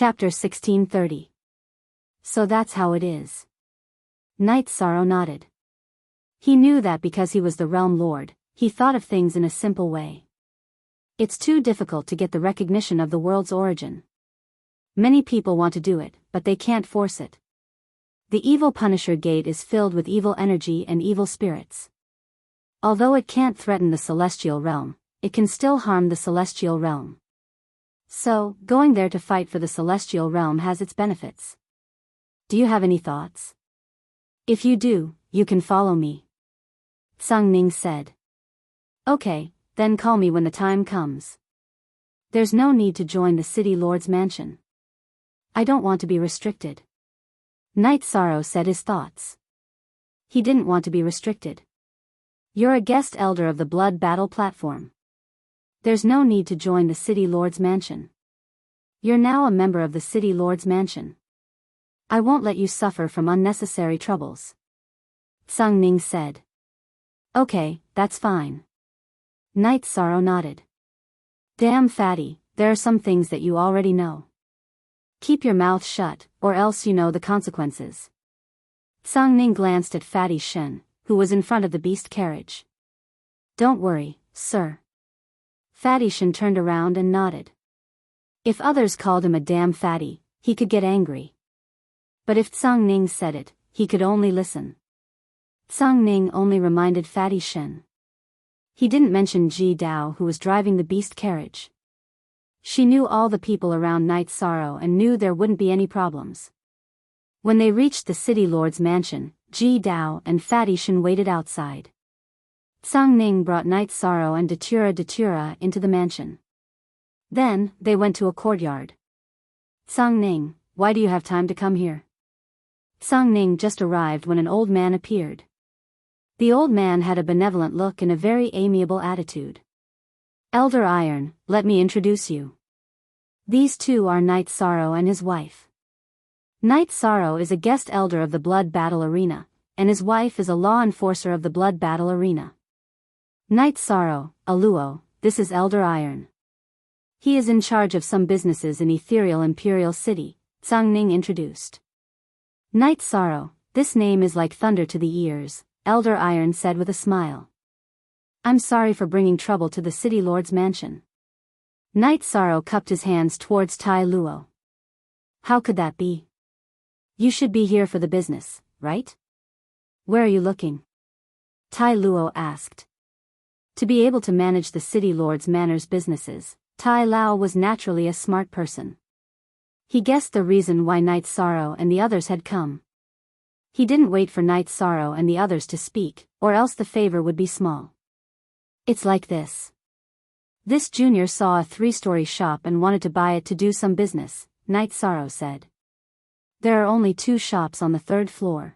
Chapter 1630. So that's how it is. Knight Sorrow nodded. He knew that because he was the Realm Lord, he thought of things in a simple way. It's too difficult to get the recognition of the world's origin. Many people want to do it, but they can't force it. The Evil Punisher Gate is filled with evil energy and evil spirits. Although it can't threaten the celestial realm, it can still harm the celestial realm. So, going there to fight for the celestial realm has its benefits. Do you have any thoughts? If you do, you can follow me. Tsang Ning said. Okay, then call me when the time comes. There's no need to join the City Lord's mansion. I don't want to be restricted. Knight Sorrow said his thoughts. He didn't want to be restricted. You're a guest elder of the Blood Battle platform. There's no need to join the City Lord's mansion. You're now a member of the City Lord's mansion. I won't let you suffer from unnecessary troubles. Tsang Ning said. Okay, that's fine. Knight Sorrow nodded. Damn Fatty, there are some things that you already know. Keep your mouth shut, or else you know the consequences. Tsang Ning glanced at Fatty Shen, who was in front of the beast carriage. Don't worry, sir. Fatty Shen turned around and nodded. If others called him a damn fatty, he could get angry. But if Tsang Ning said it, he could only listen. Tsang Ning only reminded Fatty Shen. He didn't mention Ji Dao, who was driving the beast carriage. She knew all the people around Knight Sorrow and knew there wouldn't be any problems. When they reached the City Lord's mansion, Ji Dao and Fatty Shen waited outside. Tsang Ning brought Knight Sorrow and Datura into the mansion. Then, they went to a courtyard. Tsang Ning, why do you have time to come here? Tsang Ning just arrived when an old man appeared. The old man had a benevolent look and a very amiable attitude. Elder Iron, let me introduce you. These two are Knight Sorrow and his wife. Knight Sorrow is a guest elder of the Blood Battle Arena, and his wife is a law enforcer of the Blood Battle Arena. Knight Sorrow, Aluo, this is Elder Iron. He is in charge of some businesses in Ethereal Imperial City, Tsang Ning introduced. Knight Sorrow, this name is like thunder to the ears, Elder Iron said with a smile. I'm sorry for bringing trouble to the City Lord's mansion. Knight Sorrow cupped his hands towards Tai Luo. How could that be? You should be here for the business, right? Where are you looking? Tai Luo asked. To be able to manage the City Lord's manor's businesses, Tai Lao was naturally a smart person. He guessed the reason why Knight Sorrow and the others had come. He didn't wait for Knight Sorrow and the others to speak, or else the favor would be small. It's like this. This junior saw a 3-story shop and wanted to buy it to do some business, Knight Sorrow said. There are only 2 shops on the 3rd floor.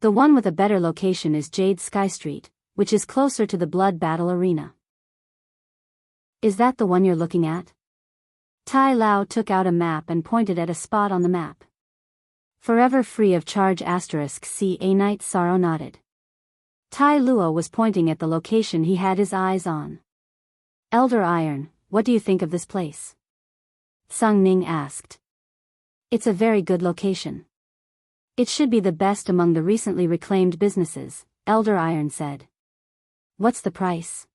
The one with a better location is Jade Sky Street, which is closer to the Blood Battle Arena. Is that the one you're looking at? Tai Lao took out a map and pointed at a spot on the map. Forever free of charge *CA Knight Sorrow nodded. Tai Luo was pointing at the location he had his eyes on. Elder Iron, what do you think of this place? Tsang Ning asked. It's a very good location. It should be the best among the recently reclaimed businesses, Elder Iron said. What's the price?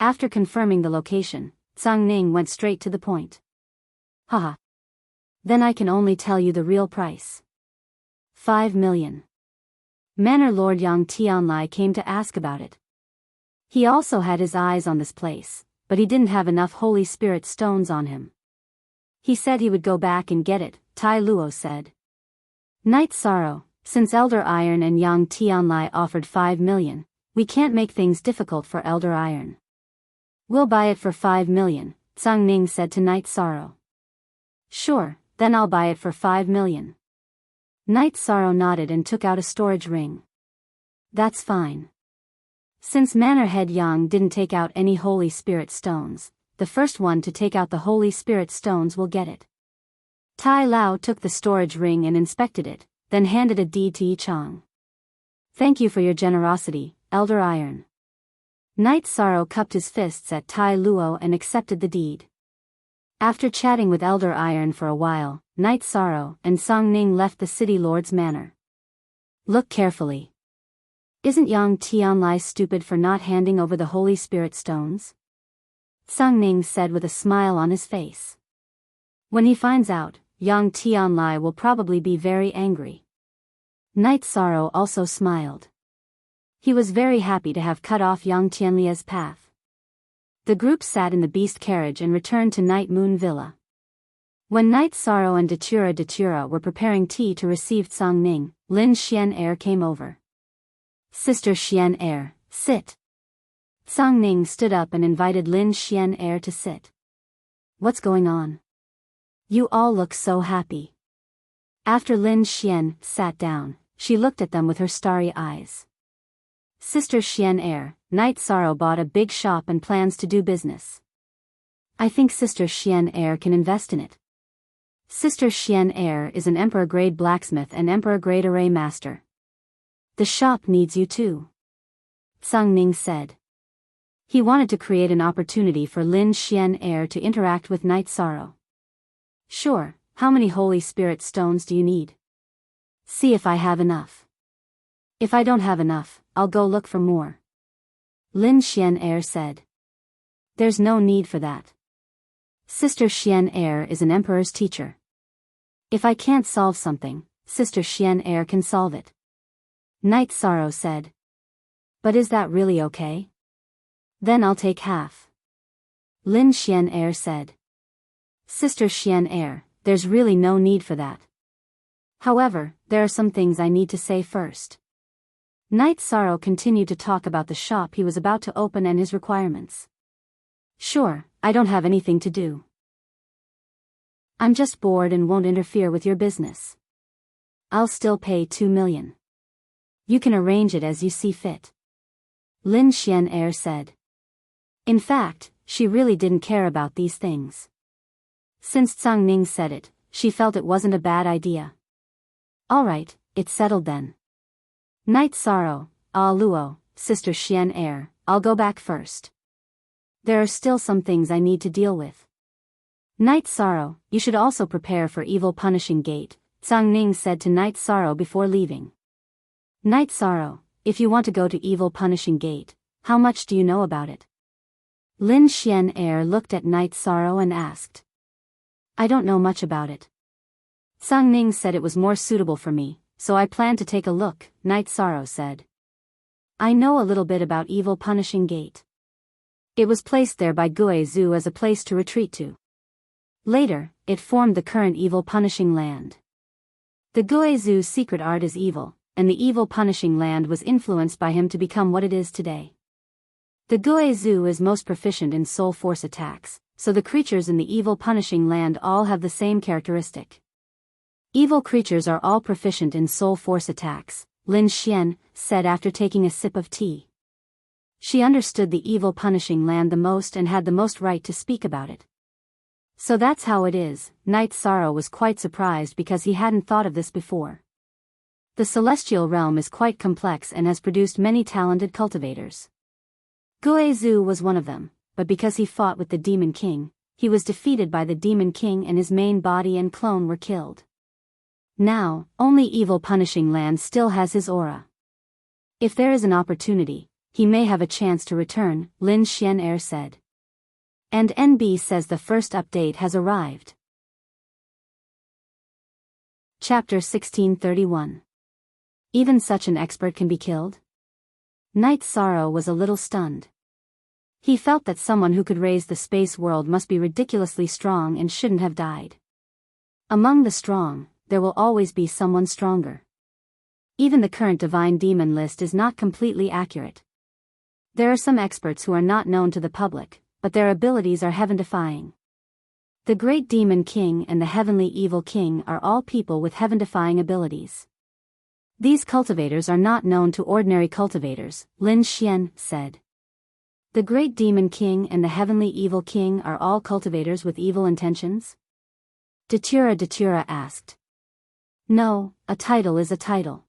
After confirming the location, Tsang Ning went straight to the point. Haha. Then I can only tell you the real price. 5 million. Manor Lord Yang Tianlai came to ask about it. He also had his eyes on this place, but he didn't have enough Holy Spirit stones on him. He said he would go back and get it, Tai Luo said. Knight Sorrow, since Elder Iron and Yang Tianlai offered 5 million, we can't make things difficult for Elder Iron. We'll buy it for 5 million, Tsang Ning said to Knight Sorrow. Sure, then I'll buy it for 5 million. Knight Sorrow nodded and took out a storage ring. That's fine. Since Manor Head Yang didn't take out any Holy Spirit stones, the first one to take out the Holy Spirit stones will get it. Tai Lao took the storage ring and inspected it, then handed a deed to Yi Chang. Thank you for your generosity, Elder Iron. Knight Sorrow cupped his fists at Tai Luo and accepted the deed. After chatting with Elder Iron for a while, Knight Sorrow and Song Ning left the city lord's manor. Look carefully. Isn't Yang Tianlai stupid for not handing over the Holy Spirit stones? Song Ning said with a smile on his face. When he finds out, Yang Tianlai will probably be very angry. Knight Sorrow also smiled. He was very happy to have cut off Yang Tianlia's path. The group sat in the beast carriage and returned to Night Moon Villa. When Knight Sorrow and Datura were preparing tea to receive Song Ning, Lin Xian came over. Sister Xian, sit. Song Ning stood up and invited Lin Xian to sit. What's going on? You all look so happy. After Lin Xian sat down, she looked at them with her starry eyes. Sister Xian, Knight Sorrow bought a big shop and plans to do business. I think Sister Xian can invest in it. Sister Xian is an Emperor-grade blacksmith and Emperor-grade array master. The shop needs you too. Song Ning said. He wanted to create an opportunity for Lin Xian to interact with Knight Sorrow. Sure, how many Holy Spirit stones do you need? See if I have enough. If I don't have enough, I'll go look for more. Lin Xian said. There's no need for that. Sister Xian is an emperor's teacher. If I can't solve something, Sister Xian can solve it. Knight Sorrow said. But is that really okay? Then I'll take half. Lin Xian said. Sister Xian, there's really no need for that. However, there are some things I need to say first. Knight Sorrow continued to talk about the shop he was about to open and his requirements. Sure, I don't have anything to do. I'm just bored and won't interfere with your business. I'll still pay 2 million. You can arrange it as you see fit. Lin Xian said. In fact, she really didn't care about these things. Since Song Ning said it, she felt it wasn't a bad idea. Alright, it's settled then. Knight Sorrow, Luo, Sister Xian, I'll go back first. There are still some things I need to deal with. Knight Sorrow, you should also prepare for Evil Punishing Gate, Song Ning said to Knight Sorrow before leaving. Knight Sorrow, if you want to go to Evil Punishing Gate, how much do you know about it? Lin Xian looked at Knight Sorrow and asked. I don't know much about it. Song Ning said it was more suitable for me, so I plan to take a look, Knight Sorrow said. I know a little bit about Evil Punishing Gate. It was placed there by Gue Zhu as a place to retreat to. Later, it formed the current Evil Punishing Land. The Gue Zhu's secret art is evil, and the Evil Punishing Land was influenced by him to become what it is today. The Gue Zhu is most proficient in soul force attacks, so the creatures in the Evil Punishing Land all have the same characteristic. Evil creatures are all proficient in soul force attacks, Lin Xian said after taking a sip of tea. She understood the Evil Punishing Land the most and had the most right to speak about it. So that's how it is. Knight Sorrow was quite surprised because he hadn't thought of this before. The celestial realm is quite complex and has produced many talented cultivators. Gue Zhu was one of them, but because he fought with the Demon King, he was defeated by the Demon King and his main body and clone were killed. Now, only Evil Punishing Land still has his aura. If there is an opportunity, he may have a chance to return, Lin Xian said. And NB says the first update has arrived. Chapter 1631. Even such an expert can be killed? Knight Sorrow was a little stunned. He felt that someone who could raise the space world must be ridiculously strong and shouldn't have died. Among the strong, there will always be someone stronger. Even the current divine demon list is not completely accurate. There are some experts who are not known to the public, but their abilities are heaven-defying. The Great Demon King and the Heavenly Evil King are all people with heaven-defying abilities. These cultivators are not known to ordinary cultivators, Lin Xian said. The Great Demon King and the Heavenly Evil King are all cultivators with evil intentions? Datura asked. No, a title is a title.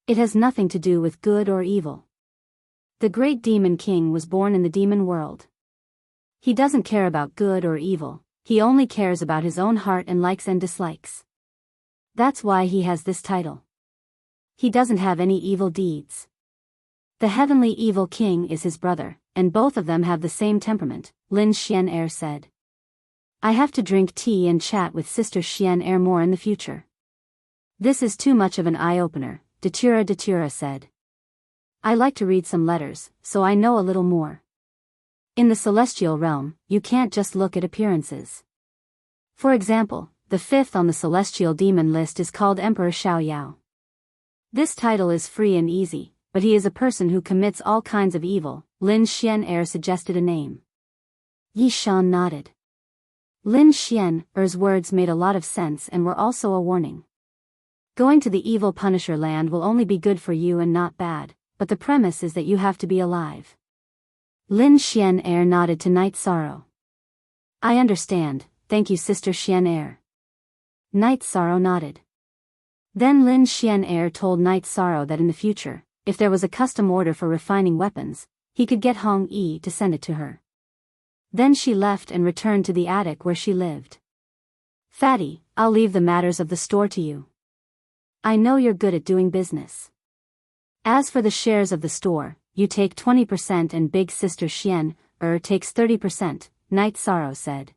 It has nothing to do with good or evil. The Great Demon King was born in the demon world. He doesn't care about good or evil, he only cares about his own heart and likes and dislikes. That's why he has this title. He doesn't have any evil deeds. The heavenly evil king is his brother, and both of them have the same temperament, Lin Xian'er said. I have to drink tea and chat with Sister Xian'er more in the future. This is too much of an eye-opener, Datura said. I like to read some letters, so I know a little more. In the celestial realm, you can't just look at appearances. For example, the fifth on the celestial demon list is called Emperor Xiaoyao. This title is free and easy, but he is a person who commits all kinds of evil. Lin Xian'er suggested a name. Yi Shan nodded. Lin Xian'er's words made a lot of sense and were also a warning. Going to the evil Punisher land will only be good for you and not bad, but the premise is that you have to be alive. Lin Xian'er nodded to Night Sorrow. I understand, thank you Sister Xian'er. Night Sorrow nodded. Then Lin Xian'er told Night Sorrow that in the future, if there was a custom order for refining weapons, he could get Hong Yi to send it to her. Then she left and returned to the attic where she lived. Fatty, I'll leave the matters of the store to you. I know you're good at doing business. As for the shares of the store, you take 20% and Big Sister Xian'er takes 30%, Night Sorrow said.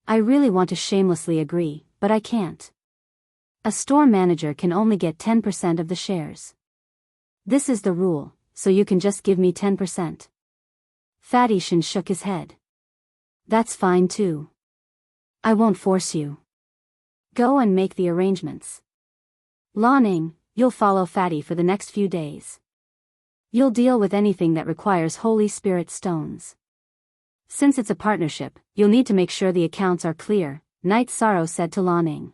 I really want to shamelessly agree, but I can't. A store manager can only get 10% of the shares. This is the rule, so you can just give me 10%. Fatty Shin shook his head. That's fine too. I won't force you. Go and make the arrangements. Lanning, you'll follow Fatty for the next few days. You'll deal with anything that requires Holy Spirit stones. Since it's a partnership, you'll need to make sure the accounts are clear, Night Sorrow said to Lanning.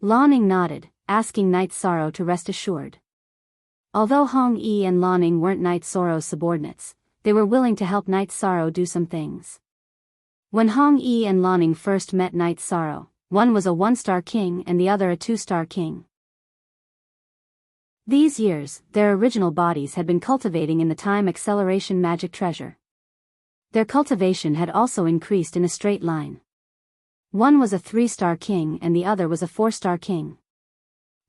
Lanning nodded, asking Night Sorrow to rest assured. Although Hong Yi and Lanning weren't Night Sorrow's subordinates, they were willing to help Night Sorrow do some things. When Hong Yi and Lanning first met Night Sorrow, one was a 1-star king and the other a 2-star king. These years, their original bodies had been cultivating in the time acceleration magic treasure. Their cultivation had also increased in a straight line. One was a 3-star king and the other was a 4-star king.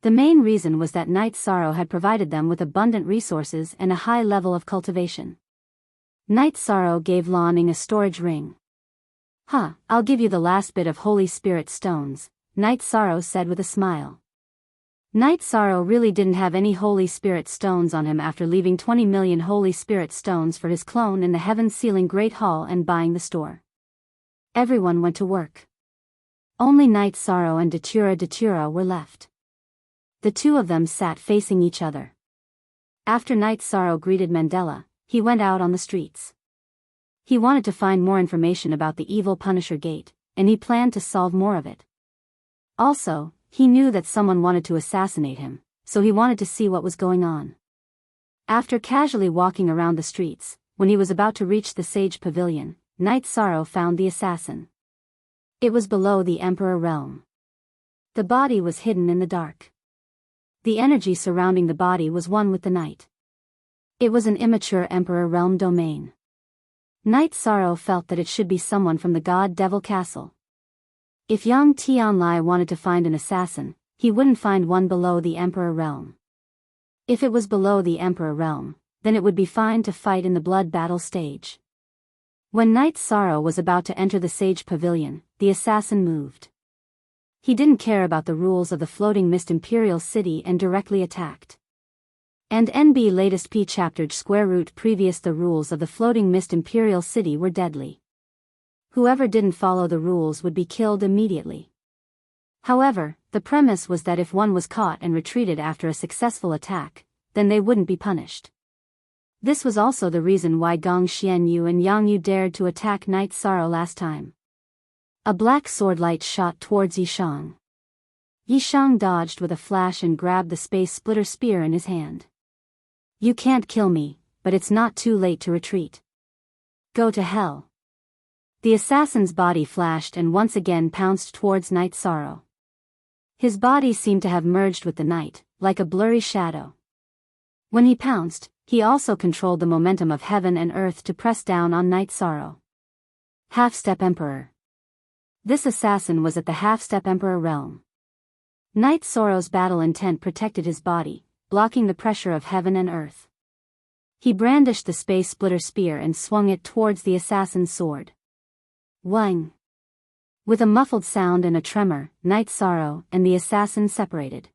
The main reason was that Night Sorrow had provided them with abundant resources and a high level of cultivation. Night Sorrow gave Lanning a storage ring. I'll give you the last bit of Holy Spirit stones, Night Sorrow said with a smile. Night Sorrow really didn't have any Holy Spirit stones on him after leaving 20 million Holy Spirit stones for his clone in the heaven-sealing Great Hall and buying the store. Everyone went to work. Only Night Sorrow and Datura were left. The two of them sat facing each other. After Night Sorrow greeted Mandela, he went out on the streets. He wanted to find more information about the evil Punisher Gate, and he planned to solve more of it. Also, he knew that someone wanted to assassinate him, so he wanted to see what was going on. After casually walking around the streets, when he was about to reach the Sage Pavilion, Night Sorrow found the assassin. It was below the Emperor realm. The body was hidden in the dark. The energy surrounding the body was one with the night. It was an immature Emperor realm domain. Night Sorrow felt that it should be someone from the God-Devil Castle. If Yang Tianlai wanted to find an assassin, he wouldn't find one below the Emperor realm. If it was below the Emperor realm, then it would be fine to fight in the blood battle stage. When Night Sorrow was about to enter the Sage Pavilion, the assassin moved. He didn't care about the rules of the Floating Mist Imperial City and directly attacked. And NB latest P chapter square root previous the rules of the Floating Mist Imperial City were deadly. Whoever didn't follow the rules would be killed immediately. However, the premise was that if one was caught and retreated after a successful attack, then they wouldn't be punished. This was also the reason why Gong Xianyu and Yang Yu dared to attack Night Sorrow last time. A black sword light shot towards Yishang. Yishang dodged with a flash and grabbed the space splitter spear in his hand. You can't kill me, but it's not too late to retreat. Go to hell. The assassin's body flashed and once again pounced towards Night Sorrow. His body seemed to have merged with the night, like a blurry shadow. When he pounced, he also controlled the momentum of heaven and earth to press down on Night Sorrow. Half-step Emperor. This assassin was at the half-step Emperor realm. Knight Sorrow's battle intent protected his body, blocking the pressure of heaven and earth. He brandished the space splitter spear and swung it towards the assassin's sword. Whang! With a muffled sound and a tremor, Knight Sorrow and the assassin separated.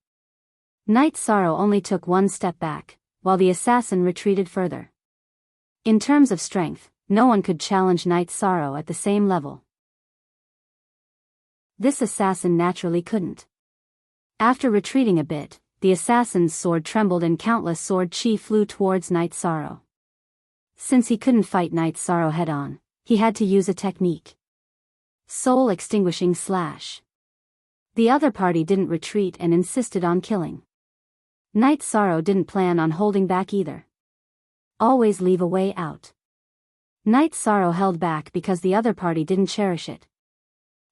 Knight Sorrow only took one step back, while the assassin retreated further. In terms of strength, no one could challenge Knight Sorrow at the same level. This assassin naturally couldn't. After retreating a bit, the assassin's sword trembled and countless sword chi flew towards Knight Sorrow. Since he couldn't fight Knight Sorrow head-on, he had to use a technique. Soul extinguishing slash. The other party didn't retreat and insisted on killing. Knight Sorrow didn't plan on holding back either. Always leave a way out. Knight Sorrow held back because the other party didn't cherish it.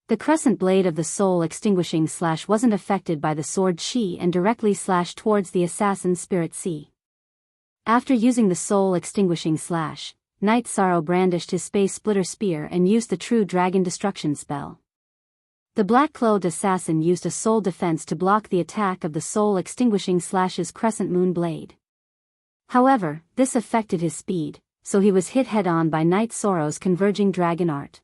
The crescent blade of the soul extinguishing slash wasn't affected by the sword chi and directly slashed towards the assassin's spirit C. After using the soul extinguishing slash, Knight Sorrow brandished his space splitter spear and used the true dragon destruction spell. The black-clothed assassin used a soul defense to block the attack of the soul extinguishing slash's crescent moon blade. However, this affected his speed, so he was hit head-on by Knight Sorrow's converging dragon art.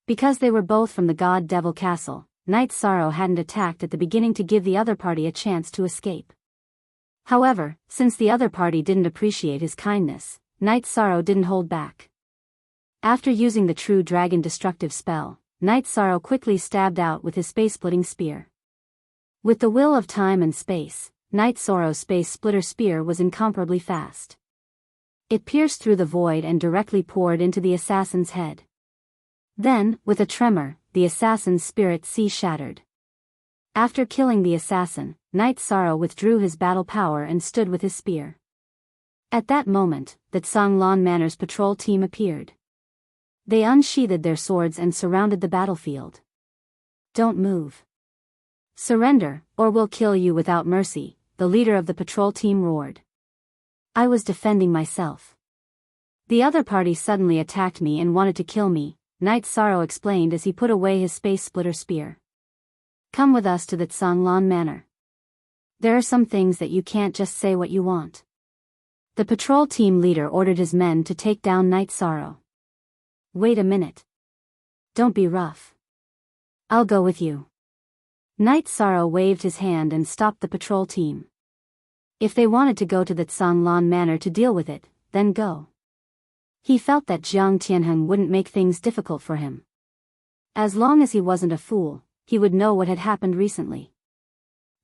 Because they were both from the God Devil Castle, Knight Sorrow hadn't attacked at the beginning to give the other party a chance to escape. However, since the other party didn't appreciate his kindness, Knight Sorrow didn't hold back. After using the true dragon destructive spell, Knight Sorrow quickly stabbed out with his space-splitting spear. With the will of time and space, Knight Sorrow's space splitter spear was incomparably fast. It pierced through the void and directly poured into the assassin's head. Then, with a tremor, the assassin's spirit C shattered. After killing the assassin, Knight Sorrow withdrew his battle power and stood with his spear. At that moment, the Tsanglan Manor's patrol team appeared. They unsheathed their swords and surrounded the battlefield. "Don't move. Surrender, or we'll kill you without mercy," the leader of the patrol team roared. "I was defending myself. The other party suddenly attacked me and wanted to kill me," Knight Sorrow explained as he put away his space splitter spear. "Come with us to the Tsanglan Manor. There are some things that you can't just say what you want." The patrol team leader ordered his men to take down Knight Sorrow. "Wait a minute. Don't be rough. I'll go with you." Knight Sorrow waved his hand and stopped the patrol team. If they wanted to go to the Tsanglan Manor to deal with it, then go. He felt that Jiang Tianheng wouldn't make things difficult for him. As long as he wasn't a fool, he would know what had happened recently.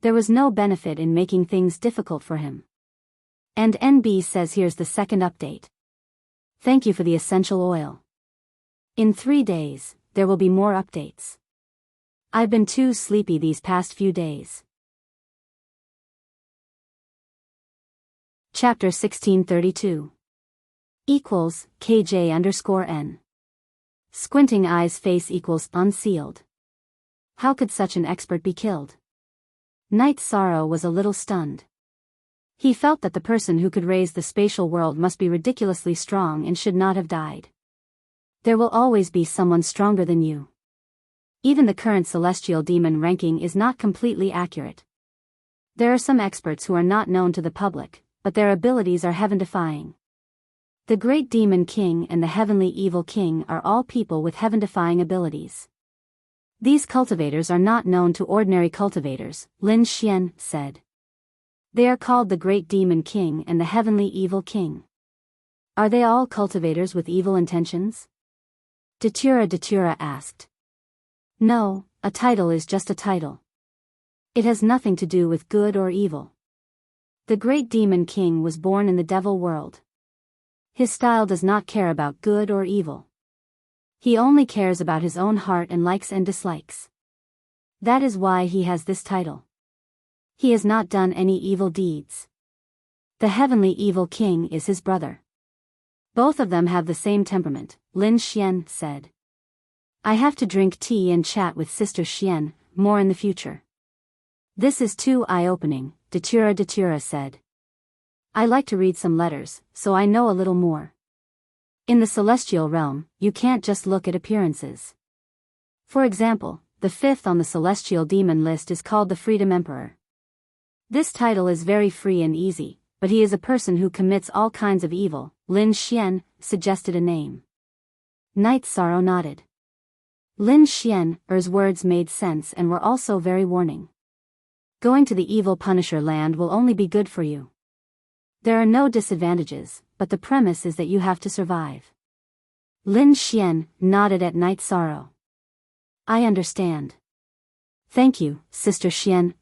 There was no benefit in making things difficult for him. And NB says here's the second update. Thank you for the essential oil. In 3 days, there will be more updates. I've been too sleepy these past few days. Chapter 1632 equals KJ_N. Squinting eyes face equals unsealed. How could such an expert be killed? Knight Sorrow was a little stunned. He felt that the person who could raise the spatial world must be ridiculously strong and should not have died. There will always be someone stronger than you. Even the current celestial demon ranking is not completely accurate. There are some experts who are not known to the public, but their abilities are heaven-defying. The Great Demon King and the Heavenly Evil King are all people with heaven-defying abilities. These cultivators are not known to ordinary cultivators, Lin Xian said. They are called the Great Demon King and the Heavenly Evil King. Are they all cultivators with evil intentions? Datura asked. No, a title is just a title. It has nothing to do with good or evil. The Great Demon King was born in the devil world. His style does not care about good or evil. He only cares about his own heart and likes and dislikes. That is why he has this title. He has not done any evil deeds. The Heavenly Evil King is his brother. Both of them have the same temperament, Lin Xian said. I have to drink tea and chat with Sister Xian, more in the future. This is too eye-opening, Datura said. I like to read some letters, so I know a little more. In the celestial realm, you can't just look at appearances. For example, the fifth on the celestial demon list is called the Freedom Emperor. This title is very free and easy, but he is a person who commits all kinds of evil. Lin Xian suggested a name. Night Sorrow nodded. Lin Xian's words made sense and were also very warning. Going to the evil Punisher land will only be good for you. There are no disadvantages, but the premise is that you have to survive. Lin Xian nodded at Night Sorrow. I understand. Thank you, Sister Xian.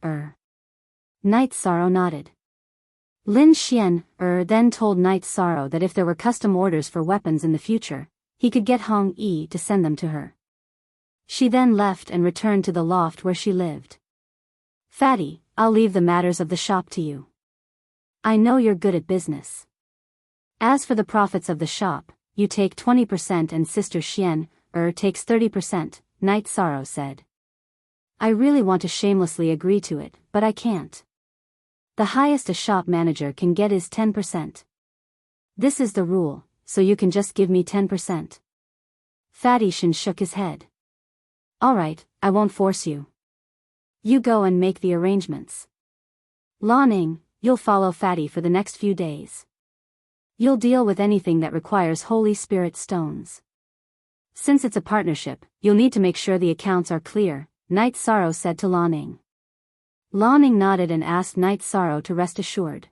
Night Sorrow nodded. Lin Xian then told Night Sorrow that if there were custom orders for weapons in the future, he could get Hong Yi to send them to her. She then left and returned to the loft where she lived. Fatty, I'll leave the matters of the shop to you. I know you're good at business. As for the profits of the shop, you take 20% and Sister Xian takes 30%, Night Sorrow said. I really want to shamelessly agree to it, but I can't. The highest a shop manager can get is 10%. This is the rule, so you can just give me 10%. Fatty Shin shook his head. Alright, I won't force you. You go and make the arrangements. Laning, you'll follow Fatty for the next few days. You'll deal with anything that requires Holy Spirit stones. Since it's a partnership, you'll need to make sure the accounts are clear, Night Sorrow said to Laning. Laning nodded and asked Night Sorrow to rest assured.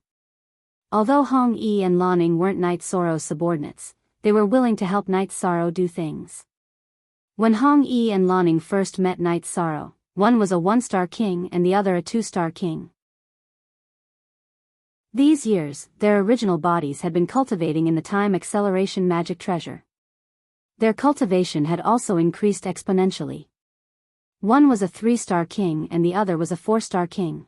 Although Hong Yi and Laning weren't Night Sorrow's subordinates, they were willing to help Night Sorrow do things. When Hong Yi and Laning first met Night Sorrow, one was a 1-star king and the other a 2-star king. These years, their original bodies had been cultivating in the time acceleration magic treasure. Their cultivation had also increased exponentially. One was a 3-star king and the other was a 4-star king.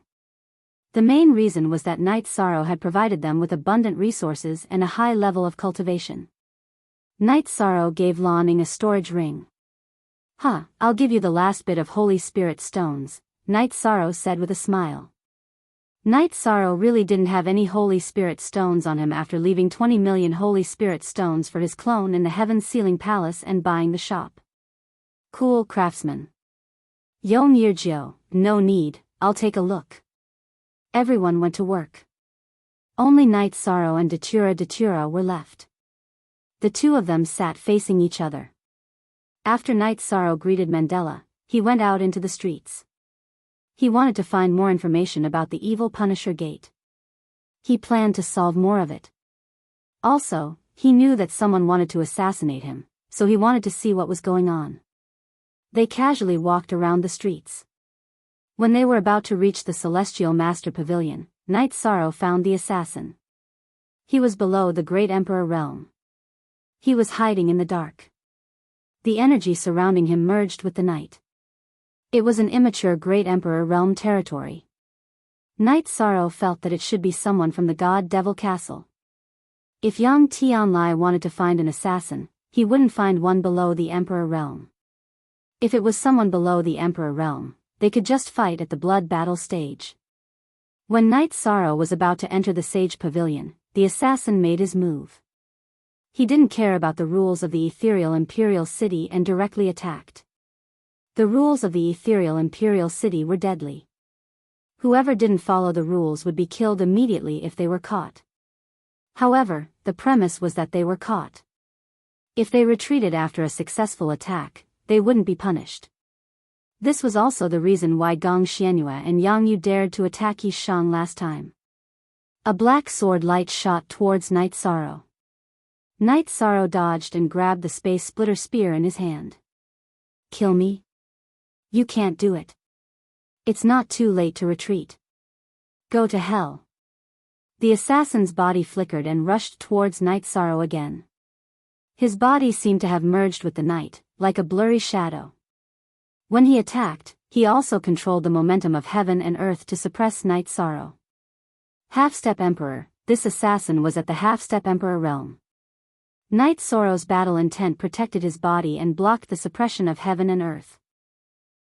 The main reason was that Night Sorrow had provided them with abundant resources and a high level of cultivation. Night Sorrow gave Laning a storage ring. I'll give you the last bit of Holy Spirit stones, Night Sorrow said with a smile. Night Sorrow really didn't have any Holy Spirit stones on him after leaving 20 million Holy Spirit stones for his clone in the Heaven Ceiling Palace and buying the shop. Cool craftsman. Yong Yirjiu, no need, I'll take a look. Everyone went to work. Only Night Sorrow and Datura were left. The two of them sat facing each other. After Night Sorrow greeted Mandela, he went out into the streets. He wanted to find more information about the evil Punisher Gate. He planned to solve more of it. Also, he knew that someone wanted to assassinate him, so he wanted to see what was going on. They casually walked around the streets. When they were about to reach the Celestial Master Pavilion, Night Sorrow found the assassin. He was below the Great Emperor realm. He was hiding in the dark. The energy surrounding him merged with the night. It was an immature Great Emperor realm territory. Night Sorrow felt that it should be someone from the God Devil Castle. If Yang Tianlai wanted to find an assassin, he wouldn't find one below the Emperor realm. If it was someone below the Emperor realm, they could just fight at the blood battle stage. When Night Sorrow was about to enter the Sage Pavilion, the assassin made his move. He didn't care about the rules of the ethereal Imperial City and directly attacked. The rules of the ethereal Imperial City were deadly. Whoever didn't follow the rules would be killed immediately if they were caught. However, the premise was that they were caught. If they retreated after a successful attack, they wouldn't be punished. This was also the reason why Gong Xianyue and Yang Yu dared to attack Yishang last time. A black sword light shot towards Night Sorrow. Night Sorrow dodged and grabbed the space splitter spear in his hand. Kill me? You can't do it. It's not too late to retreat. Go to hell. The assassin's body flickered and rushed towards Night Sorrow again. His body seemed to have merged with the night, like a blurry shadow. When he attacked, he also controlled the momentum of heaven and earth to suppress Night Sorrow. Half-Step Emperor, this assassin was at the Half-Step Emperor realm. Night Sorrow's battle intent protected his body and blocked the suppression of heaven and earth.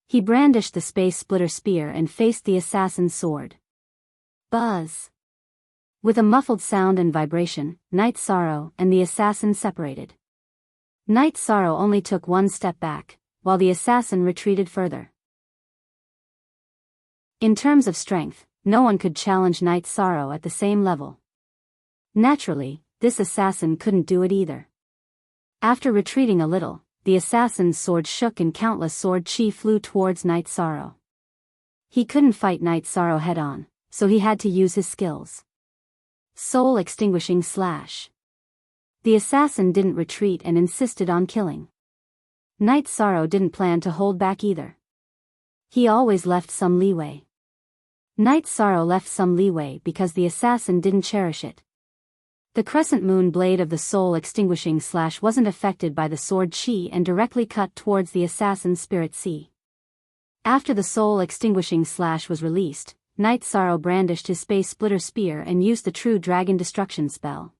He brandished the space splitter spear and faced the assassin's sword. Buzz! With a muffled sound and vibration, Night Sorrow and the assassin separated. Night Sorrow only took one step back, while the assassin retreated further. In terms of strength, no one could challenge Night Sorrow at the same level. Naturally, this assassin couldn't do it either. After retreating a little, the assassin's sword shook and countless sword chi flew towards Night Sorrow. He couldn't fight Night Sorrow head-on, so he had to use his skills. Soul Extinguishing Slash. The assassin didn't retreat and insisted on killing. Night Sorrow didn't plan to hold back either. He always left some leeway. Night Sorrow left some leeway because the assassin didn't cherish it. The crescent moon blade of the Soul Extinguishing Slash wasn't affected by the sword chi and directly cut towards the assassin's spirit sea. After the Soul Extinguishing Slash was released, Night Sorrow brandished his Space Splitter Spear and used the True Dragon Destruction spell.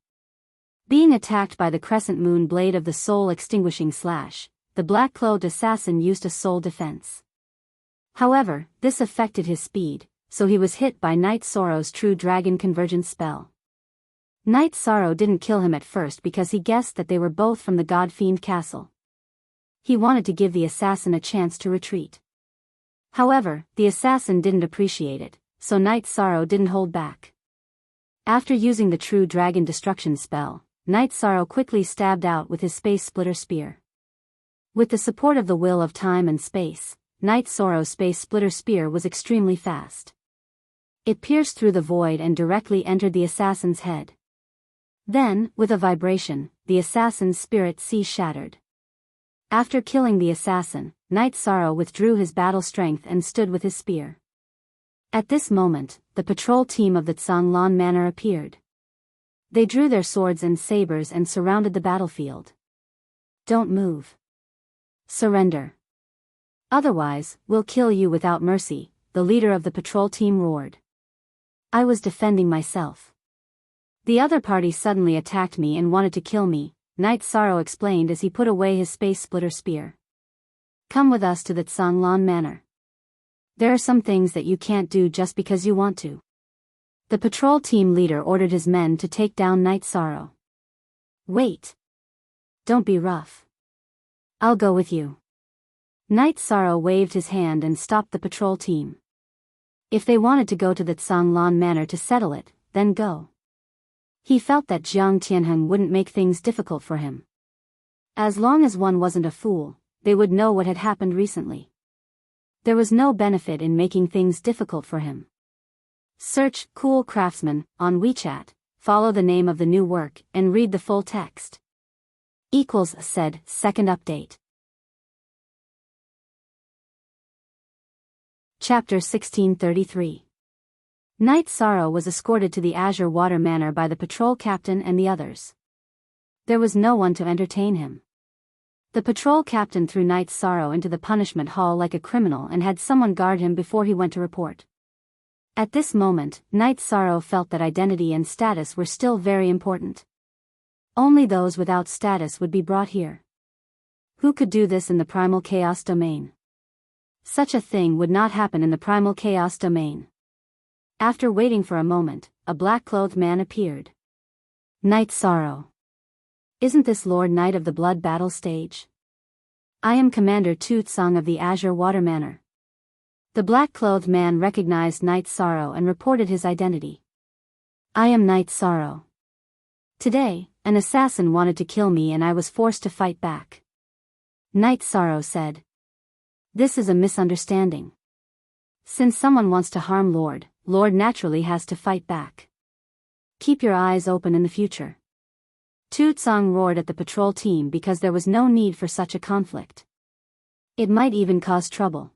Being attacked by the crescent moon blade of the Soul Extinguishing Slash, the black-clothed assassin used a soul defense. However, this affected his speed, so he was hit by Night Sorrow's True Dragon Convergence spell. Night Sorrow didn't kill him at first because he guessed that they were both from the God-Fiend Castle. He wanted to give the assassin a chance to retreat. However, the assassin didn't appreciate it, so Night Sorrow didn't hold back. After using the True Dragon Destruction spell, Night Sorrow quickly stabbed out with his Space Splitter Spear. With the support of the will of time and space, Night Sorrow's Space Splitter Spear was extremely fast. It pierced through the void and directly entered the assassin's head. Then, with a vibration, the assassin's spirit sea shattered. After killing the assassin, Night Sorrow withdrew his battle strength and stood with his spear. At this moment, the patrol team of the Tsanglan Manor appeared. They drew their swords and sabers and surrounded the battlefield. Don't move. Surrender. Otherwise, we'll kill you without mercy, the leader of the patrol team roared. I was defending myself. The other party suddenly attacked me and wanted to kill me, Night Sorrow explained as he put away his Space Splitter Spear. Come with us to the Tsanglan Manor. There are some things that you can't do just because you want to. The patrol team leader ordered his men to take down Night Sorrow. Wait. Don't be rough. I'll go with you. Night Sorrow waved his hand and stopped the patrol team. If they wanted to go to the Tsanglan Manor to settle it, then go. He felt that Jiang Tianheng wouldn't make things difficult for him. As long as one wasn't a fool, they would know what had happened recently. There was no benefit in making things difficult for him. Search Cool Craftsman on WeChat, follow the name of the new work, and read the full text. Said, second update. Chapter 1633. Night Sorrow was escorted to the Azure Water Manor by the patrol captain and the others. There was no one to entertain him. The patrol captain threw Night Sorrow into the punishment hall like a criminal and had someone guard him before he went to report. At this moment, Night Sorrow felt that identity and status were still very important. Only those without status would be brought here. Who could do this in the Primal Chaos domain? Such a thing would not happen in the Primal Chaos domain. After waiting for a moment, a black-clothed man appeared. Night Sorrow. Isn't this Lord Knight of the Blood Battle stage? I am Commander Tu Tsang of the Azure Water Manor. The black-clothed man recognized Night Sorrow and reported his identity. I am Night Sorrow. Today, an assassin wanted to kill me and I was forced to fight back. Night Sorrow said. This is a misunderstanding. Since someone wants to harm Lord naturally has to fight back. Keep your eyes open in the future. Tu Tsang roared at the patrol team because there was no need for such a conflict. It might even cause trouble.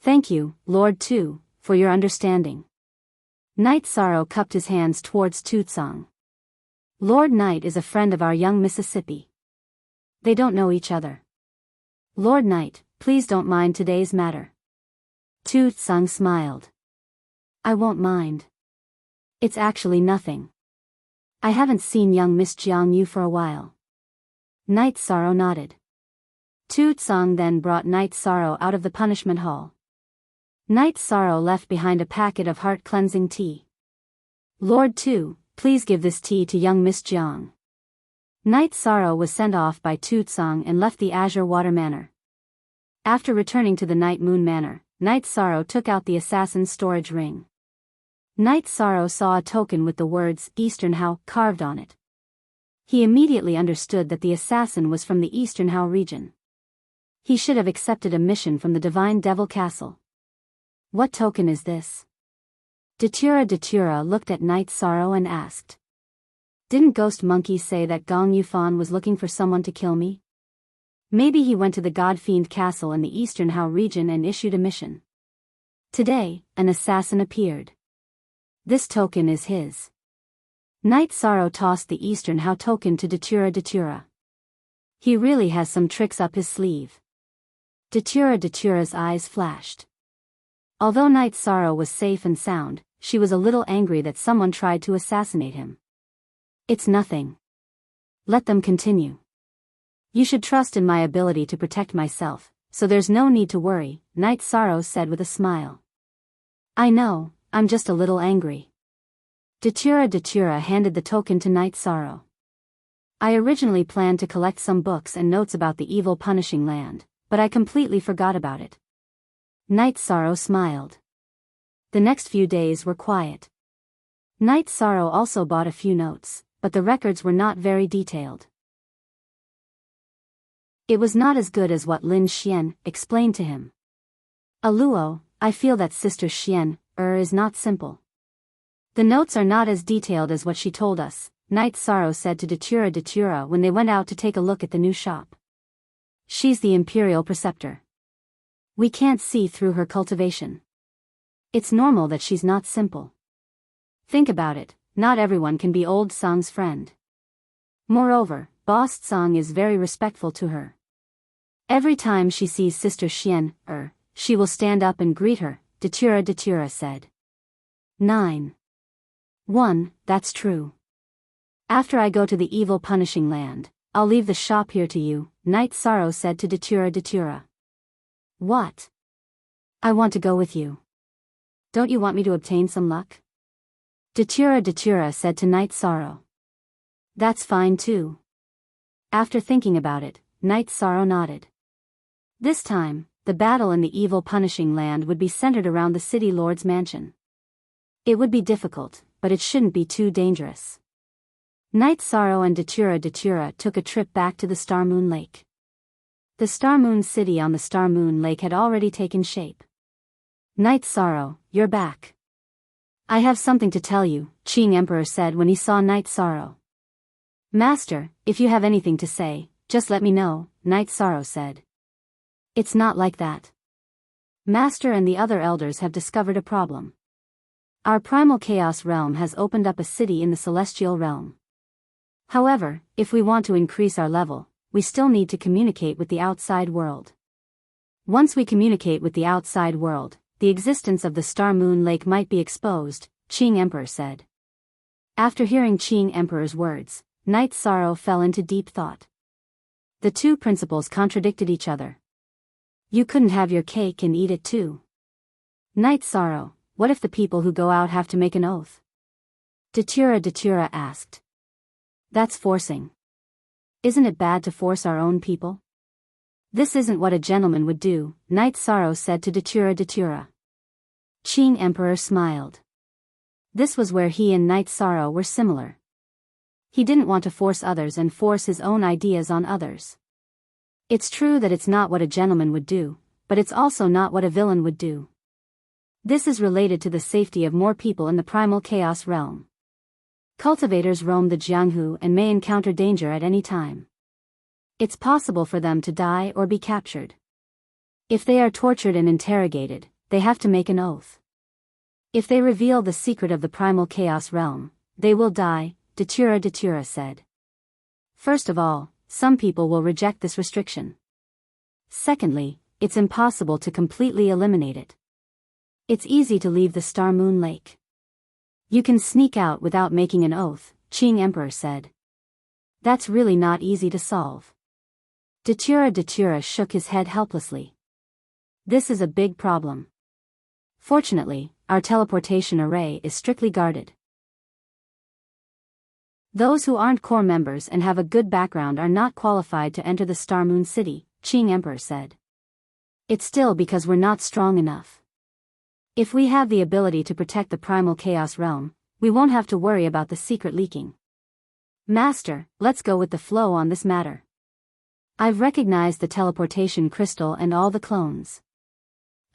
Thank you, Lord Tu, for your understanding. Night Sorrow cupped his hands towards Tu Tsang. Lord Knight is a friend of our young Mississippi. They don't know each other. Lord Knight, please don't mind today's matter. Tu Tsang smiled. I won't mind. It's actually nothing. I haven't seen young Miss Jiang Yu for a while. Night Sorrow nodded. Tu Tsang then brought Night Sorrow out of the punishment hall. Night Sorrow left behind a packet of heart-cleansing tea. Lord Tu, please give this tea to young Miss Jiang. Night Sorrow was sent off by Tu Tsang and left the Azure Water Manor. After returning to the Night Moon Manor, Night Sorrow took out the assassin's storage ring. Night Sorrow saw a token with the words Eastern How carved on it. He immediately understood that the assassin was from the Eastern How region. He should have accepted a mission from the Divine Devil Castle. What token is this? Datura looked at Night Sorrow and asked. Didn't Ghost Monkey say that Gong Yufan was looking for someone to kill me? Maybe he went to the God-Fiend Castle in the Eastern How region and issued a mission. Today, an assassin appeared. This token is his. Night Sorrow tossed the Eastern How token to Datura. He really has some tricks up his sleeve. Datura's eyes flashed. Although Night Sorrow was safe and sound, she was a little angry that someone tried to assassinate him. It's nothing. Let them continue. You should trust in my ability to protect myself, so there's no need to worry, Night Sorrow said with a smile. I know, I'm just a little angry. Datura handed the token to Night Sorrow. I originally planned to collect some books and notes about the evil punishing land, but I completely forgot about it. Night Sorrow smiled. The next few days were quiet. Night Sorrow also bought a few notes, but the records were not very detailed. It was not as good as what Lin Xian explained to him. Aluo, I feel that Sister Xian is not simple. The notes are not as detailed as what she told us, Night Sorrow said to Datura when they went out to take a look at the new shop. She's the Imperial Preceptor. We can't see through her cultivation. It's normal that she's not simple. Think about it, not everyone can be Old Song's friend. Moreover, Boss Song is very respectful to her. Every time she sees Sister Xian, she will stand up and greet her, Datura said. 9:1, that's true. After I go to the evil punishing land, I'll leave the shop here to you, Night Sorrow said to Datura. What? I want to go with you. Don't you want me to obtain some luck? Datura said to Night Sorrow. That's fine too. After thinking about it, Night Sorrow nodded. This time, the battle in the evil punishing land would be centered around the city lord's mansion. It would be difficult, but it shouldn't be too dangerous. Night Sorrow and Datura took a trip back to the Star Moon Lake. The Star Moon City on the Star Moon Lake had already taken shape. Night Sorrow, you're back. I have something to tell you, Qing Emperor said when he saw Night Sorrow. Master, if you have anything to say, just let me know, Night Sorrow said. It's not like that. Master and the other elders have discovered a problem. Our primal chaos realm has opened up a city in the celestial realm. However, if we want to increase our level, we still need to communicate with the outside world. Once we communicate with the outside world, the existence of the Star Moon Lake might be exposed, Qing Emperor said. After hearing Qing Emperor's words, Night Sorrow fell into deep thought. The two principles contradicted each other. You couldn't have your cake and eat it too. Night Sorrow, what if the people who go out have to make an oath? Datura asked. That's forcing. Isn't it bad to force our own people? This isn't what a gentleman would do, Night Sorrow said to Datura. Qing Emperor smiled. This was where he and Night Sorrow were similar. He didn't want to force others and force his own ideas on others. It's true that it's not what a gentleman would do, but it's also not what a villain would do. This is related to the safety of more people in the primal chaos realm. Cultivators roam the Jianghu and may encounter danger at any time. It's possible for them to die or be captured. If they are tortured and interrogated, they have to make an oath. If they reveal the secret of the primal chaos realm, they will die, Datura said. First of all, some people will reject this restriction. Secondly, it's impossible to completely eliminate it. It's easy to leave the Star Moon Lake. You can sneak out without making an oath, Qing Emperor said. That's really not easy to solve. Datura shook his head helplessly. This is a big problem. Fortunately, our teleportation array is strictly guarded. Those who aren't core members and have a good background are not qualified to enter the Star Moon City, Qing Emperor said. It's still because we're not strong enough. If we have the ability to protect the primal chaos realm, we won't have to worry about the secret leaking. Master, let's go with the flow on this matter. I've recognized the teleportation crystal and all the clones.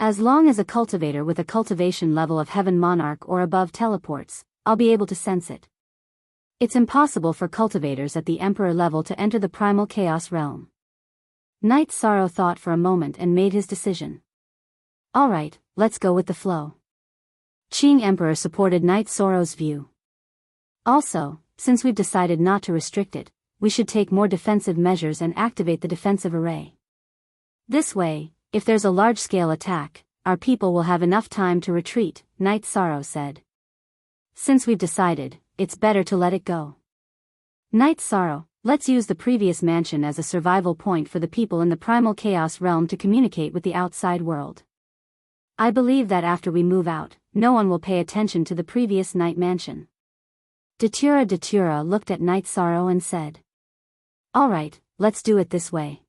As long as a cultivator with a cultivation level of Heaven Monarch or above teleports, I'll be able to sense it. It's impossible for cultivators at the Emperor level to enter the primal chaos realm. Knight Sorrow thought for a moment and made his decision. Alright, let's go with the flow. Qing Emperor supported Knight Sorrow's view. Also, since we've decided not to restrict it, we should take more defensive measures and activate the defensive array. This way, if there's a large-scale attack, our people will have enough time to retreat, Knight Sorrow said. Since we've decided, it's better to let it go. Knight Sorrow, let's use the previous mansion as a survival point for the people in the primal chaos realm to communicate with the outside world. I believe that after we move out, no one will pay attention to the previous night mansion. Datura looked at Knight Sorrow and said. Alright, let's do it this way.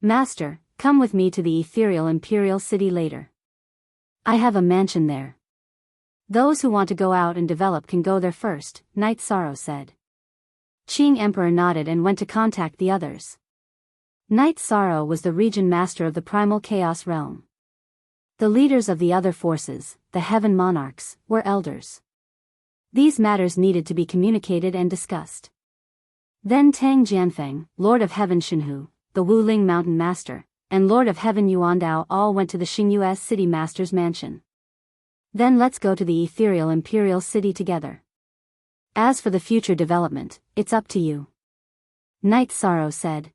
Master, come with me to the ethereal Imperial City later. I have a mansion there. Those who want to go out and develop can go there first, Knight Sorrow said. Qing Emperor nodded and went to contact the others. Knight Sorrow was the region master of the primal chaos realm. The leaders of the other forces, the Heaven Monarchs, were elders. These matters needed to be communicated and discussed. Then Tang Jianfeng, Lord of Heaven Shenhu, the Wuling Mountain Master, and Lord of Heaven Yuandao all went to the Xingyu's City Master's mansion. Then let's go to the ethereal Imperial City together. As for the future development, it's up to you. Knight Sorrow said.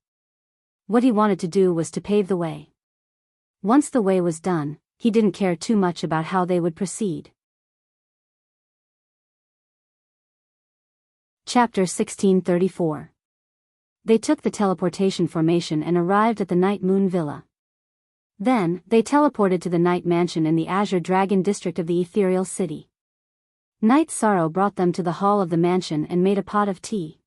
What he wanted to do was to pave the way. Once the way was done, he didn't care too much about how they would proceed. Chapter 1634. They took the teleportation formation and arrived at the Night Moon Villa. Then, they teleported to the Night Mansion in the Azure Dragon district of the Ethereal City. Knight Sorrow brought them to the hall of the mansion and made a pot of tea.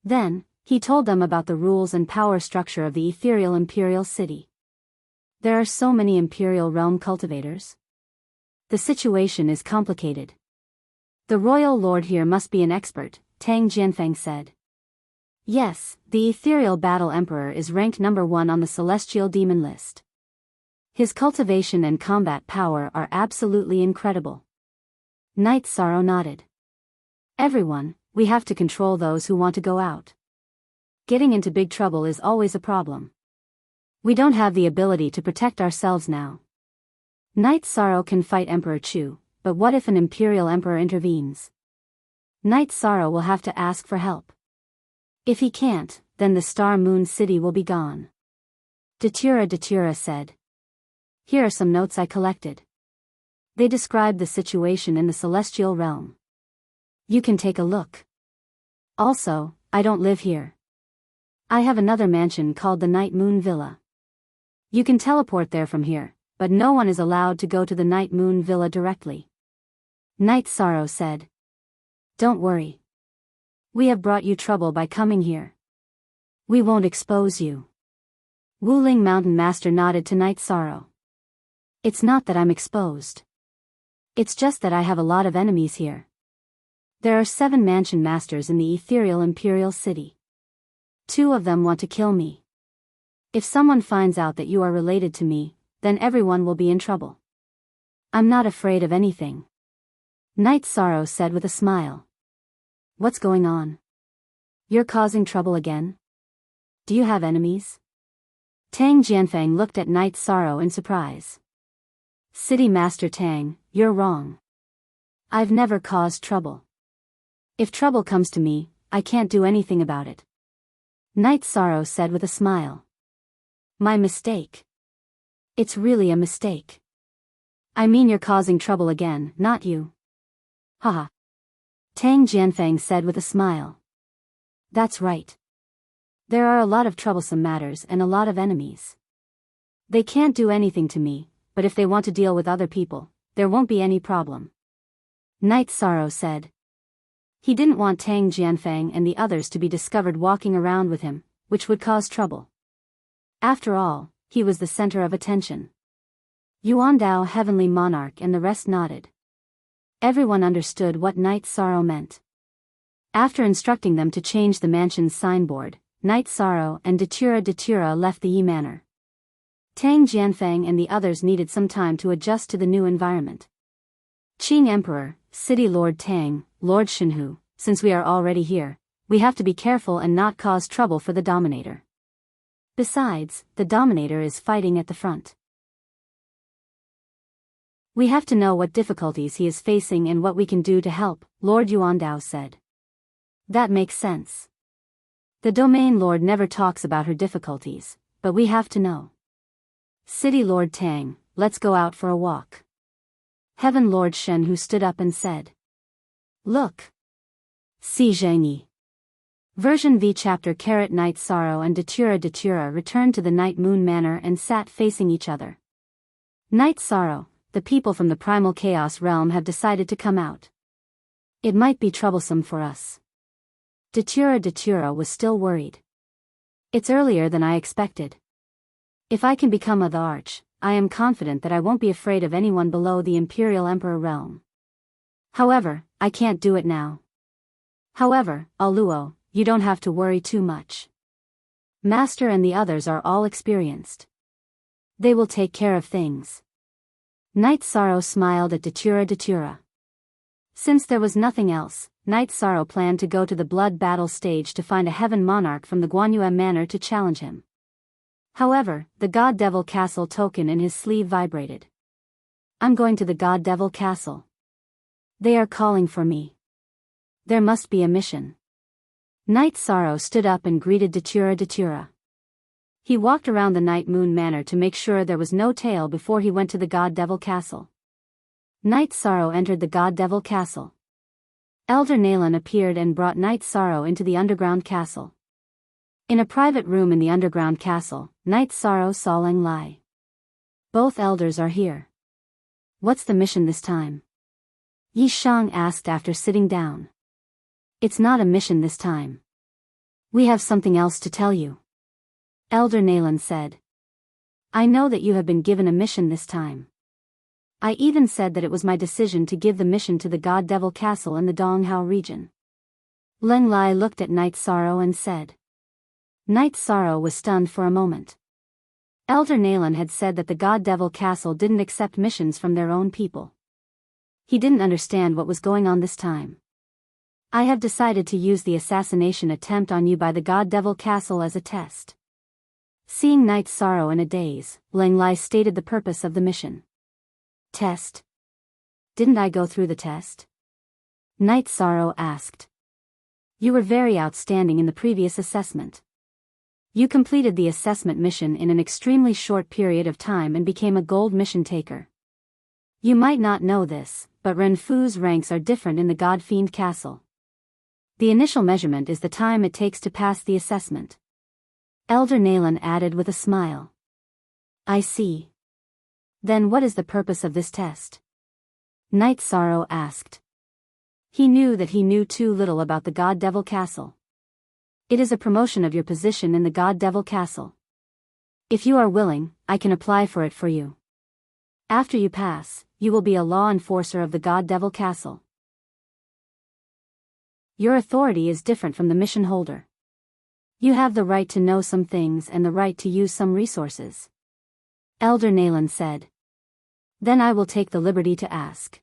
Then, he told them about the rules and power structure of the Ethereal Imperial City. There are so many Imperial Realm cultivators. The situation is complicated. The Royal Lord here must be an expert, Tang Jianfeng said. Yes, the Ethereal Battle Emperor is ranked number 1 on the Celestial Demon list. His cultivation and combat power are absolutely incredible. Knight Sorrow nodded. Everyone, we have to control those who want to go out. Getting into big trouble is always a problem. We don't have the ability to protect ourselves now. Knight Sorrow can fight Emperor Chu, but what if an Imperial Emperor intervenes? Knight Sorrow will have to ask for help. If he can't, then the Star Moon City will be gone. Datura said. Here are some notes I collected. They describe the situation in the celestial realm. You can take a look. Also, I don't live here. I have another mansion called the Night Moon Villa. You can teleport there from here, but no one is allowed to go to the Night Moon Villa directly. Knight Sorrow said. Don't worry. We have brought you trouble by coming here. We won't expose you. Wuling Mountain Master nodded to Knight Sorrow. It's not that I'm exposed. It's just that I have a lot of enemies here. There are 7 mansion masters in the Ethereal Imperial City. 2 of them want to kill me. If someone finds out that you are related to me, then everyone will be in trouble. I'm not afraid of anything. Knight Sorrow said with a smile. What's going on? You're causing trouble again? Do you have enemies? Tang Jianfeng looked at Knight Sorrow in surprise. City Master Tang, you're wrong. I've never caused trouble. If trouble comes to me, I can't do anything about it. Knight Sorrow said with a smile. My mistake. It's really a mistake. I mean you're causing trouble again, not you. Haha. Tang Jianfeng said with a smile. That's right. There are a lot of troublesome matters and a lot of enemies. They can't do anything to me, but if they want to deal with other people, there won't be any problem. Knight Sorrow said. He didn't want Tang Jianfeng and the others to be discovered walking around with him, which would cause trouble. After all, he was the center of attention. Yuan Dao, heavenly monarch, and the rest nodded. Everyone understood what Night Sorrow meant. After instructing them to change the mansion's signboard, Night Sorrow and Datura left the Yi Manor. Tang Jianfeng and the others needed some time to adjust to the new environment. Qing Emperor, City Lord Tang, Lord Shenhu, since we are already here, we have to be careful and not cause trouble for the Dominator. Besides, the Dominator is fighting at the front. We have to know what difficulties he is facing and what we can do to help, Lord Yuandao said. That makes sense. The Domain Lord never talks about her difficulties, but we have to know. City Lord Tang, let's go out for a walk. Heaven Lord Shen, who stood up and said. Look. Si Zhengyi. Version V Chapter Night Sorrow and Datura returned to the Night Moon Manor and sat facing each other. Night Sorrow, the people from the primal chaos realm have decided to come out. It might be troublesome for us. Datura was still worried. It's earlier than I expected. If I can become the Arch, I am confident that I won't be afraid of anyone below the Imperial Emperor realm. However, I can't do it now. However, Aluo, you don't have to worry too much. Master and the others are all experienced. They will take care of things. Night Sorrow smiled at Datura. Since there was nothing else, Night Sorrow planned to go to the blood battle stage to find a heaven monarch from the Guanyue Manor to challenge him. However, the God Devil Castle token in his sleeve vibrated. I'm going to the God Devil Castle. They are calling for me. There must be a mission. Night Sorrow stood up and greeted Datura. He walked around the Night Moon Manor to make sure there was no tail before he went to the God Devil Castle. Night Sorrow entered the God Devil Castle. Elder Nalan appeared and brought Night Sorrow into the underground castle. In a private room in the underground castle, Night Sorrow saw Leng Lai. Both elders are here. What's the mission this time? Yi Shang asked after sitting down. It's not a mission this time. We have something else to tell you. Elder Nalan said. I know that you have been given a mission this time. I even said that it was my decision to give the mission to the God Devil Castle in the Donghao region. Leng Lai looked at Night Sorrow and said. Night Sorrow was stunned for a moment. Elder Nalan had said that the God Devil Castle didn't accept missions from their own people. He didn't understand what was going on this time. I have decided to use the assassination attempt on you by the God Devil Castle as a test. Seeing Night Sorrow in a daze, Leng Lai stated the purpose of the mission. Test? Didn't I go through the test? Night Sorrow asked. You were very outstanding in the previous assessment. You completed the assessment mission in an extremely short period of time and became a gold mission taker. You might not know this, but Renfu's ranks are different in the God Fiend Castle. The initial measurement is the time it takes to pass the assessment. Elder Nalan added with a smile. I see. Then what is the purpose of this test? Night Sorrow asked. He knew that he knew too little about the God Devil Castle. It is a promotion of your position in the God Devil Castle. If you are willing, I can apply for it for you. After you pass, you will be a law enforcer of the God Devil Castle. Your authority is different from the mission holder. You have the right to know some things and the right to use some resources. Elder Nalan said. Then I will take the liberty to ask.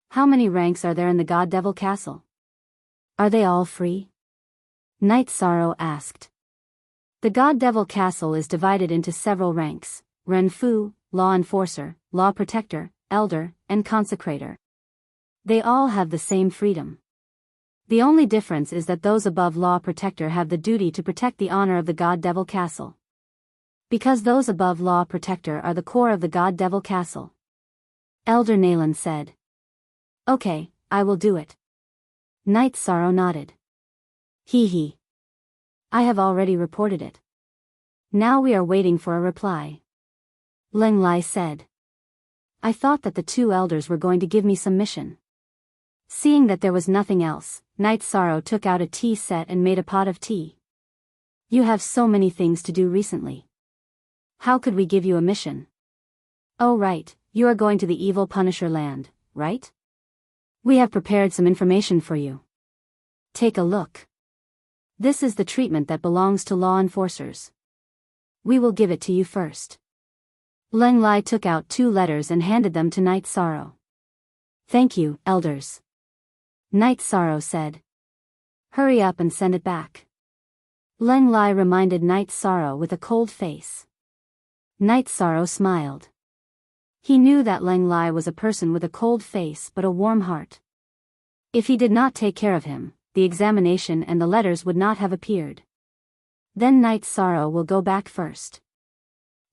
How many ranks are there in the God Devil Castle? Are they all free? Night Sorrow asked. The God Devil Castle is divided into several ranks: Renfu, Law Enforcer, Law Protector, Elder, and Consecrator. They all have the same freedom. The only difference is that those above Law Protector have the duty to protect the honor of the God Devil Castle. Because those above Law Protector are the core of the God Devil Castle. Elder Nalan said. Okay, I will do it. Night Sorrow nodded. Hee. I have already reported it. Now we are waiting for a reply. Leng Lai said. I thought that the two elders were going to give me some mission. Seeing that there was nothing else, Night Sorrow took out a tea set and made a pot of tea. You have so many things to do recently. How could we give you a mission? Oh right, you are going to the evil Punisher land, right? We have prepared some information for you. Take a look. This is the treatment that belongs to law enforcers. We will give it to you first. Leng Lai took out 2 letters and handed them to Night Sorrow. Thank you, elders. Night Sorrow said. Hurry up and send it back. Leng Lai reminded Night Sorrow with a cold face. Night Sorrow smiled. He knew that Leng Lai was a person with a cold face but a warm heart. If he did not take care of him, the examination and the letters would not have appeared. Then Night Sorrow will go back first.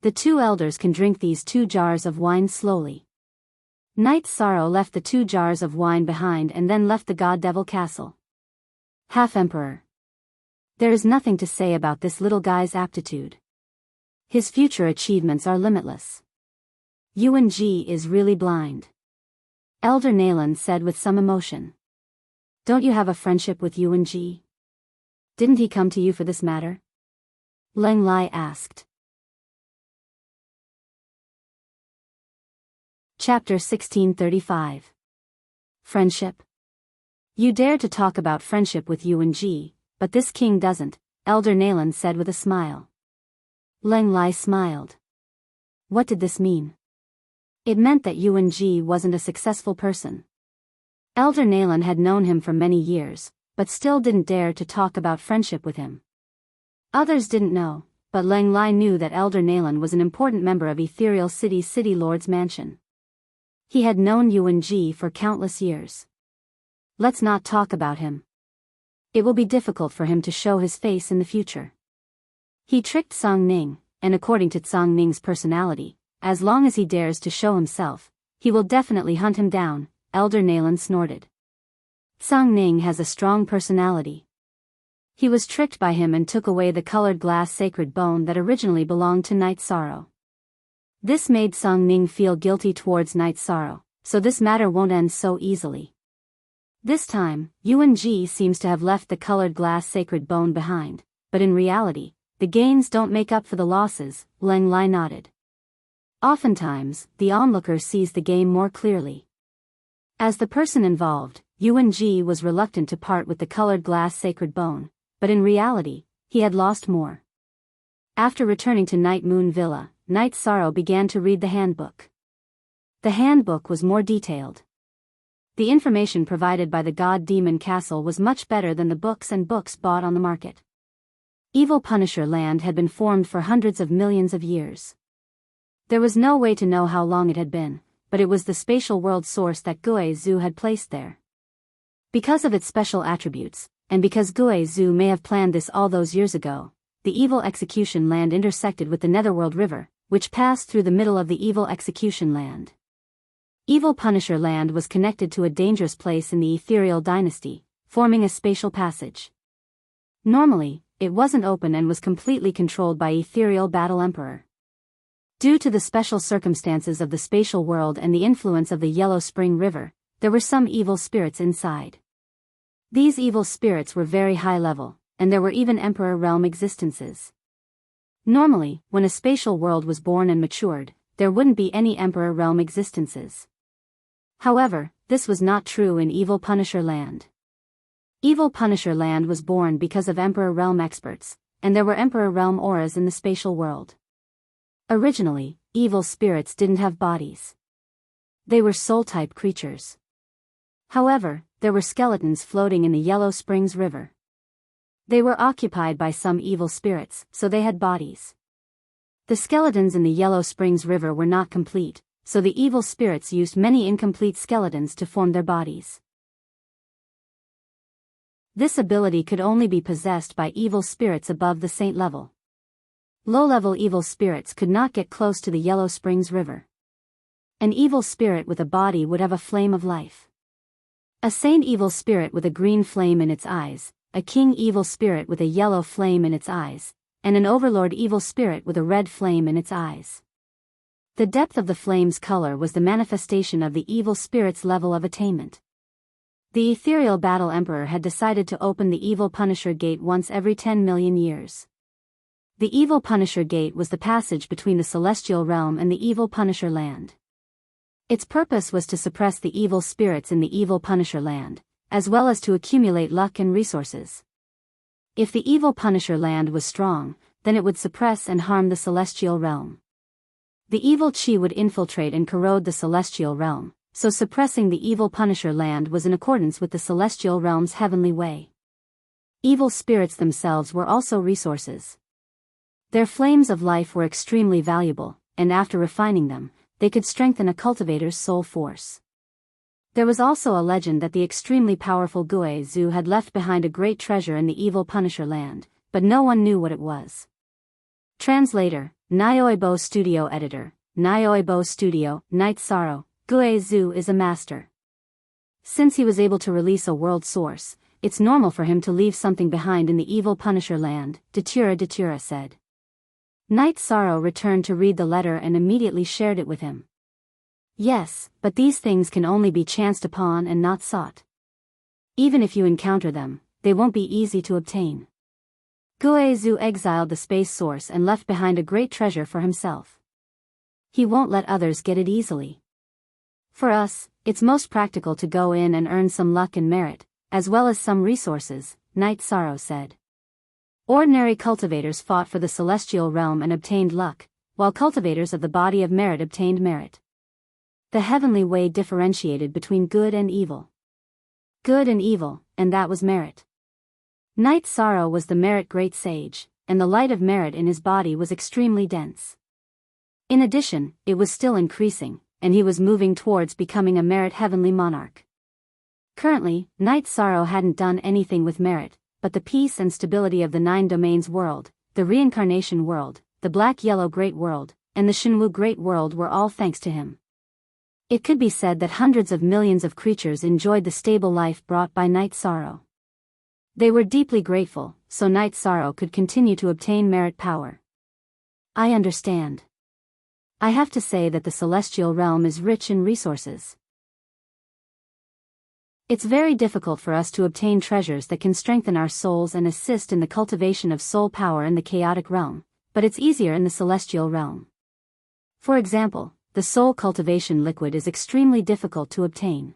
The 2 elders can drink these 2 jars of wine slowly. Night Sorrow left the 2 jars of wine behind and then left the God Devil Castle. Half-Emperor. There is nothing to say about this little guy's aptitude. His future achievements are limitless. Yuan Ji is really blind. Elder Nalan said with some emotion. Don't you have a friendship with Yuan Ji? Didn't he come to you for this matter? Leng Lai asked. Chapter 1635. Friendship. You dare to talk about friendship with Yuan Ji, but this king doesn't, Elder Nalan said with a smile. Leng Lai smiled. What did this mean? It meant that Yuan Ji wasn't a successful person. Elder Nalan had known him for many years, but still didn't dare to talk about friendship with him. Others didn't know, but Leng Lai knew that Elder Nalan was an important member of Ethereal City's City Lord's mansion. He had known Yuan Ji for countless years. Let's not talk about him. It will be difficult for him to show his face in the future. He tricked Song Ning, and according to Song Ning's personality, as long as he dares to show himself, he will definitely hunt him down, Elder Nalan snorted. Song Ning has a strong personality. He was tricked by him and took away the colored glass sacred bone that originally belonged to Night Sorrow. This made Song Ning feel guilty towards Night Sorrow, so this matter won't end so easily. This time, Yuan Ji seems to have left the colored glass sacred bone behind, but in reality, the gains don't make up for the losses, Leng Lai nodded. Oftentimes, the onlooker sees the game more clearly. As the person involved, Yuan Ji was reluctant to part with the colored glass sacred bone, but in reality, he had lost more. After returning to Night Moon Villa, Night Sorrow began to read the handbook. The handbook was more detailed. The information provided by the God Demon Castle was much better than the books bought on the market. Evil Punisher Land had been formed for hundreds of millions of years. There was no way to know how long it had been, but it was the spatial world source that Gue Zhu had placed there. Because of its special attributes, and because Gue Zhu may have planned this all those years ago, the Evil Execution Land intersected with the Netherworld River, which passed through the middle of the Evil Execution Land. Evil Punisher Land was connected to a dangerous place in the Ethereal Dynasty, forming a spatial passage. Normally, it wasn't open and was completely controlled by Ethereal Battle Emperor. Due to the special circumstances of the spatial world and the influence of the Yellow Spring River, there were some evil spirits inside. These evil spirits were very high level, and there were even Emperor Realm existences. Normally, when a spatial world was born and matured, there wouldn't be any Emperor Realm existences. However, this was not true in Evil Punisher Land. Evil Punisher Land was born because of Emperor Realm experts, and there were Emperor Realm auras in the spatial world. Originally, evil spirits didn't have bodies. They were soul-type creatures. However, there were skeletons floating in the Yellow Springs River. They were occupied by some evil spirits, so they had bodies. The skeletons in the Yellow Springs River were not complete, so the evil spirits used many incomplete skeletons to form their bodies. This ability could only be possessed by evil spirits above the saint level. Low-level evil spirits could not get close to the Yellow Springs River. An evil spirit with a body would have a flame of life. A saint evil spirit with a green flame in its eyes, a king evil spirit with a yellow flame in its eyes, and an overlord evil spirit with a red flame in its eyes. The depth of the flame's color was the manifestation of the evil spirit's level of attainment. The Ethereal Battle Emperor had decided to open the Evil Punisher Gate once every 10 million years. The Evil Punisher Gate was the passage between the celestial realm and the Evil Punisher Land. Its purpose was to suppress the evil spirits in the Evil Punisher Land, as well as to accumulate luck and resources. If the Evil Punisher Land was strong, then it would suppress and harm the celestial realm. The evil chi would infiltrate and corrode the celestial realm, so suppressing the Evil Punisher Land was in accordance with the celestial realm's heavenly way. Evil spirits themselves were also resources. Their flames of life were extremely valuable, and after refining them, they could strengthen a cultivator's soul force. There was also a legend that the extremely powerful Guo Zu had left behind a great treasure in the Evil Punisher Land, but no one knew what it was. Translator, Nyoibo Studio Editor, Nyoibo Studio, Night Sorrow, Guo Zu is a master. Since he was able to release a world source, it's normal for him to leave something behind in the Evil Punisher Land, Datura said. Night Sorrow returned to read the letter and immediately shared it with him. Yes, but these things can only be chanced upon and not sought. Even if you encounter them, they won't be easy to obtain. Guo Zu exiled the space source and left behind a great treasure for himself. He won't let others get it easily. For us, it's most practical to go in and earn some luck and merit, as well as some resources, Night Sorrow said. Ordinary cultivators fought for the celestial realm and obtained luck, while cultivators of the body of merit obtained merit. The heavenly way differentiated between good and evil. Good and evil, and that was merit. Night Sorrow was the merit great sage, and the light of merit in his body was extremely dense. In addition, it was still increasing, and he was moving towards becoming a merit heavenly monarch. Currently, Night Sorrow hadn't done anything with merit, but the peace and stability of the 9 domains world, the reincarnation world, the black-yellow great world, and the Shinwu great world were all thanks to him. It could be said that hundreds of millions of creatures enjoyed the stable life brought by Night Sorrow. They were deeply grateful, so Night Sorrow could continue to obtain merit power. I understand. I have to say that the celestial realm is rich in resources. It's very difficult for us to obtain treasures that can strengthen our souls and assist in the cultivation of soul power in the chaotic realm, but it's easier in the celestial realm. For example, the soul cultivation liquid is extremely difficult to obtain.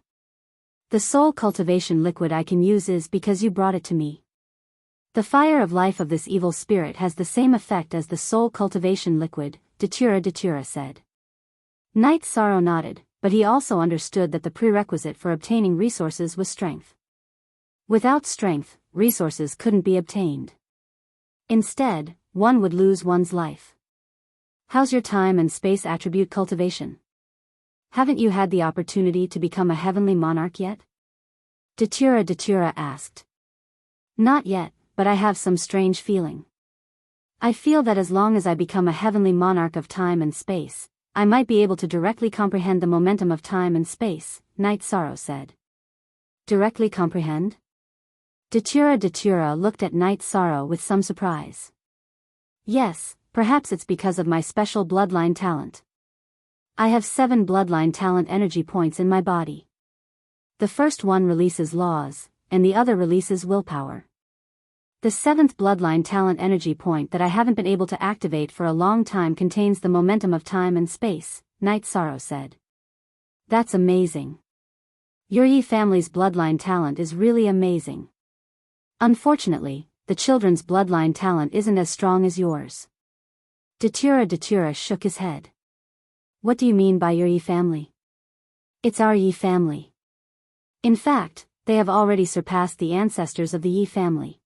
The soul cultivation liquid I can use is because you brought it to me. The fire of life of this evil spirit has the same effect as the soul cultivation liquid, Datura said. Night Sorrow nodded, but he also understood that the prerequisite for obtaining resources was strength. Without strength, resources couldn't be obtained. Instead, one would lose one's life. How's your time and space attribute cultivation? Haven't you had the opportunity to become a heavenly monarch yet? Datura asked. Not yet, but I have some strange feeling. I feel that as long as I become a heavenly monarch of time and space, I might be able to directly comprehend the momentum of time and space, Night Sorrow said. Directly comprehend? Datura looked at Night Sorrow with some surprise. Yes, perhaps it's because of my special bloodline talent. I have 7 bloodline talent energy points in my body. The first one releases laws, and the other releases willpower. The 7th bloodline talent energy point that I haven't been able to activate for a long time contains the momentum of time and space, Night Sorrow said. That's amazing. Your Yi family's bloodline talent is really amazing. Unfortunately, the children's bloodline talent isn't as strong as yours. Datura shook his head. What do you mean by your Yi family? It's our Yi family. In fact, they have already surpassed the ancestors of the Yi family.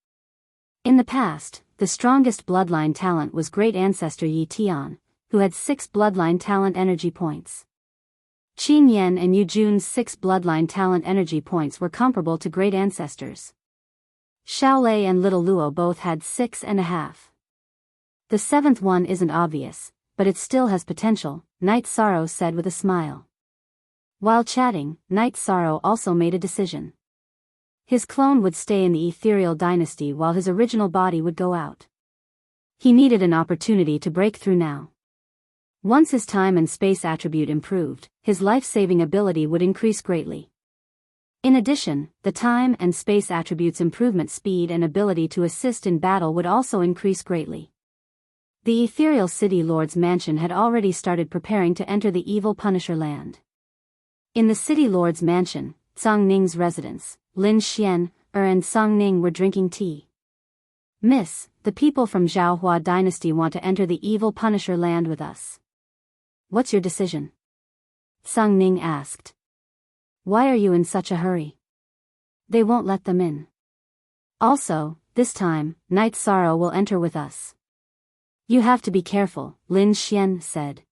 In the past, the strongest bloodline talent was great ancestor Yi Tian, who had 6 bloodline talent energy points. Qing Yan and Yu Jun's 6 bloodline talent energy points were comparable to great ancestors. Shaolei and Little Luo both had 6.5. The 7th one isn't obvious, but it still has potential, Night Sorrow said with a smile. While chatting, Night Sorrow also made a decision. His clone would stay in the ethereal dynasty while his original body would go out. He needed an opportunity to break through now. Once his time and space attribute improved, his life-saving ability would increase greatly. In addition, the time and space attributes' improvement speed and ability to assist in battle would also increase greatly. The ethereal city lord's mansion had already started preparing to enter the evil Punisher land. In the city lord's mansion, Zhang Ning's residence, Lin Xian, and Zhang Ning were drinking tea. "Miss, the people from Zhaohua dynasty want to enter the evil Punisher land with us. What's your decision?" Zhang Ning asked. "Why are you in such a hurry? They won't let them in. Also, this time, Night Sorrow will enter with us." "You have to be careful," Lin Xian said.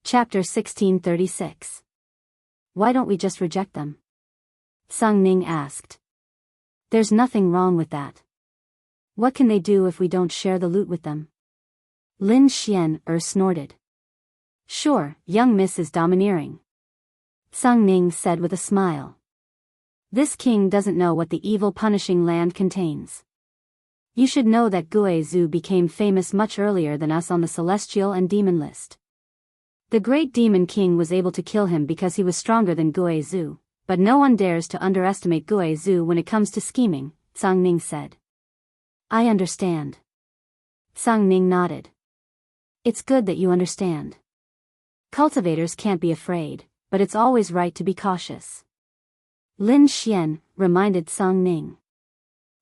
Chapter 1636. Why don't we just reject them? Zhang Ning asked. "There's nothing wrong with that. What can they do if we don't share the loot with them?" Lin Xian snorted. "Sure, young miss is domineering," Zhang Ning said with a smile. "This king doesn't know what the evil punishing land contains. You should know that Gui Zhu became famous much earlier than us on the celestial and demon list. The great demon king was able to kill him because he was stronger than Gui Zhu, but no one dares to underestimate Gui Zhu when it comes to scheming," Zhang Ning said. "I understand." Zhang Ning nodded. "It's good that you understand. Cultivators can't be afraid, but it's always right to be cautious." Lin Xian reminded Zhang Ning.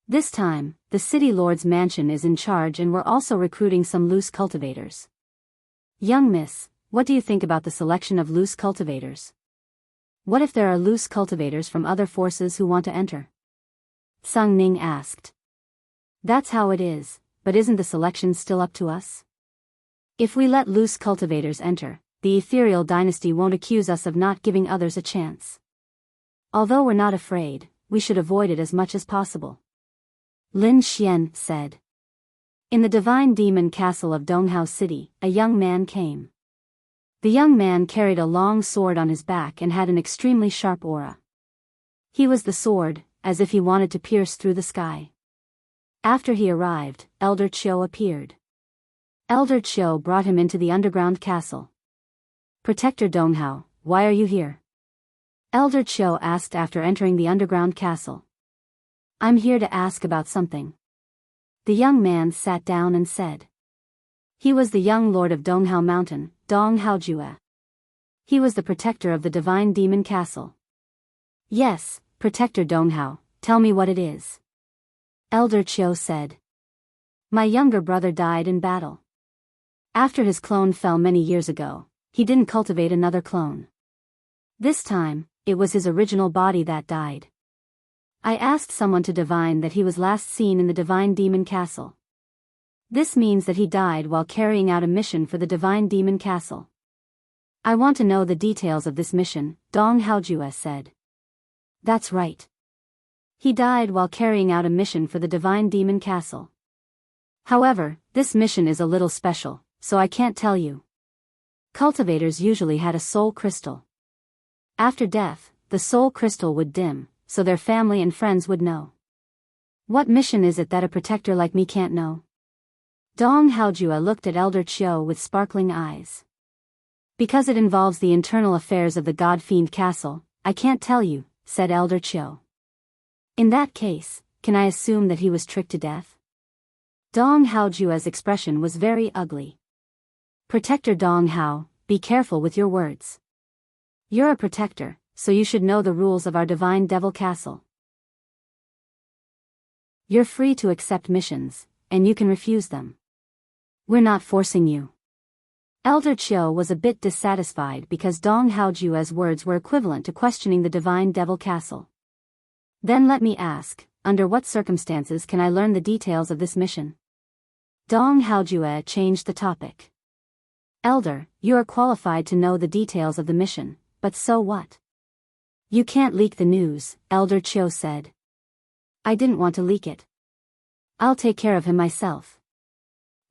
"This time, the city lord's mansion is in charge and we're also recruiting some loose cultivators. Young miss, what do you think about the selection of loose cultivators? What if there are loose cultivators from other forces who want to enter?" Zhang Ning asked. "That's how it is, but isn't the selection still up to us? If we let loose cultivators enter, the ethereal dynasty won't accuse us of not giving others a chance. Although we're not afraid, we should avoid it as much as possible," Lin Xian said. In the divine demon castle of Donghao City, a young man came. The young man carried a long sword on his back and had an extremely sharp aura. He was the sword, as if he wanted to pierce through the sky. After he arrived, Elder Qiu appeared. Elder Qiu brought him into the underground castle. "Protector Donghao, why are you here?" Elder Qiu asked after entering the underground castle. "I'm here to ask about something." The young man sat down and said. He was the young lord of Donghao Mountain, Dong Haojue. He was the protector of the divine demon castle. "Yes, Protector Donghao, tell me what it is," Elder Qiu said. "My younger brother died in battle. After his clone fell many years ago, he didn't cultivate another clone. This time, it was his original body that died. I asked someone to divine that he was last seen in the divine demon castle. This means that he died while carrying out a mission for the divine demon castle. I want to know the details of this mission," Dong Haojue said. "That's right. He died while carrying out a mission for the divine demon castle. However, this mission is a little special, so I can't tell you. Cultivators usually had a soul crystal. After death, the soul crystal would dim, so their family and friends would know. What mission is it that a protector like me can't know?" Dong Haojue looked at Elder Qiu with sparkling eyes. "Because it involves the internal affairs of the God-Fiend Castle, I can't tell you," said Elder Qiu. "In that case, can I assume that he was tricked to death?" Dong Haojue's expression was very ugly. "Protector Dong Hao, be careful with your words. You're a protector, so you should know the rules of our divine devil castle. You're free to accept missions, and you can refuse them. We're not forcing you." Elder Qiu was a bit dissatisfied because Dong Haojue's words were equivalent to questioning the divine devil castle. "Then let me ask, under what circumstances can I learn the details of this mission?" Dong Haojue changed the topic. "Elder, you are qualified to know the details of the mission, but so what? You can't leak the news," Elder Qiu said. "I didn't want to leak it. I'll take care of him myself."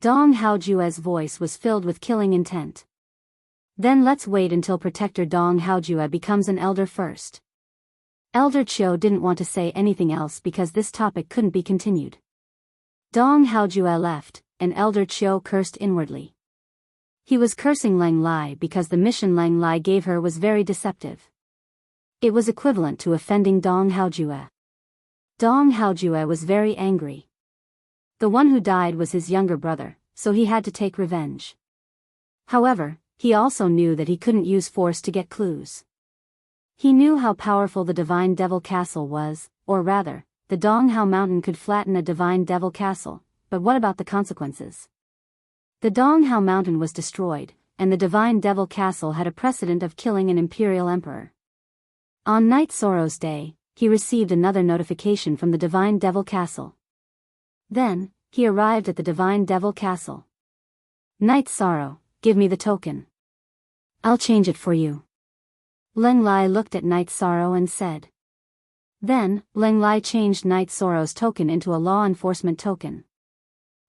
Dong Haojue's voice was filled with killing intent. "Then let's wait until Protector Dong Haojue becomes an elder first." Elder Qiu didn't want to say anything else because this topic couldn't be continued. Dong Haojue left, and Elder Qiu cursed inwardly. He was cursing Lang Lai because the mission Lang Lai gave her was very deceptive. It was equivalent to offending Dong Haojue. Dong Haojue was very angry. The one who died was his younger brother, so he had to take revenge. However, he also knew that he couldn't use force to get clues. He knew how powerful the Divine Devil Castle was, or rather, the Donghao Mountain could flatten a Divine Devil Castle, but what about the consequences? The Donghao Mountain was destroyed, and the Divine Devil Castle had a precedent of killing an imperial emperor. On Night Sorrow's day, he received another notification from the Divine Devil Castle. Then, he arrived at the Divine Devil Castle. Night Sorrow, give me the token. I'll change it for you. Leng Lai looked at Night Sorrow and said. Then, Leng Lai changed Night Sorrow's token into a law enforcement token.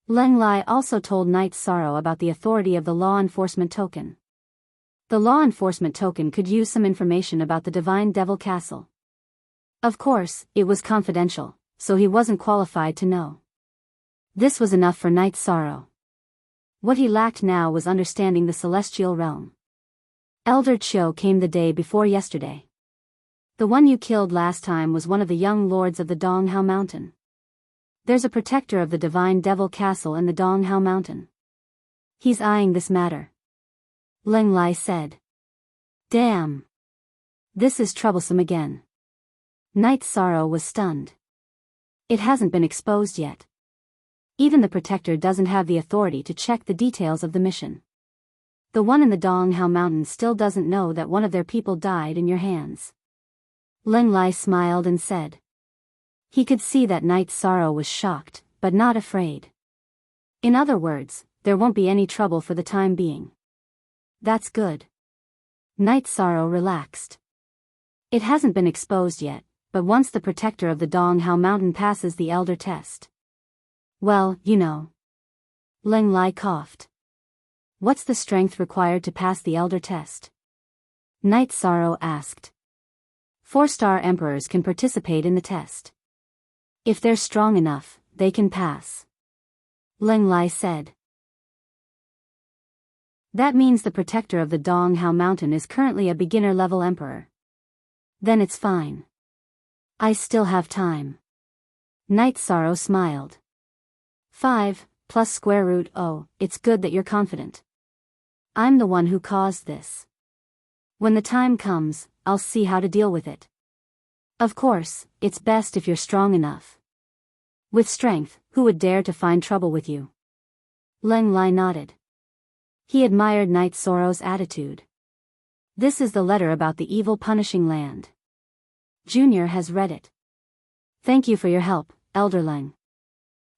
Leng Lai also told Night Sorrow about the authority of the law enforcement token. The law enforcement token could use some information about the Divine Devil Castle. Of course, it was confidential, so he wasn't qualified to know. This was enough for Night Sorrow. What he lacked now was understanding the celestial realm. Elder Chiu came the day before yesterday. The one you killed last time was one of the young lords of the Donghao Mountain. There's a protector of the Divine Devil Castle in the Donghao Mountain. He's eyeing this matter. Leng Lai said. Damn. This is troublesome again. Night Sorrow was stunned. It hasn't been exposed yet. Even the protector doesn't have the authority to check the details of the mission. The one in the Donghao Mountain still doesn't know that one of their people died in your hands. Leng Lai smiled and said. He could see that Night Sorrow was shocked, but not afraid. In other words, there won't be any trouble for the time being. That's good. Night Sorrow relaxed. It hasn't been exposed yet, but once the protector of the Donghao Mountain passes the elder test. Well, you know. Leng Lai coughed. What's the strength required to pass the elder test? Night Sorrow asked. 4-star emperors can participate in the test. If they're strong enough, they can pass. Leng Lai said. That means the protector of the Donghao Mountain is currently a beginner-level emperor. Then it's fine. I still have time. Night Sorrow smiled. 5 plus square root O, it's good that you're confident. I'm the one who caused this. When the time comes, I'll see how to deal with it. Of course, it's best if you're strong enough. With strength, who would dare to find trouble with you? Leng Lai nodded. He admired Night Sorrow's attitude. This is the letter about the evil punishing land. Junior has read it. Thank you for your help, Elder Leng.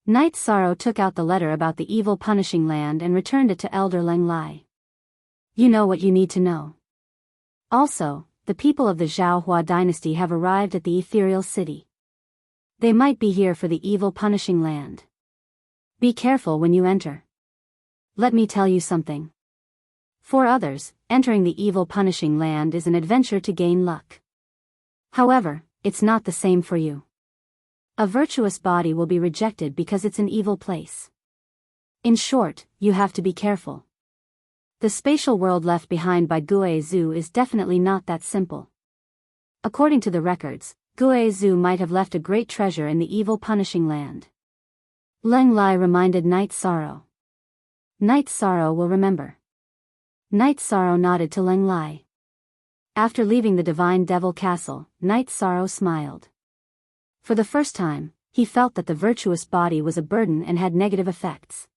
Night Sorrow took out the letter about the evil punishing land and returned it to Elder Leng Lai. You know what you need to know. Also, the people of the Zhaohua dynasty have arrived at the ethereal city. They might be here for the evil punishing land. Be careful when you enter. Let me tell you something. For others, entering the evil punishing land is an adventure to gain luck. However, it's not the same for you. A virtuous body will be rejected because it's an evil place. In short, you have to be careful. The spatial world left behind by Gue Zhu is definitely not that simple. According to the records, Gue Zhu might have left a great treasure in the evil punishing land. Leng Lai reminded Night Sorrow. Night Sorrow will remember. Night Sorrow nodded to Leng Lai. After leaving the Divine Devil Castle, Night Sorrow smiled. For the first time, he felt that the virtuous body was a burden and had negative effects.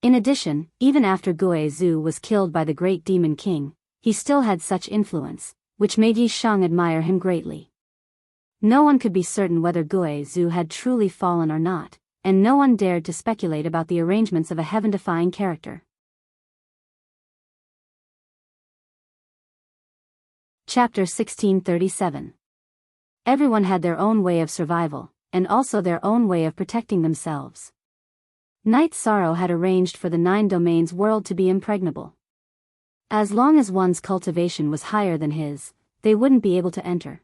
In addition, even after Gue Zhu was killed by the Great Demon King, he still had such influence, which made Yi Shang admire him greatly. No one could be certain whether Gue Zhu had truly fallen or not, and no one dared to speculate about the arrangements of a heaven-defying character. Chapter 1637. Everyone had their own way of survival, and also their own way of protecting themselves. Night Sorrow had arranged for the 9 domains world to be impregnable. As long as one's cultivation was higher than his, they wouldn't be able to enter.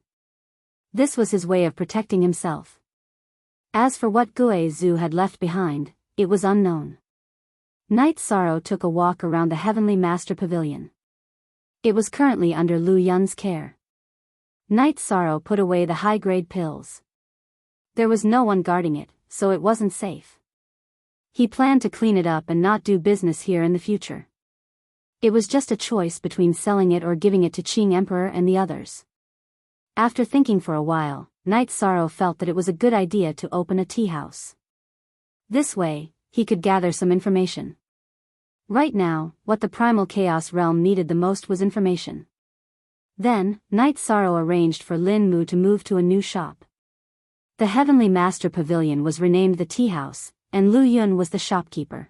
This was his way of protecting himself. As for what Gue Zhu had left behind, it was unknown. Night Sorrow took a walk around the Heavenly Master Pavilion. It was currently under Lu Yun's care. Night Sorrow put away the high-grade pills. There was no one guarding it, so it wasn't safe. He planned to clean it up and not do business here in the future. It was just a choice between selling it or giving it to Qing Emperor and the others. After thinking for a while, Night Sorrow felt that it was a good idea to open a tea house. This way, he could gather some information. Right now, what the Primal Chaos realm needed the most was information. Then, Night Sorrow arranged for Lin Mu to move to a new shop. The Heavenly Master Pavilion was renamed the Tea House, and Lu Yun was the shopkeeper.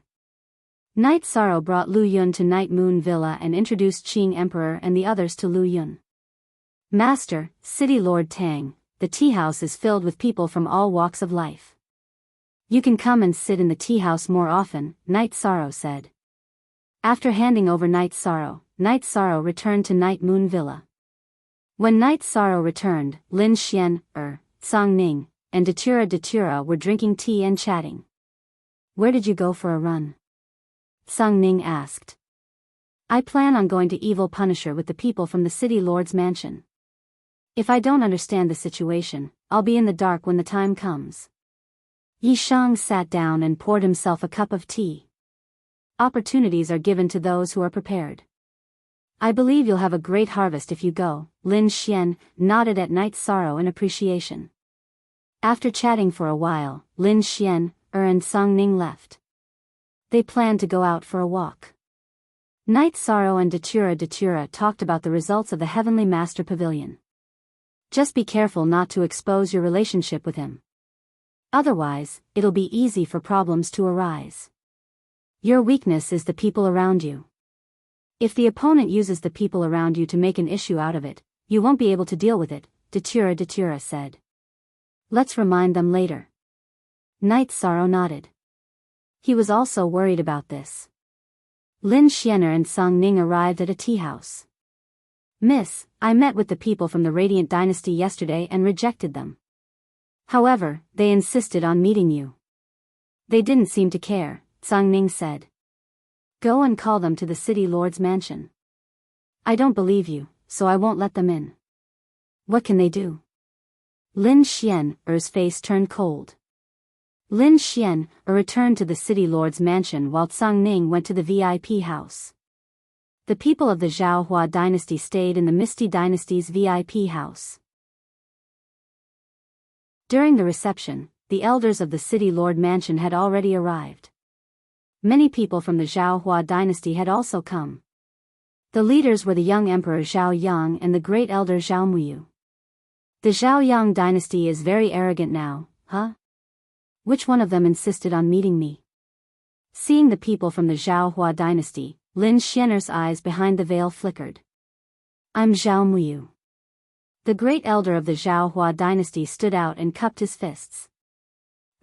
Night Sorrow brought Lu Yun to Night Moon Villa and introduced Qing Emperor and the others to Lu Yun. Master, City Lord Tang, the tea house is filled with people from all walks of life. You can come and sit in the tea house more often, Night Sorrow said. After handing over Night Sorrow returned to Night Moon Villa. When Night Sorrow returned, Lin Xian, Song Ning, and Datura were drinking tea and chatting. Where did you go for a run? Song Ning asked. I plan on going to Evil Punisher with the people from the City Lord's mansion. If I don't understand the situation, I'll be in the dark when the time comes. Yi Shang sat down and poured himself a cup of tea. Opportunities are given to those who are prepared. I believe you'll have a great harvest if you go, Lin Xian nodded at Night Sorrow in appreciation. After chatting for a while, Lin Xian, and Song Ning left. They planned to go out for a walk. Night Sorrow and Datura talked about the results of the Heavenly Master Pavilion. Just be careful not to expose your relationship with him. Otherwise, it'll be easy for problems to arise. Your weakness is the people around you. If the opponent uses the people around you to make an issue out of it, you won't be able to deal with it, Datura said. Let's remind them later. Night Sorrow nodded. He was also worried about this. Lin Xianer and Song Ning arrived at a tea house. Miss, I met with the people from the Radiant Dynasty yesterday and rejected them. However, they insisted on meeting you. They didn't seem to care, Song Ning said. Go and call them to the City Lord's mansion. I don't believe you, so I won't let them in. What can they do? Lin Xian's face turned cold. Lin Xian returned to the City Lord's mansion while Song Ning went to the VIP house. The people of the Zhaohua dynasty stayed in the Misty Dynasty's VIP house. During the reception, the elders of the City Lord mansion had already arrived. Many people from the Zhaohua dynasty had also come. The leaders were the young Emperor Zhao Yang and the great elder Zhao Muyu. The Zhao Yang dynasty is very arrogant now, huh? Which one of them insisted on meeting me? Seeing the people from the Zhaohua dynasty, Lin Xianer's eyes behind the veil flickered. I'm Zhao Muyu. The great elder of the Zhaohua dynasty stood out and cupped his fists.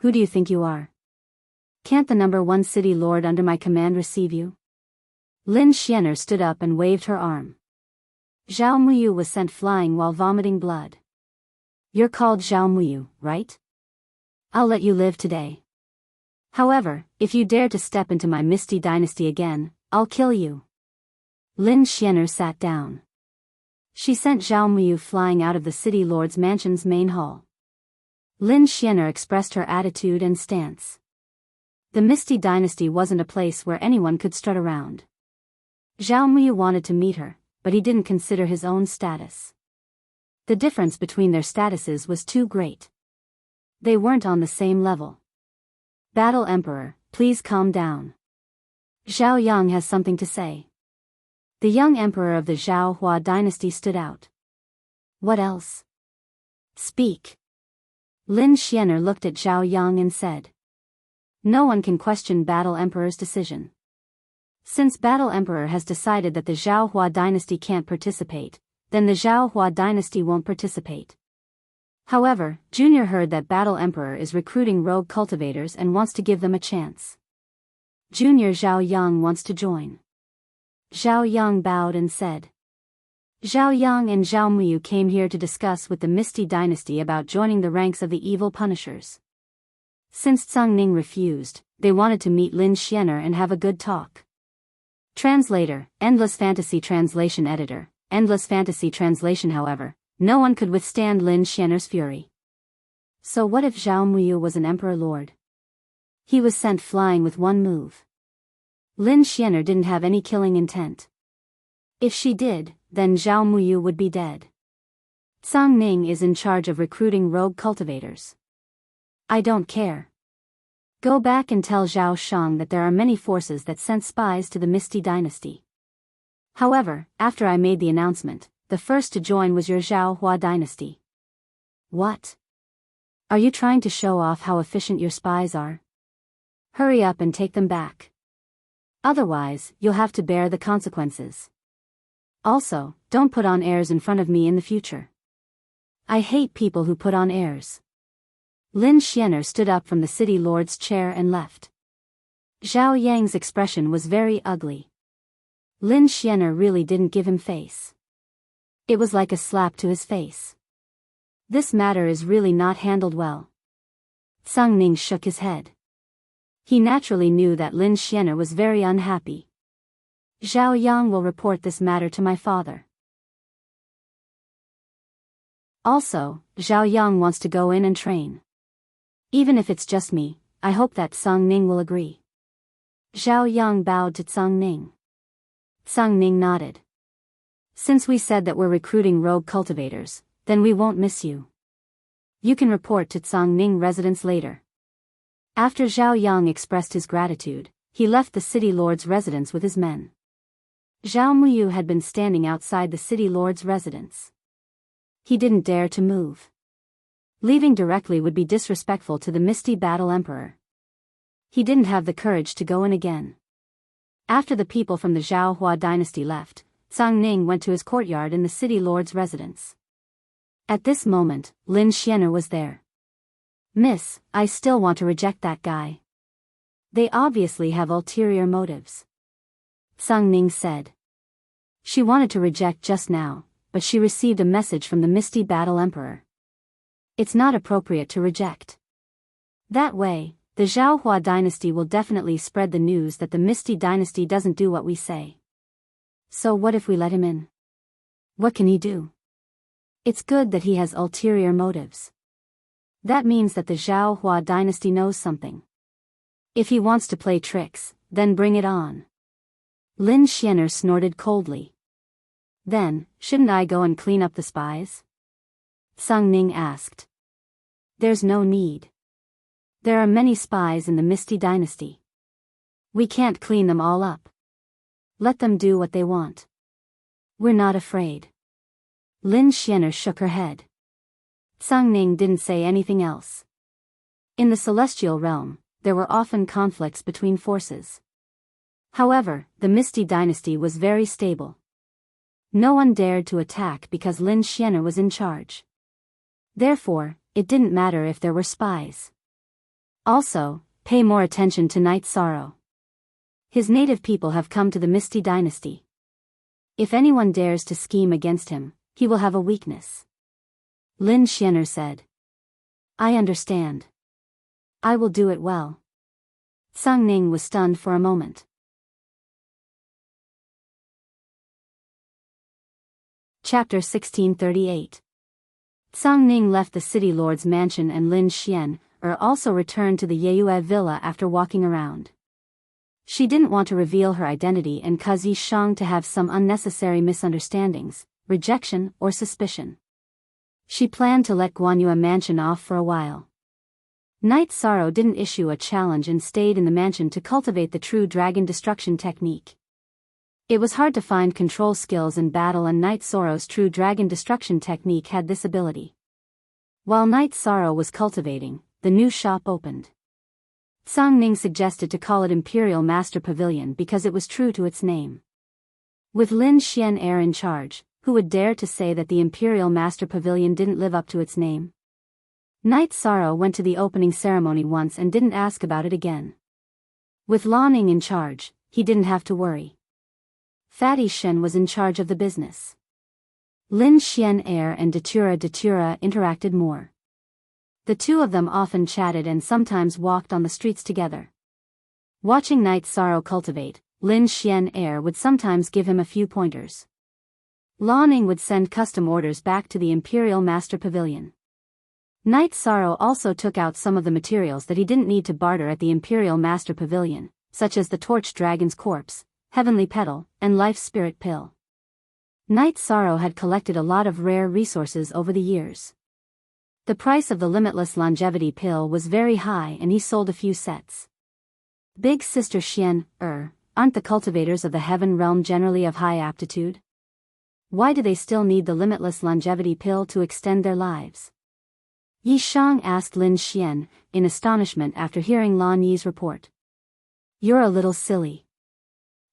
Who do you think you are? Can't the number 1 city lord under my command receive you? Lin Xianer stood up and waved her arm. Zhao Muyu was sent flying while vomiting blood. You're called Zhao Muyu, right? I'll let you live today. However, if you dare to step into my Misty Dynasty again, I'll kill you. Lin Xianer sat down. She sent Zhao Muyu flying out of the City Lord's mansion's main hall. Lin Xianer expressed her attitude and stance. The Misty Dynasty wasn't a place where anyone could strut around. Zhao Muyu wanted to meet her, but he didn't consider his own status. The difference between their statuses was too great. They weren't on the same level. Battle Emperor, please calm down. Zhao Yang has something to say. The young emperor of the Zhaohua dynasty stood out. What else? Speak. Lin Xianer looked at Zhao Yang and said. No one can question Battle Emperor's decision. Since Battle Emperor has decided that the Zhaohua dynasty can't participate, then the Zhaohua dynasty won't participate. However, Junior heard that Battle Emperor is recruiting rogue cultivators and wants to give them a chance. Junior Zhao Yang wants to join. Zhao Yang bowed and said. Zhao Yang and Zhao Muyu came here to discuss with the Misty Dynasty about joining the ranks of the Evil Punishers. Since Song Ning refused, they wanted to meet Lin Xianer and have a good talk. Translator, Endless Fantasy Translation Editor, Endless Fantasy Translation. However, no one could withstand Lin Xianer's fury. So what if Zhao Muyu was an Emperor Lord? He was sent flying with one move. Lin Xianer didn't have any killing intent. If she did, then Zhao Muyu would be dead. Tsang Ning is in charge of recruiting rogue cultivators. I don't care. Go back and tell Zhao Shang that there are many forces that sent spies to the Misty Dynasty. However, after I made the announcement, the first to join was your Zhao Hua Dynasty. What? Are you trying to show off how efficient your spies are? Hurry up and take them back. Otherwise, you'll have to bear the consequences. Also, don't put on airs in front of me in the future. I hate people who put on airs. Lin Xianer stood up from the city lord's chair and left. Zhao Yang's expression was very ugly. Lin Xianer really didn't give him face. It was like a slap to his face. This matter is really not handled well. Tsang Ning shook his head. He naturally knew that Lin Xianer was very unhappy. Zhao Yang will report this matter to my father. Also, Zhao Yang wants to go in and train. Even if it's just me, I hope that Tsang Ning will agree. Zhao Yang bowed to Tsang Ning. Tsang Ning nodded. Since we said that we're recruiting rogue cultivators, then we won't miss you. You can report to Tsang Ning residence later. After Zhao Yang expressed his gratitude, he left the city lord's residence with his men. Zhao Muyu had been standing outside the city lord's residence. He didn't dare to move. Leaving directly would be disrespectful to the Misty Battle Emperor. He didn't have the courage to go in again. After the people from the Zhao Hua dynasty left, Tsang Ning went to his courtyard in the city lord's residence. At this moment, Lin Xianer was there. Miss, I still want to reject that guy. They obviously have ulterior motives. Tsang Ning said. She wanted to reject just now, but she received a message from the Misty Battle Emperor. It's not appropriate to reject. That way, the Zhao Hua dynasty will definitely spread the news that the Misty dynasty doesn't do what we say. So what if we let him in? What can he do? It's good that he has ulterior motives. That means that the Zhao Hua dynasty knows something. If he wants to play tricks, then bring it on. Lin Xianer snorted coldly. Then, shouldn't I go and clean up the spies? Tsang Ning asked. There's no need. There are many spies in the Misty dynasty. We can't clean them all up. Let them do what they want. We're not afraid. Lin Xianer shook her head. Tsang Ning didn't say anything else. In the celestial realm, there were often conflicts between forces. However, the Misty dynasty was very stable. No one dared to attack because Lin Xianer was in charge. Therefore, it didn't matter if there were spies. Also, pay more attention to Night Sorrow. His native people have come to the Misty dynasty. If anyone dares to scheme against him, he will have a weakness. Lin Xianer said. I understand. I will do it well. Tsang Ning was stunned for a moment. Chapter 1638. Tsang Ning left the city lord's mansion and Lin Xian also returned to the Yeyue villa after walking around. She didn't want to reveal her identity and cause Yi Shang to have some unnecessary misunderstandings, rejection, or suspicion. She planned to let Guanyue mansion off for a while. Night Sorrow didn't issue a challenge and stayed in the mansion to cultivate the true dragon destruction technique. It was hard to find control skills in battle, and Night Sorrow's true dragon destruction technique had this ability. While Night Sorrow was cultivating, the new shop opened. Tsang Ning suggested to call it Imperial Master Pavilion because it was true to its name. With Lin Xian in charge, who would dare to say that the Imperial Master Pavilion didn't live up to its name? Night Sorrow went to the opening ceremony once and didn't ask about it again. With Lan Ning in charge, he didn't have to worry. Fatty Shen was in charge of the business. Lin Xian and Datura interacted more. The two of them often chatted and sometimes walked on the streets together. Watching Night Sorrow cultivate, Lin Xian would sometimes give him a few pointers. Lan Ning would send custom orders back to the Imperial Master Pavilion. Night Sorrow also took out some of the materials that he didn't need to barter at the Imperial Master Pavilion, such as the Torched Dragon's Corpse, Heavenly Petal, and Life Spirit Pill. Night Sorrow had collected a lot of rare resources over the years. The price of the Limitless Longevity Pill was very high and he sold a few sets. Big Sister Xian, aren't the cultivators of the Heaven Realm generally of high aptitude? Why do they still need the Limitless Longevity Pill to extend their lives? Yi Shang asked Lin Xian, in astonishment after hearing Lan Yi's report. You're a little silly.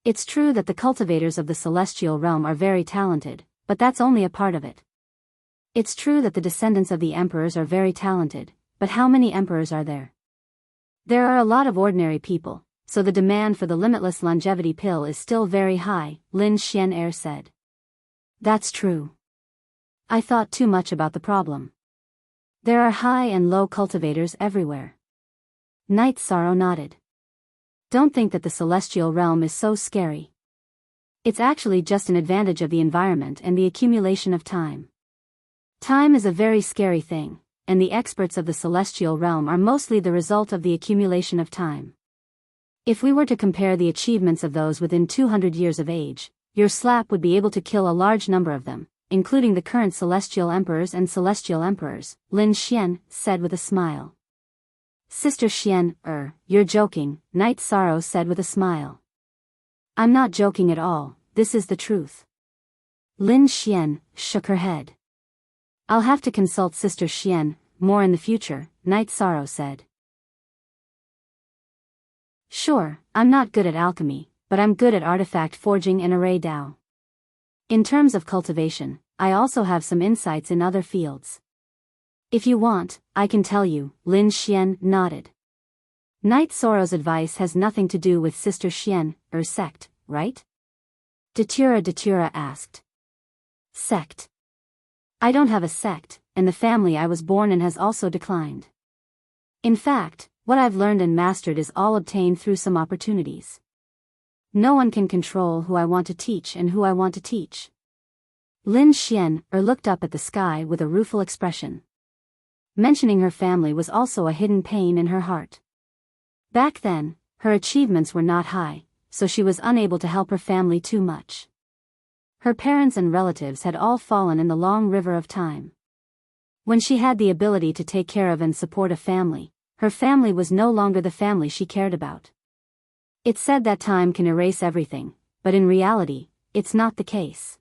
It's true that the cultivators of the Celestial Realm are very talented, but that's only a part of it. It's true that the descendants of the emperors are very talented, but how many emperors are there? There are a lot of ordinary people, so the demand for the Limitless Longevity Pill is still very high, Lin Xian said. That's true. I thought too much about the problem. There are high and low cultivators everywhere. Night Sorrow nodded. Don't think that the Celestial Realm is so scary. It's actually just an advantage of the environment and the accumulation of time. Time is a very scary thing, and the experts of the Celestial Realm are mostly the result of the accumulation of time. If we were to compare the achievements of those within 200 years of age, your slap would be able to kill a large number of them, including the current Celestial Emperors and Celestial Emperors, Lin Xian said with a smile. Sister Xian, you're joking, Night Sorrow said with a smile. I'm not joking at all, this is the truth. Lin Xian shook her head. I'll have to consult Sister Xian more in the future, Night Sorrow said. Sure, I'm not good at alchemy, but I'm good at artifact forging and array Dao. In terms of cultivation, I also have some insights in other fields. If you want, I can tell you, Lin Xian nodded. Night Sorrow's advice has nothing to do with Sister Xian, sect, right? Datura asked. Sect. I don't have a sect, and the family I was born in has also declined. In fact, what I've learned and mastered is all obtained through some opportunities. No one can control who I want to teach and who I want to teach. Lin Xian looked up at the sky with a rueful expression. Mentioning her family was also a hidden pain in her heart. Back then, her achievements were not high, so she was unable to help her family too much. Her parents and relatives had all fallen in the long river of time. When she had the ability to take care of and support a family, her family was no longer the family she cared about. It's said that time can erase everything, but in reality, it's not the case.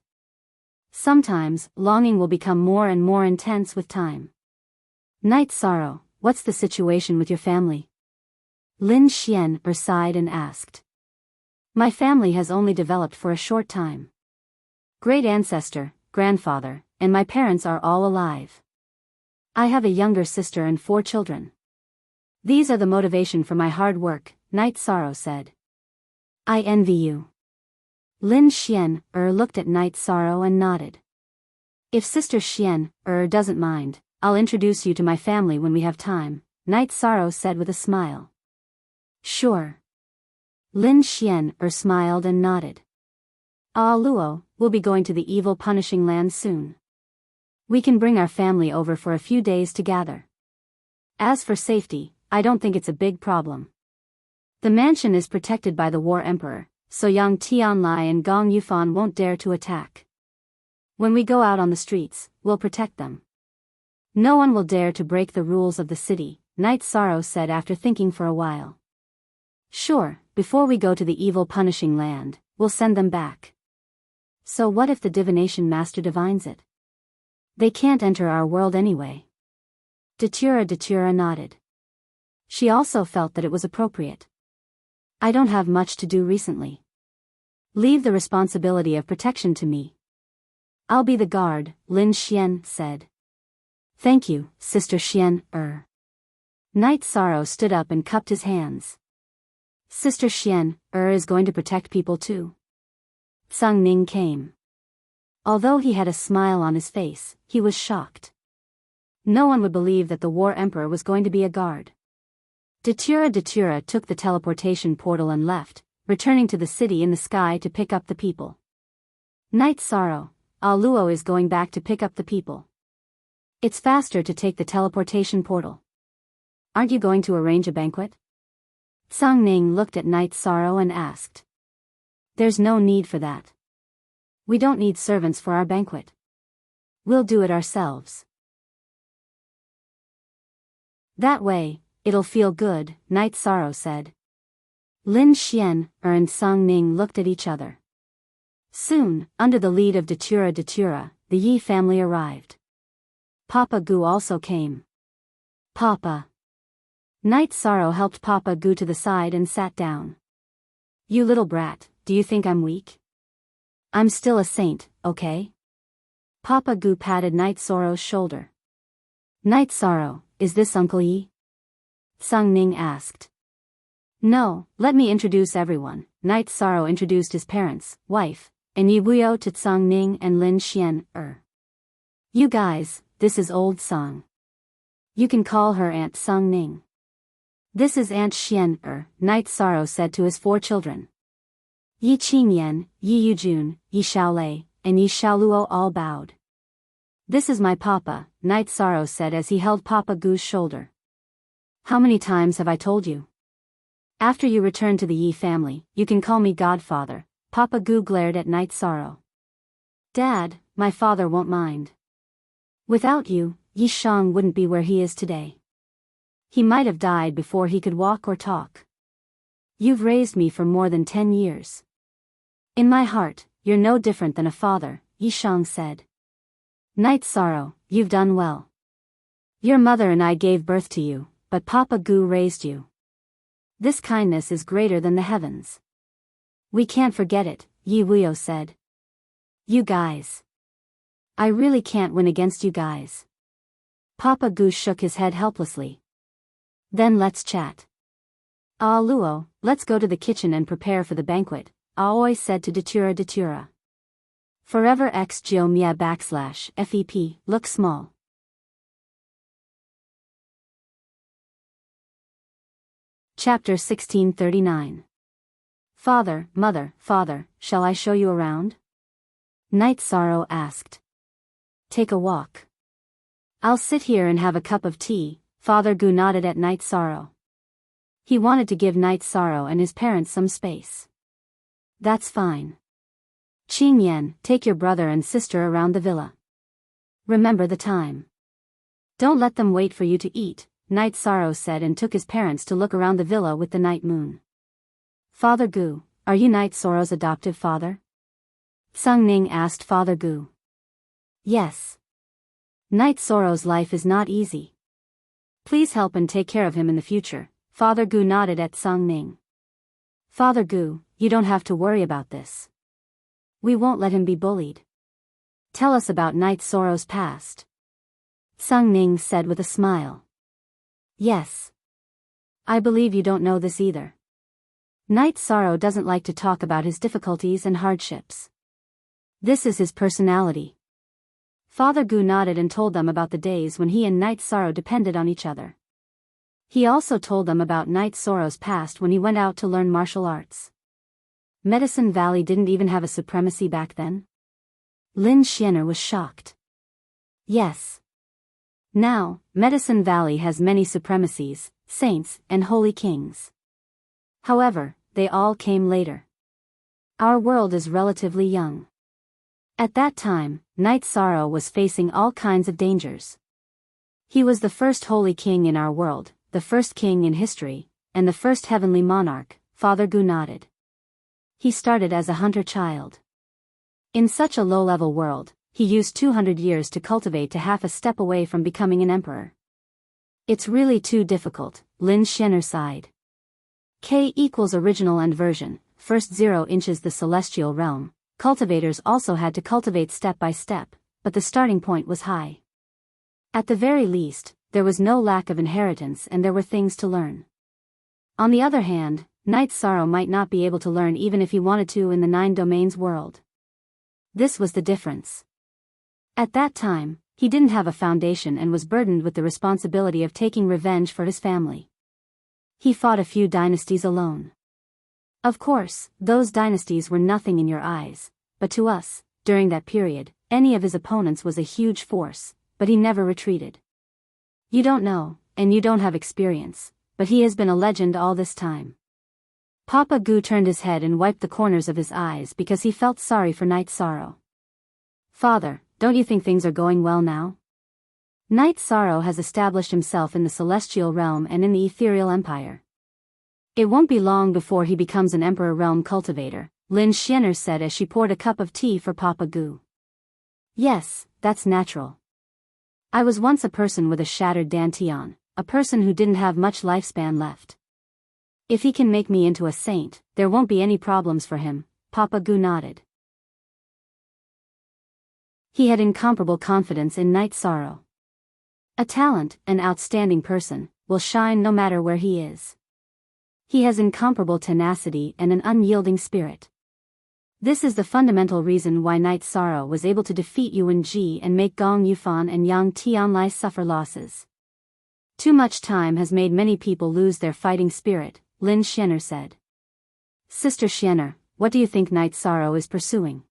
Sometimes, longing will become more and more intense with time. Night Sorrow, what's the situation with your family? Lin Xian sighed and asked. My family has only developed for a short time. Great ancestor, grandfather, and my parents are all alive. I have a younger sister and 4 children. These are the motivation for my hard work, Night Sorrow said. I envy you. Lin Xian looked at Night Sorrow and nodded. If Sister Xian doesn't mind, I'll introduce you to my family when we have time, Night Sorrow said with a smile. Sure. Lin Xian smiled and nodded. Luo, we'll be going to the evil punishing land soon. We can bring our family over for a few days to gather. As for safety, I don't think it's a big problem. The mansion is protected by the War Emperor, so Yang Tianlai and Gong Yufan won't dare to attack. When we go out on the streets, we'll protect them. No one will dare to break the rules of the city, Night Sorrow said after thinking for a while. Sure, before we go to the evil punishing land, we'll send them back. So what if the divination master divines it? They can't enter our world anyway. Datura nodded. She also felt that it was appropriate. I don't have much to do recently. Leave the responsibility of protection to me. I'll be the guard, Lin Xian said. Thank you, Sister Xian, Night Sorrow stood up and cupped his hands. Sister Xian, is going to protect people too. Tsung Ning came. Although he had a smile on his face, he was shocked. No one would believe that the War Emperor was going to be a guard. Datura took the teleportation portal and left, returning to the city in the sky to pick up the people. Night Sorrow, Luo is going back to pick up the people. It's faster to take the teleportation portal. Aren't you going to arrange a banquet? Tsang Ning looked at Night Sorrow and asked. There's no need for that. We don't need servants for our banquet. We'll do it ourselves. That way, it'll feel good, Night Sorrow said. Lin Xian and Tsang Ning looked at each other. Soon, under the lead of Datura, the Yi family arrived. Papa Gu also came. Papa. Night Sorrow helped Papa Gu to the side and sat down. You little brat, do you think I'm weak? I'm still a saint, okay? Papa Gu patted Night Sorrow's shoulder. Night Sorrow, is this Uncle Yi? Tsang Ning asked. No, let me introduce everyone. Night Sorrow introduced his parents, wife, and Yibuyo to Tsang Ning and Lin Xian. You guys, this is Old Song. You can call her Aunt Tsang Ning. This is Aunt Xian. Night Sorrow said to his 4 children. Yi Qingyan, Yi Yujun, Yi Xiaolei, and Yi Xiaoluo all bowed. This is my papa, Night Sorrow said as he held Papa Gu's shoulder. How many times have I told you? After you return to the Yi family, you can call me Godfather. Papa Gu glared at Night Sorrow. Dad, my father won't mind. Without you, Yi Shang wouldn't be where he is today. He might have died before he could walk or talk. You've raised me for more than 10 years. In my heart, you're no different than a father, Yi Shang said. Night Sorrow, you've done well. Your mother and I gave birth to you, but Papa Gu raised you. This kindness is greater than the heavens. We can't forget it, Yi Wuyo said. You guys. I really can't win against you guys. Papa Gu shook his head helplessly. Then let's chat. Ah Luo, let's go to the kitchen and prepare for the banquet, Aoi said to Datura. Forever X Geo Mia / FEP, look small. Chapter 1639. Father, Father, shall I show you around? Night Sorrow asked. Take a walk. I'll sit here and have a cup of tea, Father Gu nodded at Night Sorrow. He wanted to give Night Sorrow and his parents some space. That's fine. Qingyan, take your brother and sister around the villa. Remember the time. Don't let them wait for you to eat, Night Sorrow said and took his parents to look around the villa with the night moon. Father Gu, are you Night Sorrow's adoptive father? Tsang Ning asked Father Gu. Yes. Night Sorrow's life is not easy. Please help and take care of him in the future, Father Gu nodded at Tsang Ning. Father Gu, you don't have to worry about this. We won't let him be bullied. Tell us about Night Sorrow's past. Tsang Ning said with a smile. Yes. I believe you don't know this either. Night Sorrow doesn't like to talk about his difficulties and hardships. This is his personality. Father Gu nodded and told them about the days when he and Night Sorrow depended on each other. He also told them about Night Sorrow's past when he went out to learn martial arts. Medicine Valley didn't even have a supremacy back then? Lin Xianer was shocked. Yes. Now, Medicine Valley has many supremacies, saints, and holy kings. However, they all came later. Our world is relatively young. At that time, Night Sorrow was facing all kinds of dangers. He was the first holy king in our world, the first king in history, and the first heavenly monarch, Father Gu nodded. He started as a hunter child. In such a low-level world, he used 200 years to cultivate to half a step away from becoming an emperor. It's really too difficult, Lin Xianer sighed. K equals original and version, first 0 inches the celestial realm. Cultivators also had to cultivate step by step, but the starting point was high. At the very least, there was no lack of inheritance and there were things to learn. On the other hand, Night Sorrow might not be able to learn even if he wanted to in the 9 domains world. This was the difference. At that time, he didn't have a foundation and was burdened with the responsibility of taking revenge for his family. He fought a few dynasties alone. Of course, those dynasties were nothing in your eyes, but to us, during that period, any of his opponents was a huge force, but he never retreated. You don't know, and you don't have experience, but he has been a legend all this time. Papa Goo turned his head and wiped the corners of his eyes because he felt sorry for Night Sorrow. Father, don't you think things are going well now? Night Sorrow has established himself in the celestial realm and in the ethereal empire. It won't be long before he becomes an emperor realm cultivator, Lin Xianer said as she poured a cup of tea for Papa Goo. Yes, that's natural. I was once a person with a shattered dantian, a person who didn't have much lifespan left. If he can make me into a saint, there won't be any problems for him, Papa Goo nodded. He had incomparable confidence in Night Sorrow. A talent, an outstanding person, will shine no matter where he is. He has incomparable tenacity and an unyielding spirit. This is the fundamental reason why Night Sorrow was able to defeat Yuan Ji and make Gong Yufan and Yang Tianlai suffer losses. Too much time has made many people lose their fighting spirit, Lin Xianer said. Sister Xianer, what do you think Night Sorrow is pursuing?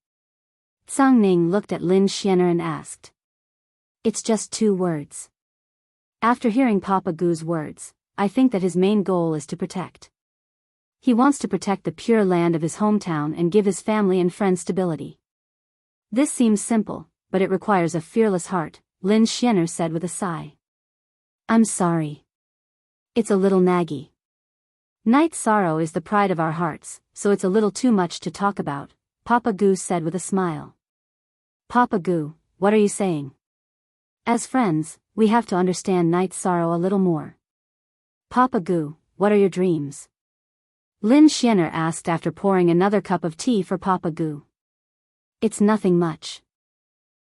Tsang Ning looked at Lin Xianer and asked. It's just 2 words. After hearing Papa Goo's words, I think that his main goal is to protect. He wants to protect the pure land of his hometown and give his family and friends stability. This seems simple, but it requires a fearless heart, Lin Xianer said with a sigh. I'm sorry. It's a little naggy. Night Sorrow is the pride of our hearts, so it's a little too much to talk about, Papa Goo said with a smile. Papa Goo, what are you saying? As friends, we have to understand Night Sorrow a little more. Papa Goo, what are your dreams? Lin Xianer asked after pouring another cup of tea for Papa Goo. It's nothing much.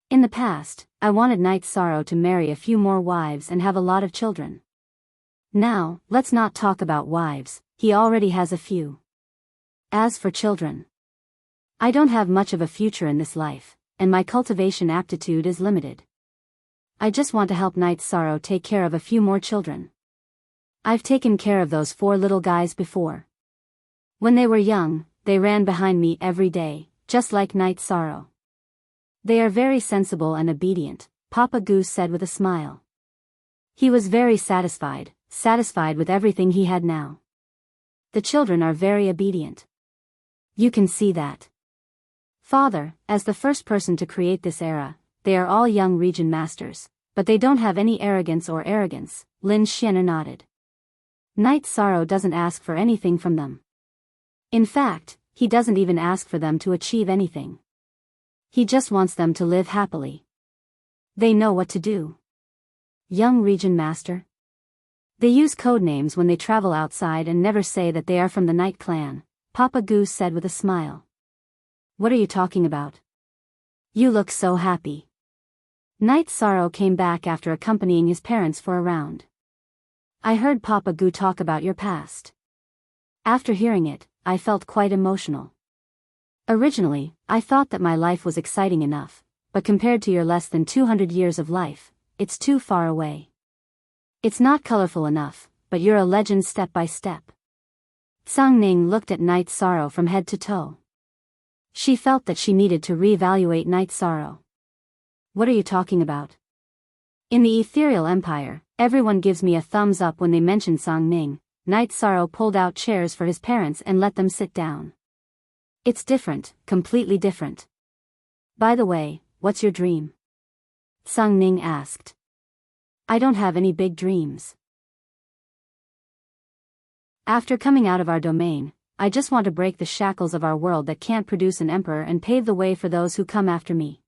In the past, I wanted Night Sorrow to marry a few more wives and have a lot of children. Now, let's not talk about wives, he already has a few. As for children, I don't have much of a future in this life, and my cultivation aptitude is limited. I just want to help Night Sorrow take care of a few more children. I've taken care of those 4 little guys before. When they were young, they ran behind me every day, just like Night Sorrow. They are very sensible and obedient, Papa Goo said with a smile. He was very satisfied with everything he had now. The children are very obedient. You can see that. Father, as the first person to create this era, they are all young region masters, but they don't have any arrogance, Lin Xianer nodded. Night Sorrow doesn't ask for anything from them. In fact, he doesn't even ask for them to achieve anything. He just wants them to live happily. They know what to do. Young Region Master. They use code names when they travel outside and never say that they are from the Night Clan, Papa Goo said with a smile. What are you talking about? You look so happy. Night Sorrow came back after accompanying his parents for a round. I heard Papa Goo talk about your past. After hearing it, I felt quite emotional. Originally, I thought that my life was exciting enough, but compared to your less than 200 years of life, it's too far away. It's not colorful enough, but you're a legend step by step. Tsang Ning looked at Night Sorrow from head to toe. She felt that she needed to reevaluate Night Sorrow. What are you talking about? In the ethereal empire, everyone gives me a thumbs up when they mention Tsang Ning. Night Sorrow pulled out chairs for his parents and let them sit down. It's different, completely different. By the way, what's your dream? Tsang Ning asked. I don't have any big dreams. After coming out of our domain, I just want to break the shackles of our world that can't produce an emperor and pave the way for those who come after me.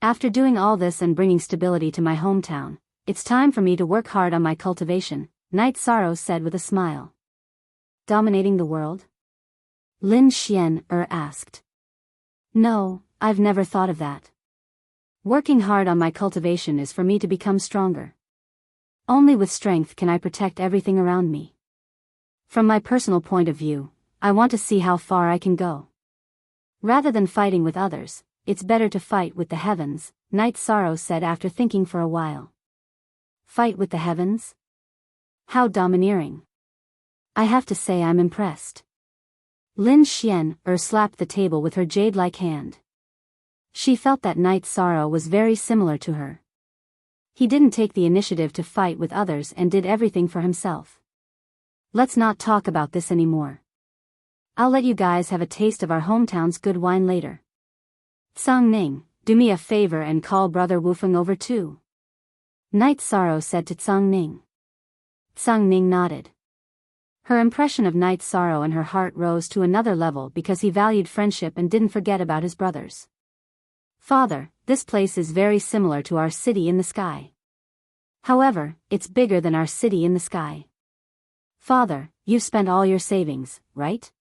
After doing all this and bringing stability to my hometown, it's time for me to work hard on my cultivation, Night Sorrow said with a smile. Dominating the world? Lin Xianer asked. No, I've never thought of that. Working hard on my cultivation is for me to become stronger. Only with strength can I protect everything around me. From my personal point of view, I want to see how far I can go. Rather than fighting with others, it's better to fight with the heavens, Night Sorrow said after thinking for a while. Fight with the heavens? How domineering. I have to say I'm impressed. Lin Xianer slapped the table with her jade-like hand. She felt that Night Sorrow was very similar to her. He didn't take the initiative to fight with others and did everything for himself. Let's not talk about this anymore. I'll let you guys have a taste of our hometown's good wine later. Tsang Ning, do me a favor and call Brother Wufeng over too. Night Sorrow said to Tsang Ning. Tsang Ning nodded. Her impression of Night Sorrow and her heart rose to another level because he valued friendship and didn't forget about his brothers. Father, this place is very similar to our city in the sky. However, it's bigger than our city in the sky. Father, you've spent all your savings, right?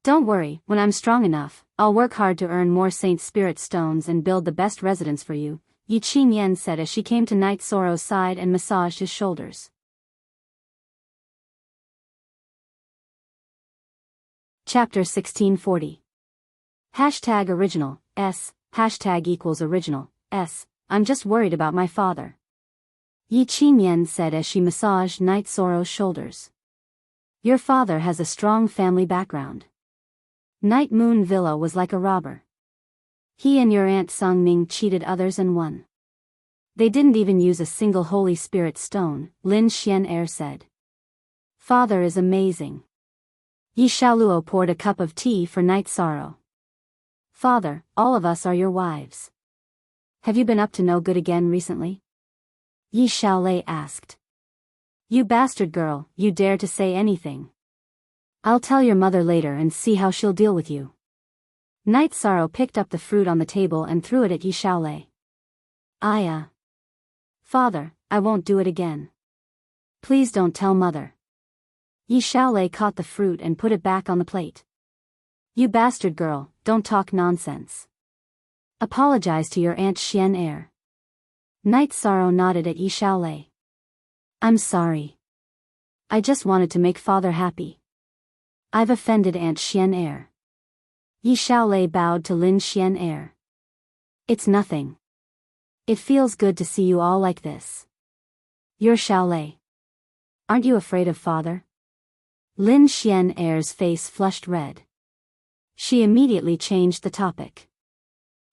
Don't worry, when I'm strong enough, I'll work hard to earn more Saint Spirit stones and build the best residence for you, Yi Qingyan said as she came to Night Sorrow's side and massaged his shoulders. Chapter 1640. Hashtag original, S, hashtag equals original, S, I'm just worried about my father. Yi Qingyan said as she massaged Night Sorrow's shoulders. Your father has a strong family background. Night Moon Villa was like a robber. He and your Aunt Tsang Ning cheated others and won. They didn't even use a single Holy Spirit stone, Lin Xian'er said. Father is amazing. Yi Xiaoluo poured a cup of tea for Night Sorrow. Father, all of us are your wives. Have you been up to no good again recently? Yi Xiaolei asked. You bastard girl, you dare to say anything. I'll tell your mother later and see how she'll deal with you. Night Sorrow picked up the fruit on the table and threw it at Yi Xiaolei. Father, I won't do it again. Please don't tell mother. Yi Xiaolei caught the fruit and put it back on the plate. You bastard girl, don't talk nonsense. Apologize to your Aunt Xian'er. Night Sorrow nodded at Yi Xiaolei. I'm sorry. I just wanted to make father happy. I've offended Aunt Xian'er. Yi Xiaolei bowed to Lin Xian'er. It's nothing. It feels good to see you all like this. You're Xiaolei. Aren't you afraid of father? Lin Xian'er's face flushed red. She immediately changed the topic.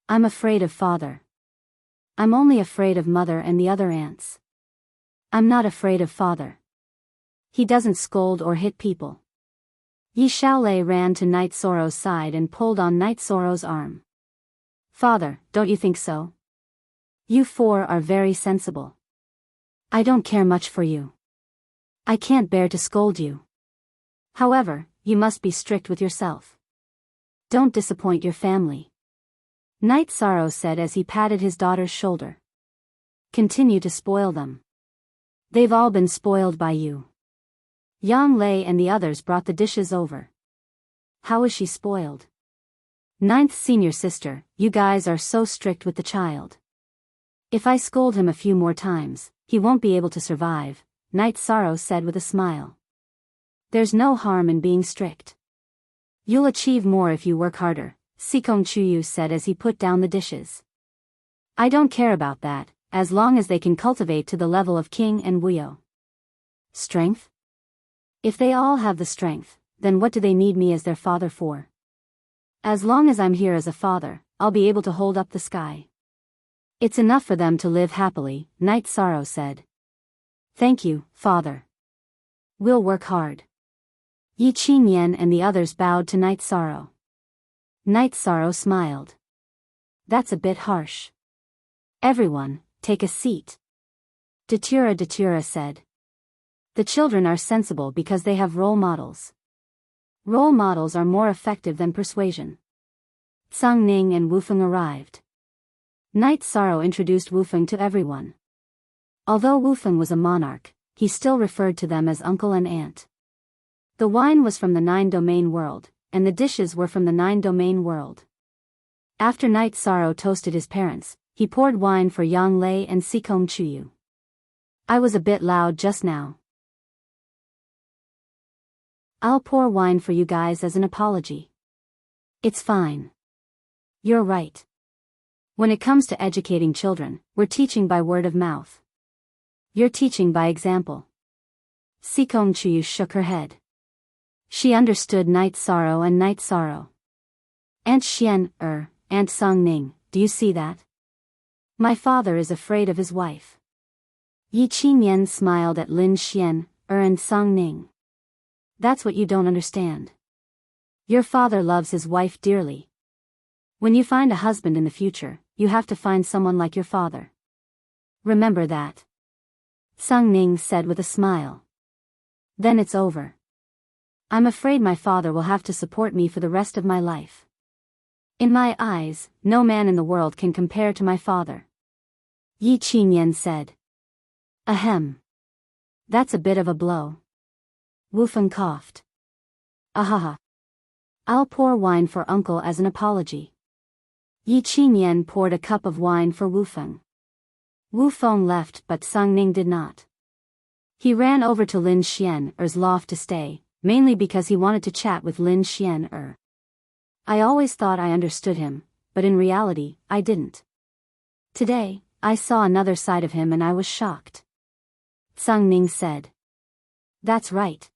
I'm afraid of father. I'm only afraid of mother and the other aunts. I'm not afraid of father. He doesn't scold or hit people. Yi Xiaolei ran to Night Sorrow's side and pulled on Night Sorrow's arm. Father, don't you think so? You four are very sensible. I don't care much for you. I can't bear to scold you. However, you must be strict with yourself. Don't disappoint your family. Night Sorrow said as he patted his daughter's shoulder. Continue to spoil them. They've all been spoiled by you. Yang Lei and the others brought the dishes over. How is she spoiled? Ninth senior sister, you guys are so strict with the child. If I scold him a few more times, he won't be able to survive, Night Sorrow said with a smile. There's no harm in being strict. You'll achieve more if you work harder, Sikong Chuyu said as he put down the dishes. I don't care about that, as long as they can cultivate to the level of King and Wuyo. Strength? If they all have the strength, then what do they need me as their father for? As long as I'm here as a father, I'll be able to hold up the sky. It's enough for them to live happily, Night Sorrow said. Thank you, father. We'll work hard. Yi Qingyan and the others bowed to Night Sorrow. Night Sorrow smiled. That's a bit harsh. Everyone, take a seat. Datura said. The children are sensible because they have role models. Role models are more effective than persuasion. Tsang Ning and Wufeng arrived. Night Sorrow introduced Wufeng to everyone. Although Wufeng was a monarch, he still referred to them as uncle and aunt. The wine was from the 9-domain world, and the dishes were from the 9-domain world. After Night Sorrow toasted his parents, he poured wine for Yang Lei and Sikong Chuyu. I was a bit loud just now. I'll pour wine for you guys as an apology. It's fine. You're right. When it comes to educating children, we're teaching by word of mouth. You're teaching by example. Sikong Chuyu shook her head. She understood Night Sorrow and Night Sorrow. Aunt Aunt Tsang Ning, do you see that? My father is afraid of his wife. Yi Qinyan smiled at Lin Xian, and Song Ning. That's what you don't understand. Your father loves his wife dearly. When you find a husband in the future, you have to find someone like your father. Remember that. Song Ning said with a smile. Then it's over. I'm afraid my father will have to support me for the rest of my life. In my eyes, no man in the world can compare to my father. Yi Qinyan said. Ahem. That's a bit of a blow. Wu Feng coughed. Ahaha. I'll pour wine for uncle as an apology. Yi Qinyan poured a cup of wine for Wu Feng. Wu Feng left but Song Ning did not. He ran over to Lin Xian's loft to stay, mainly because he wanted to chat with Lin Xian. I always thought I understood him, but in reality, I didn't. Today, I saw another side of him and I was shocked. Song Ning said. That's right.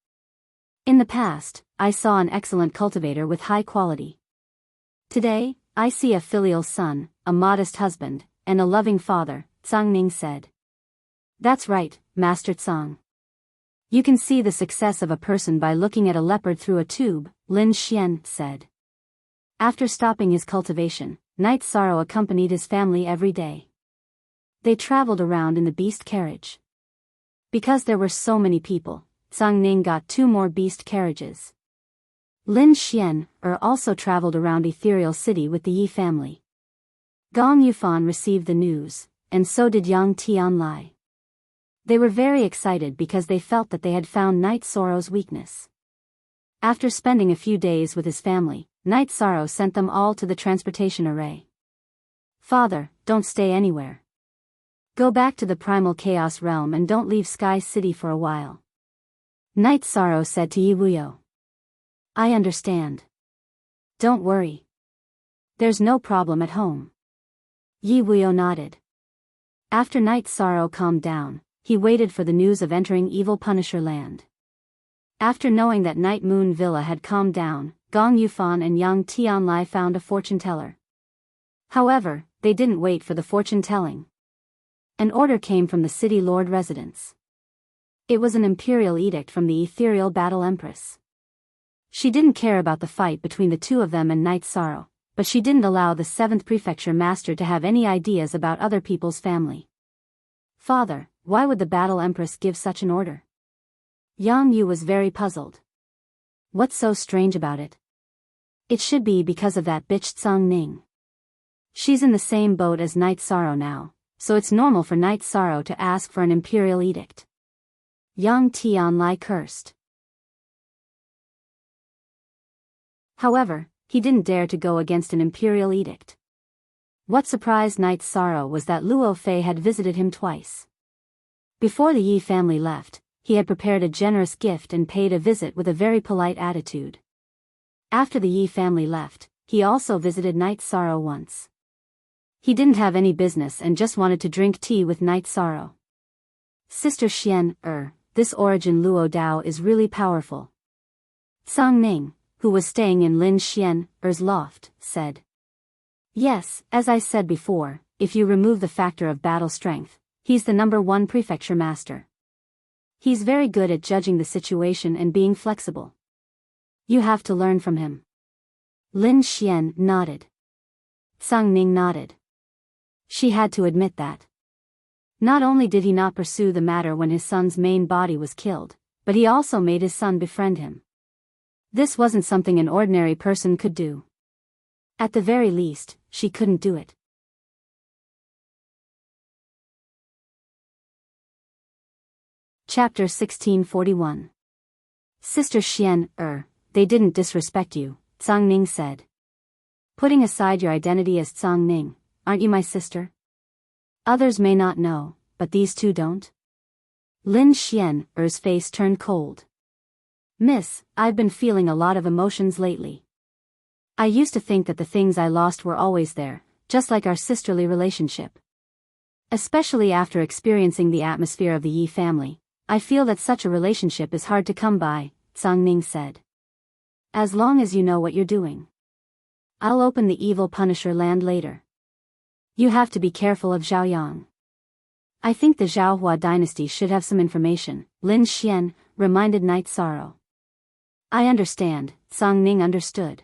In the past, I saw an excellent cultivator with high quality. Today, I see a filial son, a modest husband, and a loving father, Song Ning said. That's right, Master Tsang. You can see the success of a person by looking at a leopard through a tube, Lin Xian said. After stopping his cultivation, Night Sorrow accompanied his family every day. They traveled around in the beast carriage. Because there were so many people, Song Ning got 2 more beast carriages. Lin Xian also traveled around Ethereal City with the Yi family. Gong Yufan received the news, and so did Yang Tianlai. They were very excited because they felt that they had found Night Sorrow's weakness. After spending a few days with his family, Night Sorrow sent them all to the transportation array. Father, don't stay anywhere. Go back to the primal chaos realm and don't leave Sky City for a while. Night Sorrow said to Yi Wuyo. I understand. Don't worry. There's no problem at home. Yi Wuyo nodded. After Night Sorrow calmed down, he waited for the news of entering Evil Punisher Land. After knowing that Night Moon Villa had calmed down, Gong Yufan and Yang Tianlai found a fortune teller. However, they didn't wait for the fortune telling. An order came from the city lord residence. It was an imperial edict from the ethereal battle empress. She didn't care about the fight between the two of them and Night Sorrow, but she didn't allow the 7th prefecture master to have any ideas about other people's family. Father, why would the battle empress give such an order? Yang Yu was very puzzled. What's so strange about it? It should be because of that bitch Song Ning. She's in the same boat as Night Sorrow now, so it's normal for Night Sorrow to ask for an imperial edict. Yang Tianlai cursed. However, he didn't dare to go against an imperial edict. What surprised Night Sorrow was that Luo Fei had visited him twice. Before the Yi family left, he had prepared a generous gift and paid a visit with a very polite attitude. After the Yi family left, he also visited Night Sorrow once. He didn't have any business and just wanted to drink tea with Night Sorrow. Sister Xian, this origin Luo Dao is really powerful. Song Ning, who was staying in Lin Xian's loft, said. Yes, as I said before, if you remove the factor of battle strength, he's the #1 prefecture master. He's very good at judging the situation and being flexible. You have to learn from him. Lin Xian nodded. Song Ning nodded. She had to admit that. Not only did he not pursue the matter when his son's main body was killed, but he also made his son befriend him. This wasn't something an ordinary person could do. At the very least, she couldn't do it. Chapter 1641. Sister Xian, they didn't disrespect you, Song Ning said. Putting aside your identity as Song Ning, aren't you my sister? Others may not know, but these two don't. Lin Xian's face turned cold. Miss, I've been feeling a lot of emotions lately. I used to think that the things I lost were always there, just like our sisterly relationship. Especially after experiencing the atmosphere of the Yi family, I feel that such a relationship is hard to come by, Song Ning said. As long as you know what you're doing. I'll open the Evil Punisher Land later. You have to be careful of Zhaoyang. I think the Zhaohua dynasty should have some information, Lin Xian reminded Night Sorrow. I understand, Song Ning understood.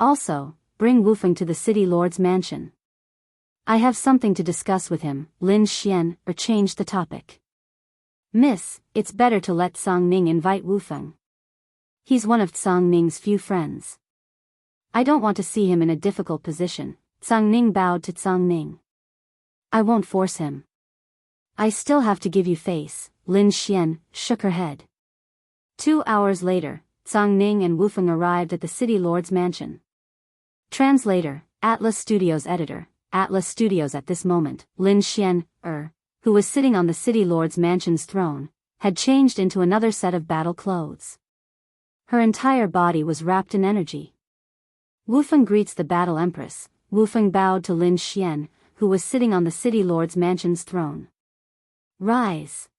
Also, bring Wufeng to the city lord's mansion. I have something to discuss with him, Lin Xian changed the topic. Miss, it's better to let Song Ning invite Wufeng. He's one of Song Ning's few friends. I don't want to see him in a difficult position, Song Ning bowed to Song Ning. I won't force him. I still have to give you face, Lin Xian shook her head. 2 hours later, Song Ning and Wufeng arrived at the city lord's mansion. Translator, Atlas Studios editor, Atlas Studios at this moment, Lin Xian, who was sitting on the city lord's mansion's throne, had changed into another set of battle clothes. Her entire body was wrapped in energy. Wufeng greets the battle empress. Wufeng bowed to Lin Xian, who was sitting on the city lord's mansion's throne. Rise.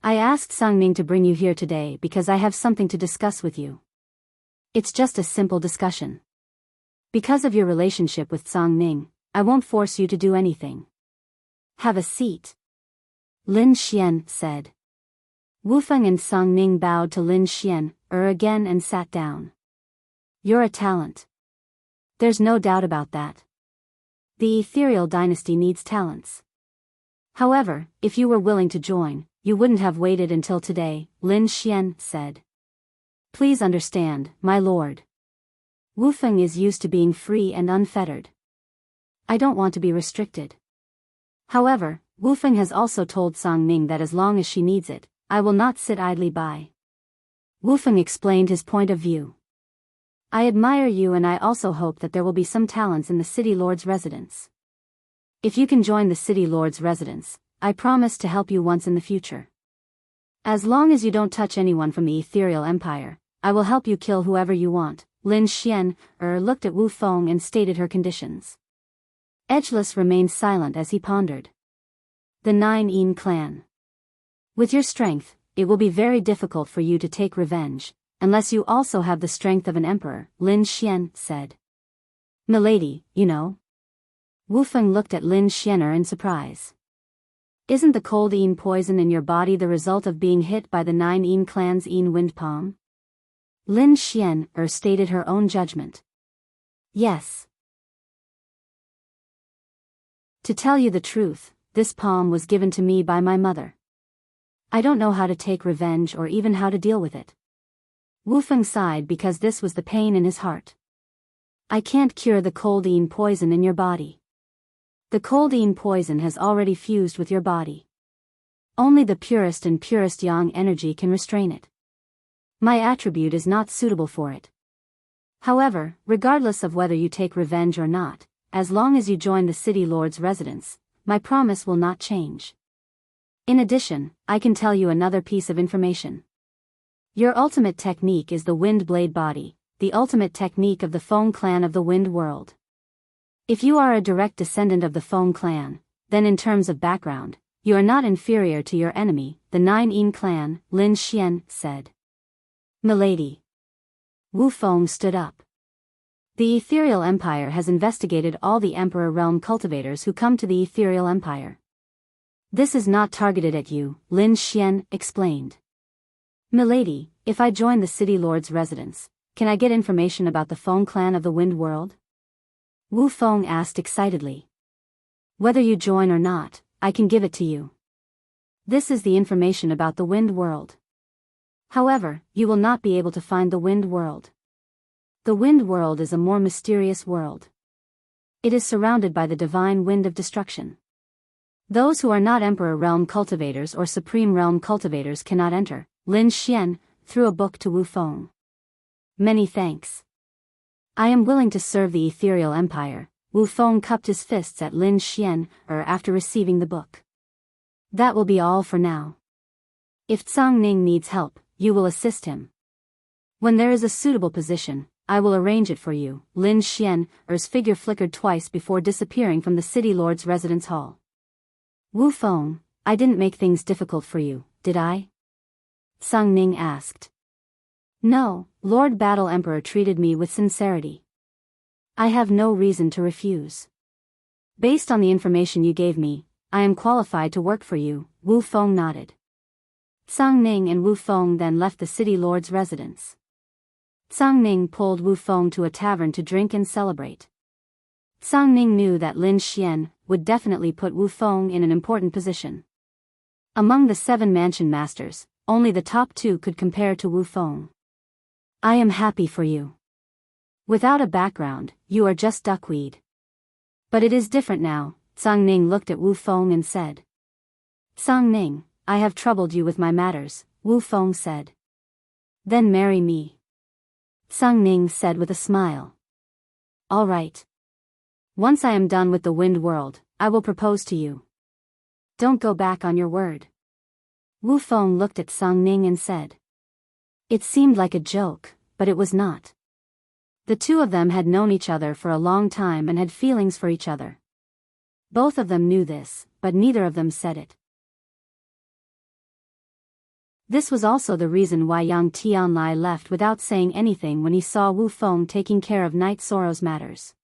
I asked Song Ning to bring you here today because I have something to discuss with you. It's just a simple discussion. Because of your relationship with Song Ning, I won't force you to do anything. Have a seat. Lin Xian said. Wufeng and Song Ning bowed to Lin Xian, again and sat down. You're a talent. There's no doubt about that. The ethereal dynasty needs talents. However, if you were willing to join, you wouldn't have waited until today, Lin Xian said. Please understand, my lord. Wufeng is used to being free and unfettered. I don't want to be restricted. However, Wufeng has also told Song Ning that as long as she needs it, I will not sit idly by. Wufeng explained his point of view. I admire you and I also hope that there will be some talents in the city lord's residence. If you can join the city lord's residence, I promise to help you once in the future. As long as you don't touch anyone from the ethereal empire, I will help you kill whoever you want. Lin Xian, looked at Wufeng and stated her conditions. Edgeless remained silent as he pondered. The Nine Yin clan. With your strength, it will be very difficult for you to take revenge, unless you also have the strength of an emperor, Lin Xian said. Milady, you know. Wufeng looked at Lin Xian in surprise. Isn't the cold Yin poison in your body the result of being hit by the Nine Yin clan's Yin wind palm? Lin Xian stated her own judgment. Yes. To tell you the truth, this palm was given to me by my mother. I don't know how to take revenge or even how to deal with it. Wufeng sighed because this was the pain in his heart. I can't cure the cold Yin poison in your body. The cold Yin poison has already fused with your body. Only the purest and purest yang energy can restrain it. My attribute is not suitable for it. However, regardless of whether you take revenge or not, as long as you join the city lord's residence, my promise will not change. In addition, I can tell you another piece of information. Your ultimate technique is the Wind Blade Body, the ultimate technique of the Feng clan of the Wind World. If you are a direct descendant of the Feng clan, then in terms of background, you are not inferior to your enemy, the Nine Yin clan, Lin Xian said. Milady. Wufeng stood up. The Ethereal Empire has investigated all the Emperor Realm cultivators who come to the Ethereal Empire. This is not targeted at you, Lin Xian explained. Milady, if I join the city lord's residence, can I get information about the Feng clan of the Wind World? Wufeng asked excitedly. Whether you join or not, I can give it to you. This is the information about the Wind World. However, you will not be able to find the Wind World. The Wind World is a more mysterious world. It is surrounded by the divine wind of destruction. Those who are not Emperor Realm cultivators or Supreme Realm cultivators cannot enter. Lin Xian threw a book to Wufeng. Many thanks. I am willing to serve the Ethereal Empire. Wufeng cupped his fists at Lin Xian after receiving the book. That will be all for now. If Song Ning needs help, you will assist him. When there is a suitable position, I will arrange it for you. Lin Xian's figure flickered twice before disappearing from the city lord's residence hall. Wufeng, I didn't make things difficult for you, did I? Song Ning asked. No, Lord Battle Emperor treated me with sincerity. I have no reason to refuse. Based on the information you gave me, I am qualified to work for you, Wu Feng nodded. Tsang Ning and Wu Feng then left the city lord's residence. Tsang Ning pulled Wu Feng to a tavern to drink and celebrate. Tsang Ning knew that Lin Xian would definitely put Wu Feng in an important position. Among the 7 mansion masters, only the top 2 could compare to Wu Feng. I am happy for you. Without a background, you are just duckweed. But it is different now, Tsang Ning looked at Wu Feng and said. Tsang Ning, I have troubled you with my matters, Wu Feng said. Then marry me. Tsang Ning said with a smile. All right. Once I am done with the Wind World, I will propose to you. Don't go back on your word. Wu Feng looked at Tsang Ning and said. It seemed like a joke, but it was not. The two of them had known each other for a long time and had feelings for each other. Both of them knew this, but neither of them said it. This was also the reason why Yang Tianlai left without saying anything when he saw Wu Feng taking care of Knight Soro's matters.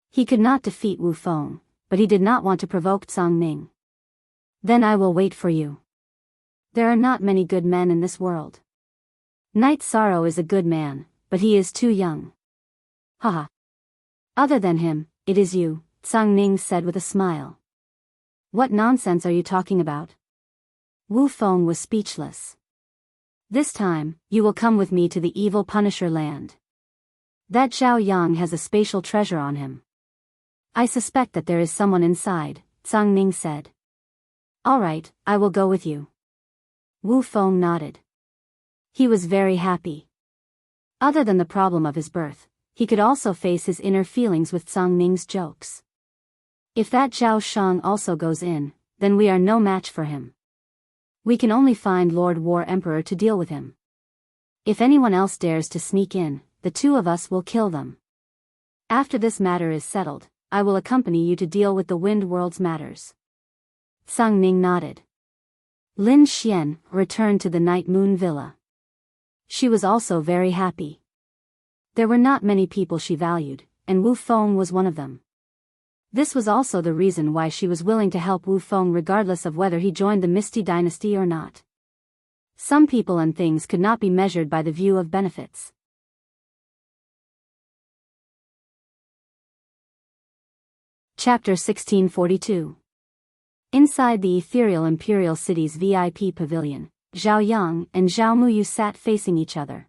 He could not defeat Wu Feng, but he did not want to provoke Tsang Ning. Then I will wait for you. There are not many good men in this world. Knight Soro is a good man, but he is too young. Haha. Other than him, it is you, Tsang Ning said with a smile. What nonsense are you talking about? Wu Feng was speechless. This time, you will come with me to the evil Punisher land. That Zhao Yang has a spatial treasure on him. I suspect that there is someone inside, Tsang Ning said. All right, I will go with you. Wu Feng nodded. He was very happy. Other than the problem of his birth, he could also face his inner feelings with Tsang Ning's jokes. If that Zhao Shang also goes in, then we are no match for him. We can only find Lord War Emperor to deal with him. If anyone else dares to sneak in, the two of us will kill them. After this matter is settled, I will accompany you to deal with the Wind World's matters. Tsang Ning nodded. Lin Xian returned to the Night Moon Villa. She was also very happy. There were not many people she valued, and Wu Feng was one of them. This was also the reason why she was willing to help Wu Feng regardless of whether he joined the Misty Dynasty or not. Some people and things could not be measured by the view of benefits. Chapter 1642. Inside the ethereal imperial city's VIP pavilion, Zhao Yang and Zhao Muyu sat facing each other.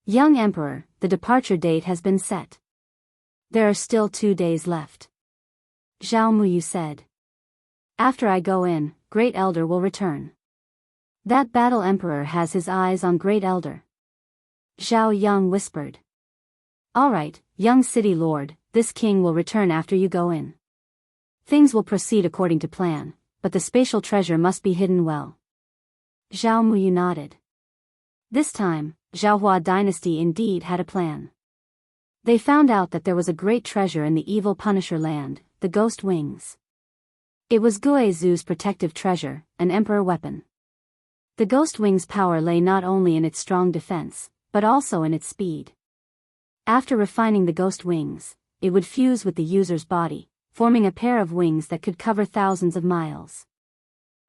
Young Emperor, the departure date has been set. There are still 2 days left. Zhao Muyu said. After I go in, Great Elder will return. That battle emperor has his eyes on Great Elder. Zhao Yang whispered. All right, young city lord, this king will return after you go in. Things will proceed according to plan, but the spatial treasure must be hidden well. Zhao Muyu nodded. This time, Zhaohua dynasty indeed had a plan. They found out that there was a great treasure in the evil Punisher land, the Ghost Wings. It was Guizhu's protective treasure, an emperor weapon. The Ghost Wings' power lay not only in its strong defense, but also in its speed. After refining the Ghost Wings, it would fuse with the user's body, forming a pair of wings that could cover thousands of miles.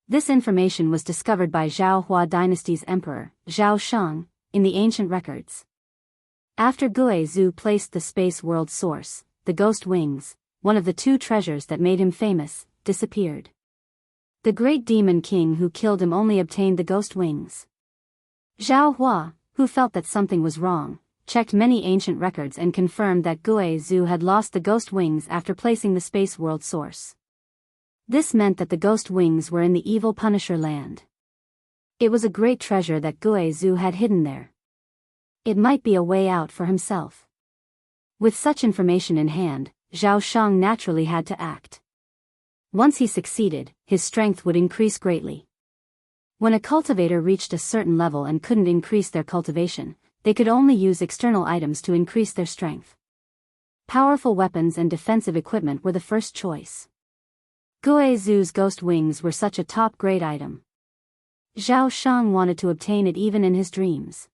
This information was discovered by Zhaohua dynasty's emperor, Zhao Shang, in the ancient records. After Guizhu placed the space world source, the Ghost Wings, one of the 2 treasures that made him famous, disappeared. The great demon king who killed him only obtained the Ghost Wings. Zhao Hua, who felt that something was wrong, checked many ancient records and confirmed that Guizhu had lost the Ghost Wings after placing the space world source. This meant that the Ghost Wings were in the evil Punisher land. It was a great treasure that Guizhu had hidden there. It might be a way out for himself. With such information in hand, Zhao Shang naturally had to act. Once he succeeded, his strength would increase greatly. When a cultivator reached a certain level and couldn't increase their cultivation, they could only use external items to increase their strength. Powerful weapons and defensive equipment were the first choice. Guizhu's Ghost Wings were such a top-grade item. Zhao Shang wanted to obtain it even in his dreams.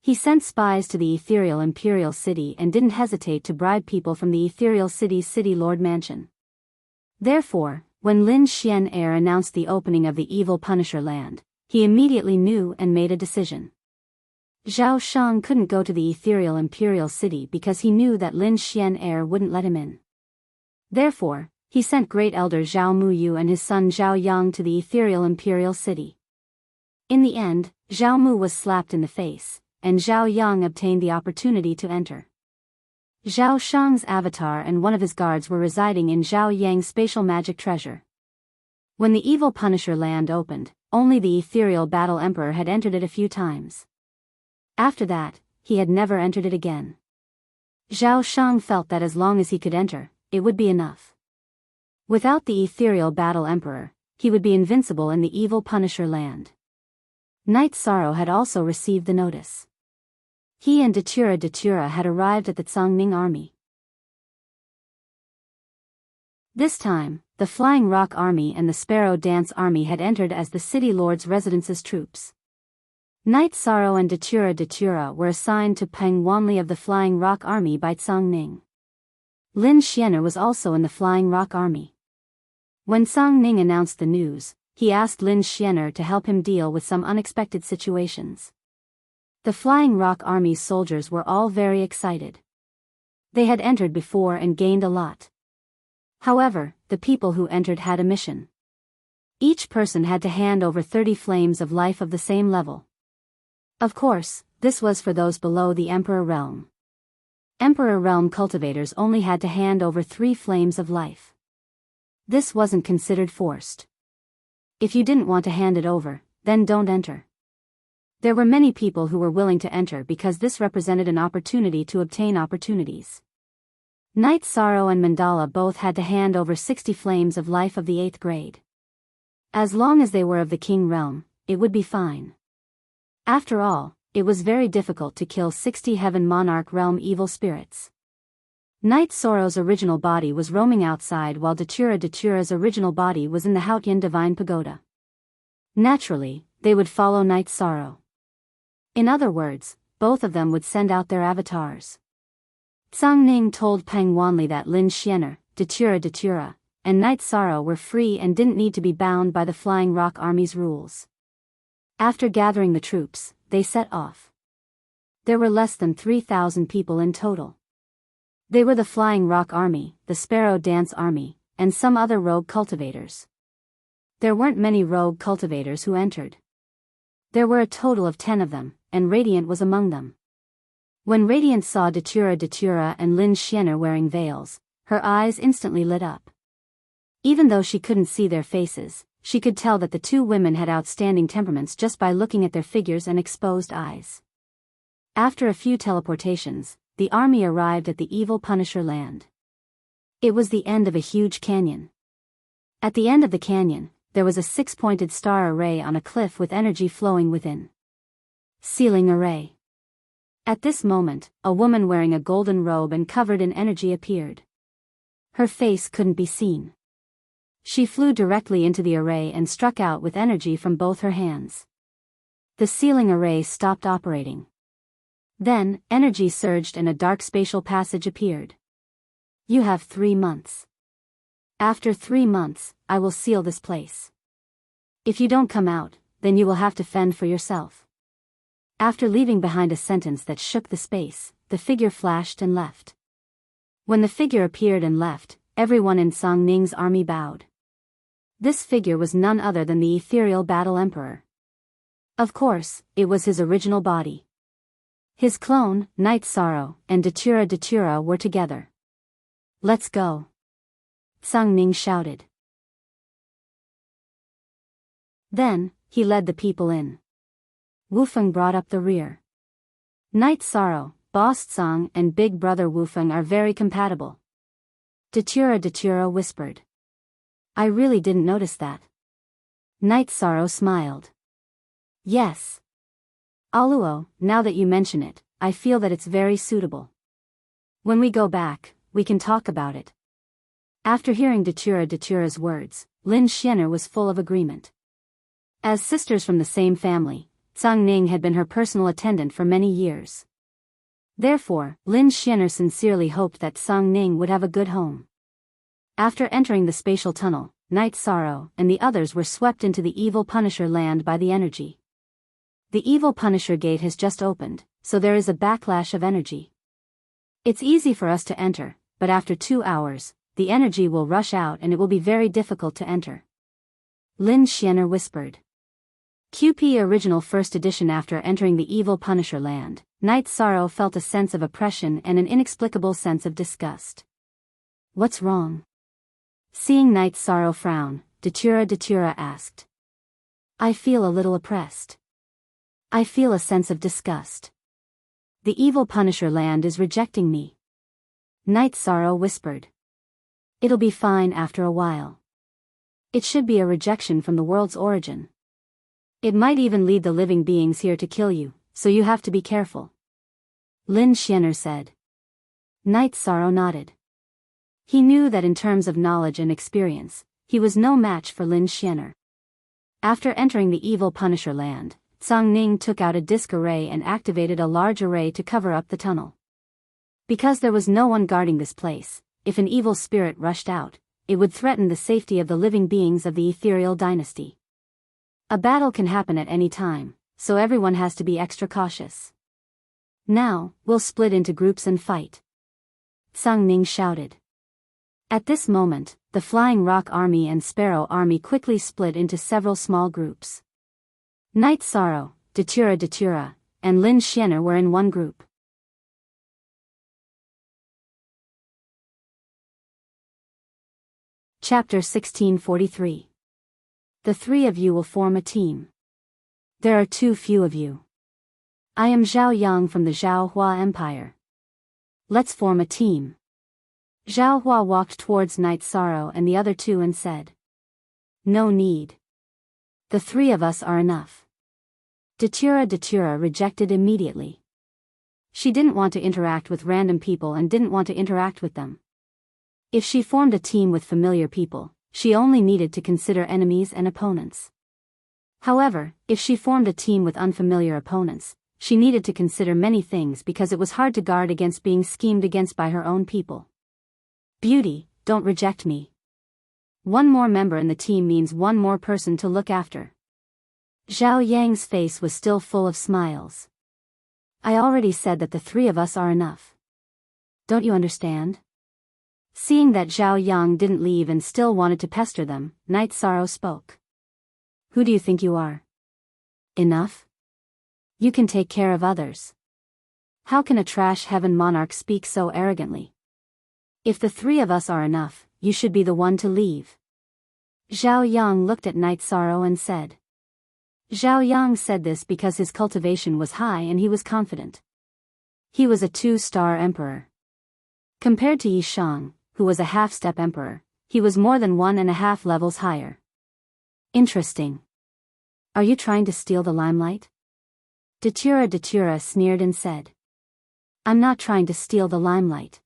He sent spies to the ethereal imperial city and didn't hesitate to bribe people from the ethereal city's city lord mansion. Therefore, When Lin Xian'er announced the opening of the evil Punisher land, he immediately knew and made a decision. Zhao Shang couldn't go to the ethereal imperial city because he knew that Lin Xian'er wouldn't let him in. Therefore, he sent Great Elder Zhao Muyu and his son Zhao Yang to the ethereal imperial city. In the end, Zhao Mu was slapped in the face, and Zhao Yang obtained the opportunity to enter. Zhao Shang's avatar and one of his guards were residing in Zhao Yang's spatial magic treasure. When the evil Punisher land opened, only the ethereal battle emperor had entered it a few times. After that, he had never entered it again. Zhao Shang felt that as long as he could enter, it would be enough. Without the ethereal battle emperor, he would be invincible in the evil Punisher land. Knight Sorrow had also received the notice. He and Datura had arrived at the Cangning army. This time, the Flying Rock Army and the Sparrow Dance Army had entered as the City Lord's residence's troops. Knight Sorrow and Datura were assigned to Peng Wanli of the Flying Rock Army by Cangning. Lin Xian'er was also in the Flying Rock Army. When Cangning announced the news, he asked Lin Xian'er to help him deal with some unexpected situations. The Flying Rock Army's soldiers were all very excited. They had entered before and gained a lot. However, the people who entered had a mission. Each person had to hand over 30 flames of life of the same level. Of course, this was for those below the Emperor Realm. Emperor Realm cultivators only had to hand over 3 flames of life. This wasn't considered forced. If you didn't want to hand it over, then don't enter. There were many people who were willing to enter because this represented an opportunity to obtain opportunities. Knight Sorrow and Mandala both had to hand over 60 flames of life of the 8th grade. As long as they were of the King Realm, it would be fine. After all, it was very difficult to kill 60 Heaven Monarch Realm evil spirits. Knight Sorrow's original body was roaming outside while Datura's original body was in the Haotian Divine Pagoda. Naturally, they would follow Knight Sorrow. In other words, both of them would send out their avatars. Cangning told Peng Wanli that Lin Xian'er, Datura, and Knight Sorrow were free and didn't need to be bound by the Flying Rock Army's rules. After gathering the troops, they set off. There were less than 3,000 people in total. They were the Flying Rock Army, the Sparrow Dance Army, and some other rogue cultivators. There weren't many rogue cultivators who entered. There were a total of 10 of them, and Radiant was among them. When Radiant saw Datura and Lin Xian'er wearing veils, her eyes instantly lit up. Even though she couldn't see their faces, she could tell that the 2 women had outstanding temperaments just by looking at their figures and exposed eyes. After a few teleportations, the army arrived at the evil Punisher land. It was the end of a huge canyon. At the end of the canyon, there was a 6-pointed star array on a cliff with energy flowing within. Ceiling array. At this moment, a woman wearing a golden robe and covered in energy appeared. Her face couldn't be seen. She flew directly into the array and struck out with energy from both her hands. The ceiling array stopped operating. Then, energy surged and a dark spatial passage appeared. You have 3 months. After 3 months, I will seal this place. If you don't come out, then you will have to fend for yourself. After leaving behind a sentence that shook the space, the figure flashed and left. When the figure appeared and left, everyone in Cangning's army bowed. This figure was none other than the ethereal battle emperor. Of course, it was his original body. His clone, Knight Sorrow, and Datura were together. Let's go. Cangning shouted. Then, he led the people in. Wufeng brought up the rear. Knight Sorrow, Boss Cang and Big Brother Wufeng are very compatible. Datura whispered. I really didn't notice that. Knight Sorrow smiled. Yes. Aluo, now that you mention it, I feel that it's very suitable. When we go back, we can talk about it. After hearing Datura's words, Lin Xian'er was full of agreement. As sisters from the same family, Cangning had been her personal attendant for many years. Therefore, Lin Xian'er sincerely hoped that Cangning would have a good home. After entering the spatial tunnel, Night Sorrow, and the others were swept into the Evil Punisher land by the energy. The Evil Punisher gate has just opened, so there is a backlash of energy. It's easy for us to enter, but after 2 hours, the energy will rush out and it will be very difficult to enter. Lin Xianer whispered. QP Original First Edition. After entering the Evil Punisher land, Night Sorrow felt a sense of oppression and an inexplicable sense of disgust. What's wrong? Seeing Night Sorrow frown, Datura asked. I feel a little oppressed. I feel a sense of disgust. The Evil Punisher land is rejecting me. Night Sorrow whispered. It'll be fine after a while. It should be a rejection from the world's origin. It might even lead the living beings here to kill you, so you have to be careful. Lin Xianer said. Night Sorrow nodded. He knew that in terms of knowledge and experience, he was no match for Lin Xianer. After entering the Evil Punisher land, Tsang Ning took out a disc array and activated a large array to cover up the tunnel. Because there was no one guarding this place, if an evil spirit rushed out, it would threaten the safety of the living beings of the ethereal dynasty. A battle can happen at any time, so everyone has to be extra cautious. Now, we'll split into groups and fight. Tsang Ning shouted. At this moment, the Flying Rock Army and Sparrow Army quickly split into several small groups. Night Sorrow, Datura, and Lin Xianer were in one group. Chapter 1643. The three of you will form a team. There are too few of you. I am Zhao Yang from the Zhao Hua Empire. Let's form a team. Zhao Hua walked towards Night Sorrow and the other two and said. No need. The three of us are enough. Datura rejected immediately. She didn't want to interact with random people and didn't want to interact with them. If she formed a team with familiar people, she only needed to consider enemies and opponents. However, if she formed a team with unfamiliar opponents, she needed to consider many things because it was hard to guard against being schemed against by her own people. Beauty, don't reject me. One more member in the team means one more person to look after. Zhao Yang's face was still full of smiles. I already said that the three of us are enough. Don't you understand? Seeing that Zhao Yang didn't leave and still wanted to pester them, Night Sorrow spoke. Who do you think you are? Enough? You can take care of others. How can a trash heaven monarch speak so arrogantly? If the three of us are enough, you should be the one to leave. Zhao Yang looked at Night Sorrow and said. Zhao Yang said this because his cultivation was high and he was confident. He was a 2-star emperor. Compared to Yi Shang, who was a half-step emperor, he was more than 1.5 levels higher. Interesting. Are you trying to steal the limelight? Datura sneered and said. I'm not trying to steal the limelight.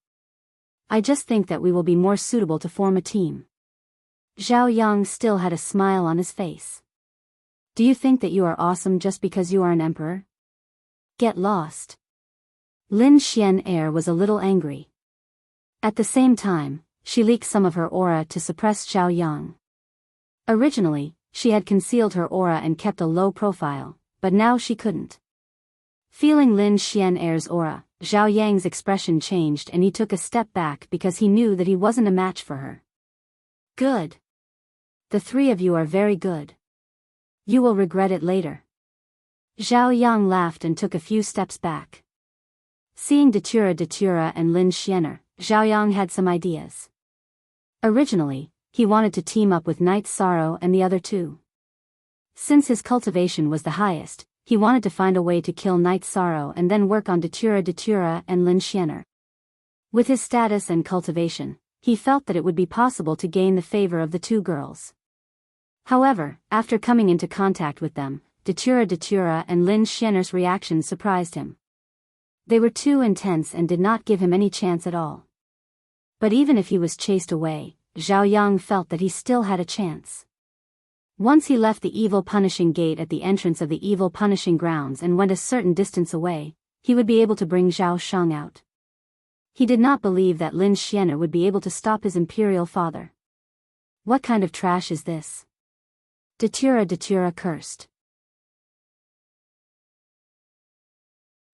I just think that we will be more suitable to form a team. Zhao Yang still had a smile on his face. Do you think that you are awesome just because you are an emperor? Get lost. Lin Xianer was a little angry. At the same time, she leaked some of her aura to suppress Zhao Yang. Originally, she had concealed her aura and kept a low profile, but now she couldn't. Feeling Lin Xianer's aura, Zhao Yang's expression changed and he took a step back because he knew that he wasn't a match for her. Good. The three of you are very good. You will regret it later. Zhao Yang laughed and took a few steps back. Seeing Datura and Lin Xianer, Zhao Yang had some ideas. Originally, he wanted to team up with Night Sorrow and the other two. Since his cultivation was the highest, he wanted to find a way to kill Night Sorrow and then work on Datura and Lin Xianer. With his status and cultivation, he felt that it would be possible to gain the favor of the two girls. However, after coming into contact with them, Datura and Lin Xianer's reactions surprised him. They were too intense and did not give him any chance at all. But even if he was chased away, Zhao Yang felt that he still had a chance. Once he left the Evil Punishing Gate at the entrance of the Evil Punishing Grounds and went a certain distance away, he would be able to bring Zhao Shang out. He did not believe that Lin Xianer would be able to stop his imperial father. What kind of trash is this? Datura cursed.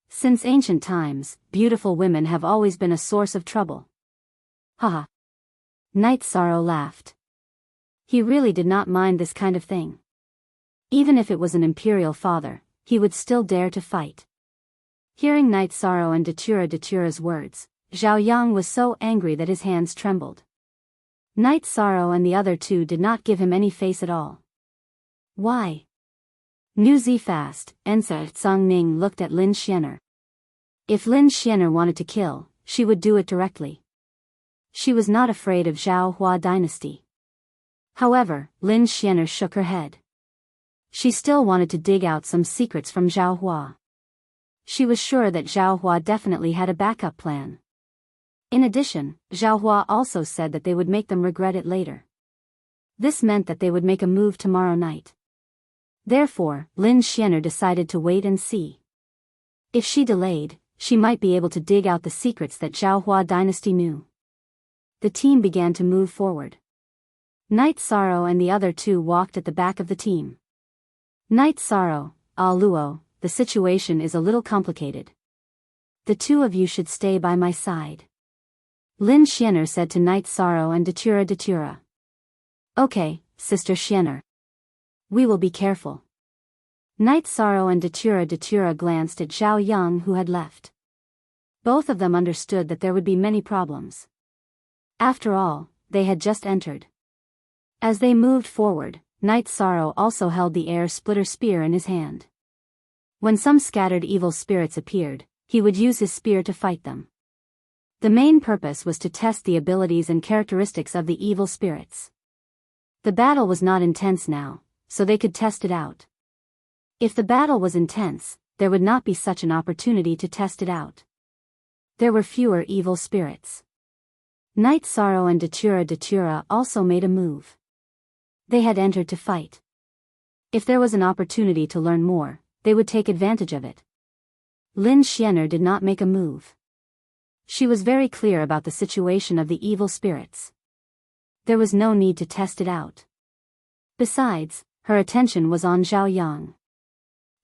Since ancient times, beautiful women have always been a source of trouble. Haha. Knight Sorrow laughed. He really did not mind this kind of thing. Even if it was an imperial father, he would still dare to fight. Hearing Knight Sorrow and Datura's words, Zhao Yang was so angry that his hands trembled. Knight Sorrow and the other two did not give him any face at all. Why? Knew fast, Ensa Tsang Ning looked at Lin Xianer. If Lin Xianer wanted to kill, she would do it directly. She was not afraid of Zhao Hua dynasty. However, Lin Xianer shook her head. She still wanted to dig out some secrets from Zhao Hua. She was sure that Zhao Hua definitely had a backup plan. In addition, Zhao Hua also said that they would make them regret it later. This meant that they would make a move tomorrow night. Therefore, Lin Xianer decided to wait and see. If she delayed, she might be able to dig out the secrets that Zhao Hua dynasty knew. The team began to move forward. Knight Sorrow and the other two walked at the back of the team. Knight Sorrow, Luo, the situation is a little complicated. The two of you should stay by my side. Lin Xianer said to Knight Sorrow and Datura. Okay, Sister Xianer. We will be careful. Knight Sorrow and Datura glanced at Zhao Yang who had left. Both of them understood that there would be many problems. After all, they had just entered. As they moved forward, Knight Sorrow also held the air splitter spear in his hand. When some scattered evil spirits appeared, he would use his spear to fight them. The main purpose was to test the abilities and characteristics of the evil spirits. The battle was not intense now, so they could test it out. If the battle was intense, there would not be such an opportunity to test it out. There were fewer evil spirits. Knight Sorrow and Datura also made a move. They had entered to fight. If there was an opportunity to learn more, they would take advantage of it. Lin Xianer did not make a move. She was very clear about the situation of the evil spirits. There was no need to test it out. Besides, her attention was on Zhao Yang.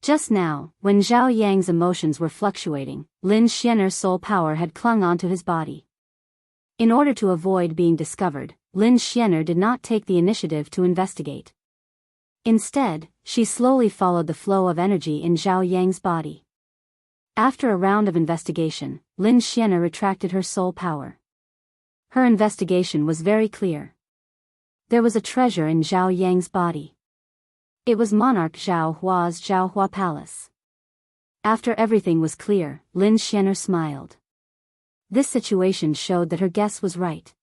Just now, when Zhao Yang's emotions were fluctuating, Lin Xianer's soul power had clung onto his body. In order to avoid being discovered, Lin Xianer did not take the initiative to investigate. Instead, she slowly followed the flow of energy in Zhao Yang's body. After a round of investigation, Lin Xianer retracted her soul power. Her investigation was very clear. There was a treasure in Zhao Yang's body. It was Monarch Zhao Hua's Zhao Hua Palace. After everything was clear, Lin Xianer smiled. This situation showed that her guess was right.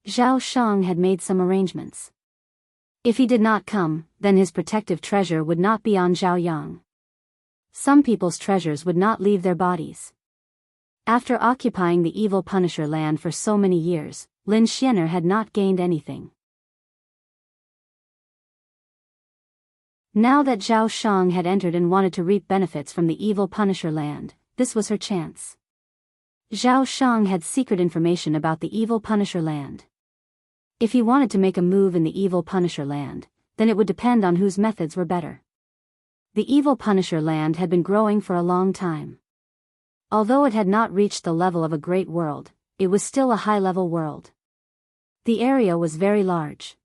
Zhao Shang had made some arrangements. If he did not come, then his protective treasure would not be on Zhao Yang. Some people's treasures would not leave their bodies. After occupying the evil Punisher land for so many years, Lin Xianer had not gained anything. Now that Zhao Shang had entered and wanted to reap benefits from the evil Punisher land, this was her chance. Zhao Shang had secret information about the evil Punisher land. If he wanted to make a move in the evil Punisher land, then it would depend on whose methods were better. The evil Punisher land had been growing for a long time. Although it had not reached the level of a great world, it was still a high-level world. The area was very large.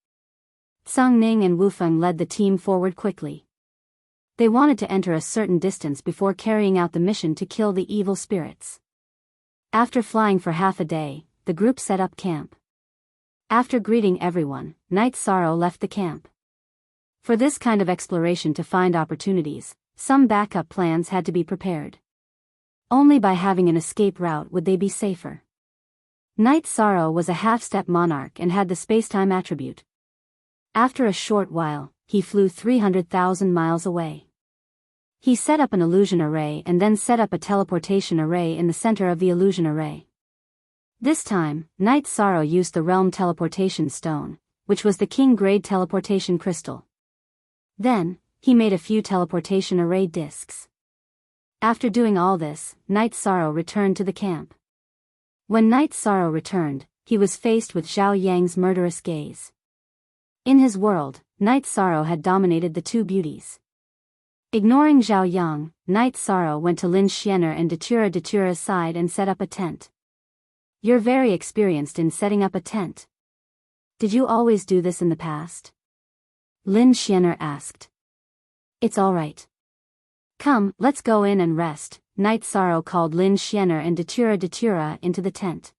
Tsang Ning and Wu Feng led the team forward quickly. They wanted to enter a certain distance before carrying out the mission to kill the evil spirits. After flying for half a day, the group set up camp. After greeting everyone, Knight Sorrow left the camp. For this kind of exploration to find opportunities, some backup plans had to be prepared. Only by having an escape route would they be safer. Knight Sorrow was a half-step monarch and had the spacetime attribute. After a short while, he flew 300,000 miles away. He set up an illusion array and then set up a teleportation array in the center of the illusion array. This time, Knight Sorrow used the Realm Teleportation Stone, which was the King-grade teleportation crystal. Then, he made a few teleportation array discs. After doing all this, Knight Sorrow returned to the camp. When Knight Sorrow returned, he was faced with Zhao Yang's murderous gaze. In his world, Night Sorrow had dominated the two beauties. Ignoring Zhao Yang, Night Sorrow went to Lin Xian'er and Datura's side and set up a tent. You're very experienced in setting up a tent. Did you always do this in the past? Lin Xian'er asked. It's all right. Come, let's go in and rest. Night Sorrow called Lin Xian'er and Datura into the tent.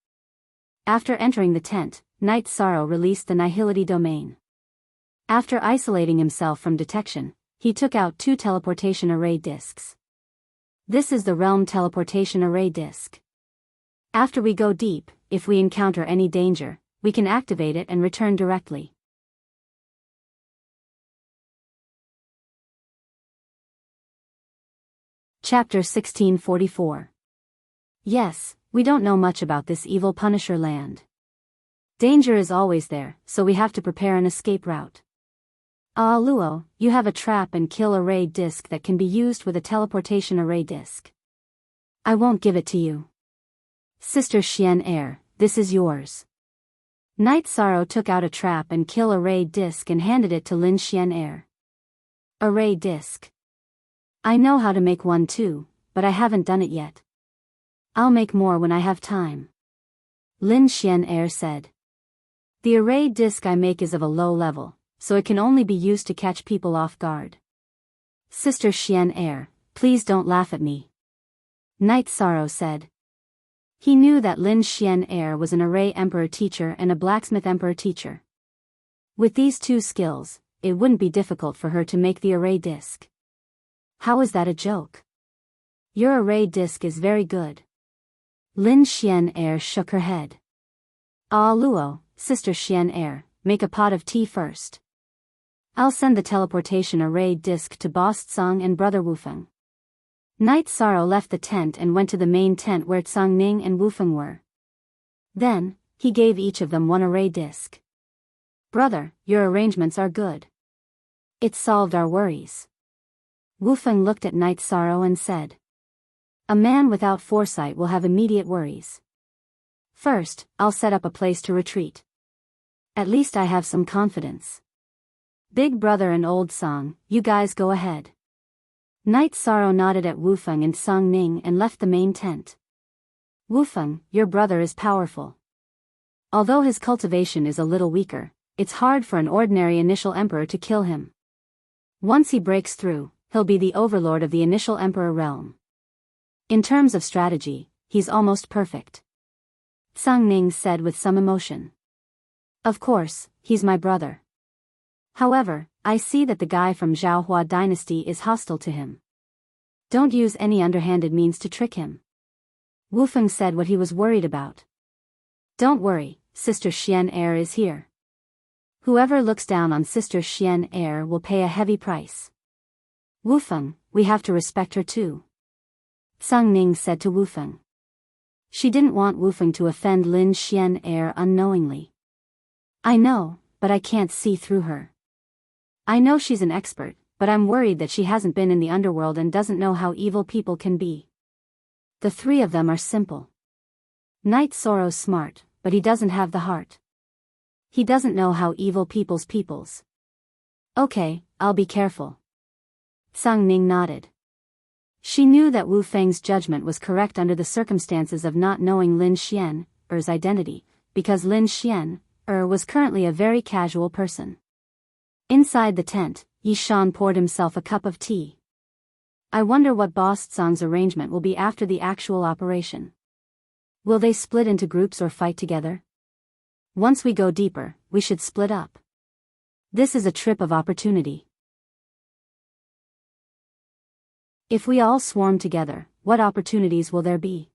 After entering the tent, Night Sorrow released the Nihility domain. After isolating himself from detection, he took out 2 teleportation array discs. This is the realm teleportation array disc. After we go deep, if we encounter any danger, we can activate it and return directly. Chapter 1644. Yes, we don't know much about this evil Punisher land. Danger is always there, so we have to prepare an escape route. Luo, you have a trap and kill array disc that can be used with a teleportation array disc. I won't give it to you. Sister Xian'er, this is yours. Night Sorrow took out a trap and kill array disc and handed it to Lin Xian'er. Array disc. I know how to make one too, but I haven't done it yet. I'll make more when I have time. Lin Xian'er said. The array disc I make is of a low level, so it can only be used to catch people off guard. Sister Xian'er, please don't laugh at me. Night Sorrow said. He knew that Lin Xian'er was an array emperor teacher and a blacksmith emperor teacher. With these 2 skills, it wouldn't be difficult for her to make the array disc. How is that a joke? Your array disc is very good. Lin Xian'er shook her head. Luo, Sister Xian'er, make a pot of tea first. I'll send the teleportation array disc to Boss Tsang and Brother Wufeng. Night Sorrow left the tent and went to the main tent where Tsang Ning and Wufeng were. Then, he gave each of them 1 array disc. Brother, your arrangements are good. It solved our worries. Wufeng looked at Night Sorrow and said. A man without foresight will have immediate worries. First, I'll set up a place to retreat. At least I have some confidence. Big Brother and Old Song, you guys go ahead. Night Sorrow nodded at Wufeng and Tsang Ning and left the main tent. Wufeng, your brother is powerful. Although his cultivation is a little weaker, it's hard for an ordinary initial emperor to kill him. Once he breaks through, he'll be the overlord of the initial emperor realm. In terms of strategy, he's almost perfect. Tsang Ning said with some emotion. Of course, he's my brother. However, I see that the guy from Zhaohua dynasty is hostile to him. Don't use any underhanded means to trick him. Wufeng said what he was worried about. Don't worry, Sister Xian'er is here. Whoever looks down on Sister Xian'er will pay a heavy price. Wufeng, we have to respect her too. Tsang Ning said to Wufeng. She didn't want Wufeng to offend Lin Xian'er unknowingly. I know, but I can't see through her. I know she's an expert, but I'm worried that she hasn't been in the underworld and doesn't know how evil people can be. The 3 of them are simple. Night Sorrow's smart, but he doesn't have the heart. He doesn't know how evil peoples. Okay, I'll be careful. Tsang Ning nodded. She knew that Wu Feng's judgment was correct under the circumstances of not knowing Lin Xian'er's identity, because Lin Xian'er was currently a very casual person. Inside the tent, Yi Shan poured himself a cup of tea. I wonder what Boss Tsang's arrangement will be after the actual operation. Will they split into groups or fight together? Once we go deeper, we should split up. This is a trip of opportunity. If we all swarm together, what opportunities will there be?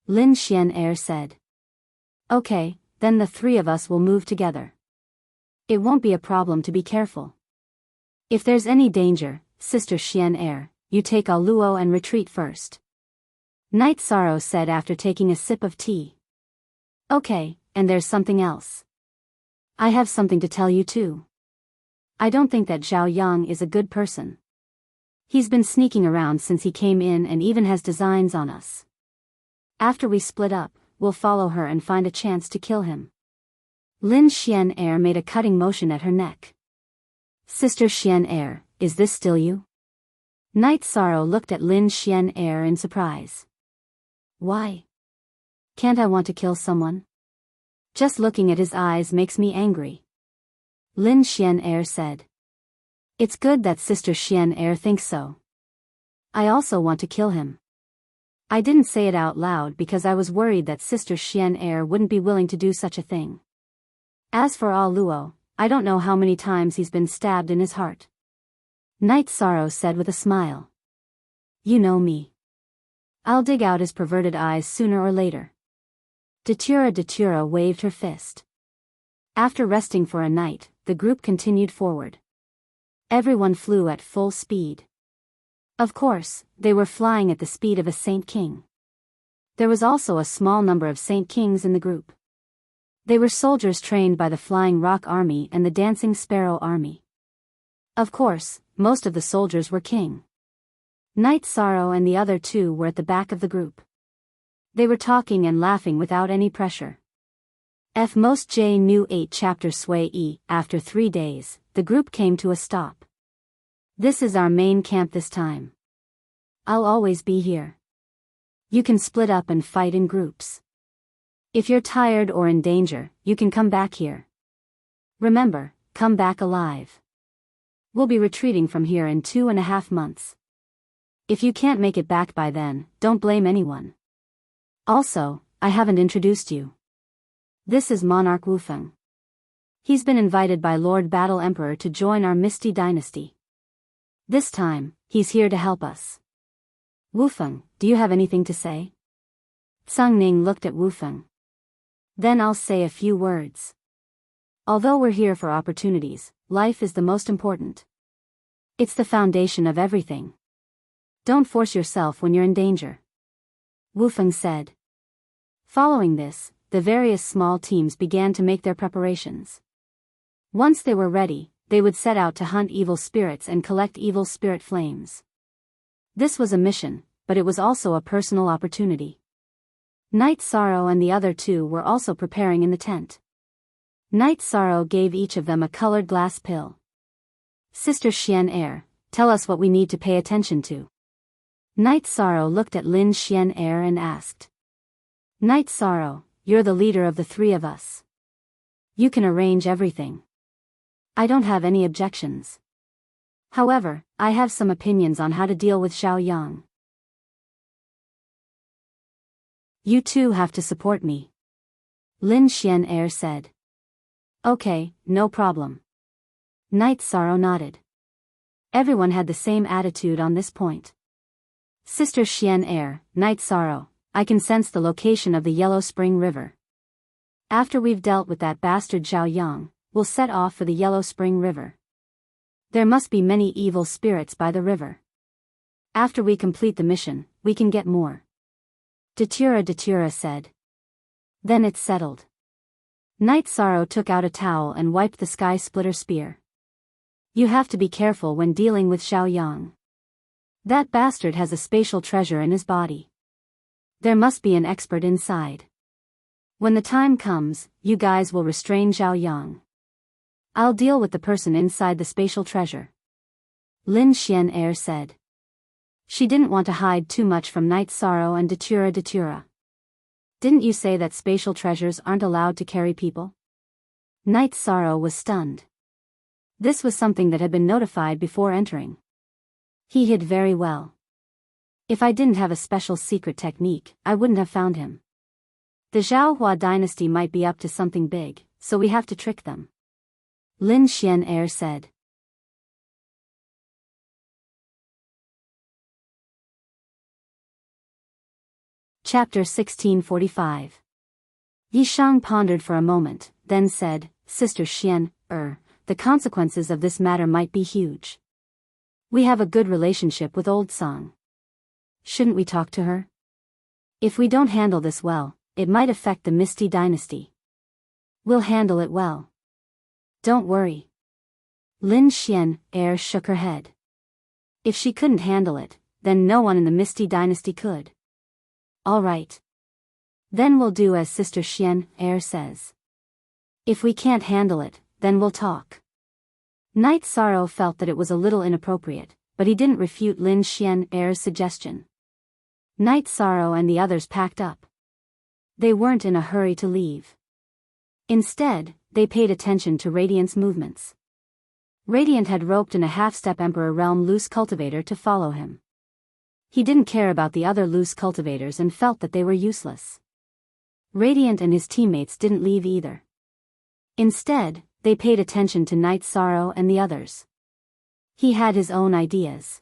Lin Xian'er said. Okay, then the 3 of us will move together. It won't be a problem to be careful. If there's any danger, Sister Xian'er, you take Luo and retreat first. Night Sorrow said after taking a sip of tea. Okay, and there's something else. I have something to tell you too. I don't think that Zhao Yang is a good person. He's been sneaking around since he came in and even has designs on us. After we split up, we'll follow her and find a chance to kill him. Lin Xian made a cutting motion at her neck. Sister Xian, is this still you? Night Sorrow looked at Lin Xian in surprise. Why? Can't I want to kill someone? Just looking at his eyes makes me angry. Lin Xian said. It's good that Sister Xian thinks so. I also want to kill him. I didn't say it out loud because I was worried that Sister Xian wouldn't be willing to do such a thing. As for Ah Luo, I don't know how many times he's been stabbed in his heart. Night Sorrow said with a smile. You know me. I'll dig out his perverted eyes sooner or later. Datura waved her fist. After resting for a night, the group continued forward. Everyone flew at full speed. Of course, they were flying at the speed of a Saint King. There was also a small number of Saint Kings in the group. They were soldiers trained by the Flying Rock Army and the Dancing Sparrow Army. Of course, most of the soldiers were king. Night Sorrow and the other two were at the back of the group. They were talking and laughing without any pressure. Most J New 8 Chapter Sway E. After 3 days, the group came to a stop. This is our main camp this time. I'll always be here. You can split up and fight in groups. If you're tired or in danger, you can come back here. Remember, come back alive. We'll be retreating from here in 2.5 months. If you can't make it back by then, don't blame anyone. Also, I haven't introduced you. This is Monarch Wufeng. He's been invited by Lord Battle Emperor to join our Misty Dynasty. This time, he's here to help us. Wufeng, do you have anything to say? Tsang Ning looked at Wufeng. Then I'll say a few words. Although we're here for opportunities, life is the most important. It's the foundation of everything. Don't force yourself when you're in danger. Wufeng said. Following this, the various small teams began to make their preparations. Once they were ready, they would set out to hunt evil spirits and collect evil spirit flames. This was a mission, but it was also a personal opportunity. Night Sorrow and the other two were also preparing in the tent. Night Sorrow gave each of them a colored glass pill. Sister Xian, tell us what we need to pay attention to. Night Sorrow looked at Lin Xian and asked. Night Sorrow, you're the leader of the three of us. You can arrange everything. I don't have any objections. However, I have some opinions on how to deal with Xiao Yang. You two have to support me. Lin Xian said. Okay, no problem. Night Sorrow nodded. Everyone had the same attitude on this point. Sister Xian, Night Sorrow, I can sense the location of the Yellow Spring River. After we've dealt with that bastard Xiao Yang, we'll set off for the Yellow Spring River. There must be many evil spirits by the river. After we complete the mission, we can get more. Datura said. Then it's settled. Night Sorrow took out a towel and wiped the Sky Splitter spear. You have to be careful when dealing with Xiao Yang. That bastard has a spatial treasure in his body. There must be an expert inside. When the time comes, you guys will restrain Xiao Yang. I'll deal with the person inside the spatial treasure. Lin Xian said. She didn't want to hide too much from Night Sorrow and Datura. Didn't you say that spatial treasures aren't allowed to carry people? Night Sorrow was stunned. This was something that had been notified before entering. He hid very well. If I didn't have a special secret technique, I wouldn't have found him. The Zhaohua dynasty might be up to something big, so we have to trick them. Lin Xian said. Chapter 1645. Yishang pondered for a moment, then said, Sister Xian, the consequences of this matter might be huge. We have a good relationship with Old Song. Shouldn't we talk to her? If we don't handle this well, it might affect the Misty Dynasty. We'll handle it well. Don't worry. Lin Xian shook her head. If she couldn't handle it, then no one in the Misty Dynasty could. All right. Then we'll do as Sister Xian says. If we can't handle it, then we'll talk. Night Sorrow felt that it was a little inappropriate, but he didn't refute Lin Xian'er's suggestion. Night Sorrow and the others packed up. They weren't in a hurry to leave. Instead, they paid attention to Radiant's movements. Radiant had roped in a half-step Emperor Realm loose cultivator to follow him. He didn't care about the other loose cultivators and felt that they were useless. Radiant and his teammates didn't leave either. Instead, they paid attention to Night Sorrow and the others. He had his own ideas.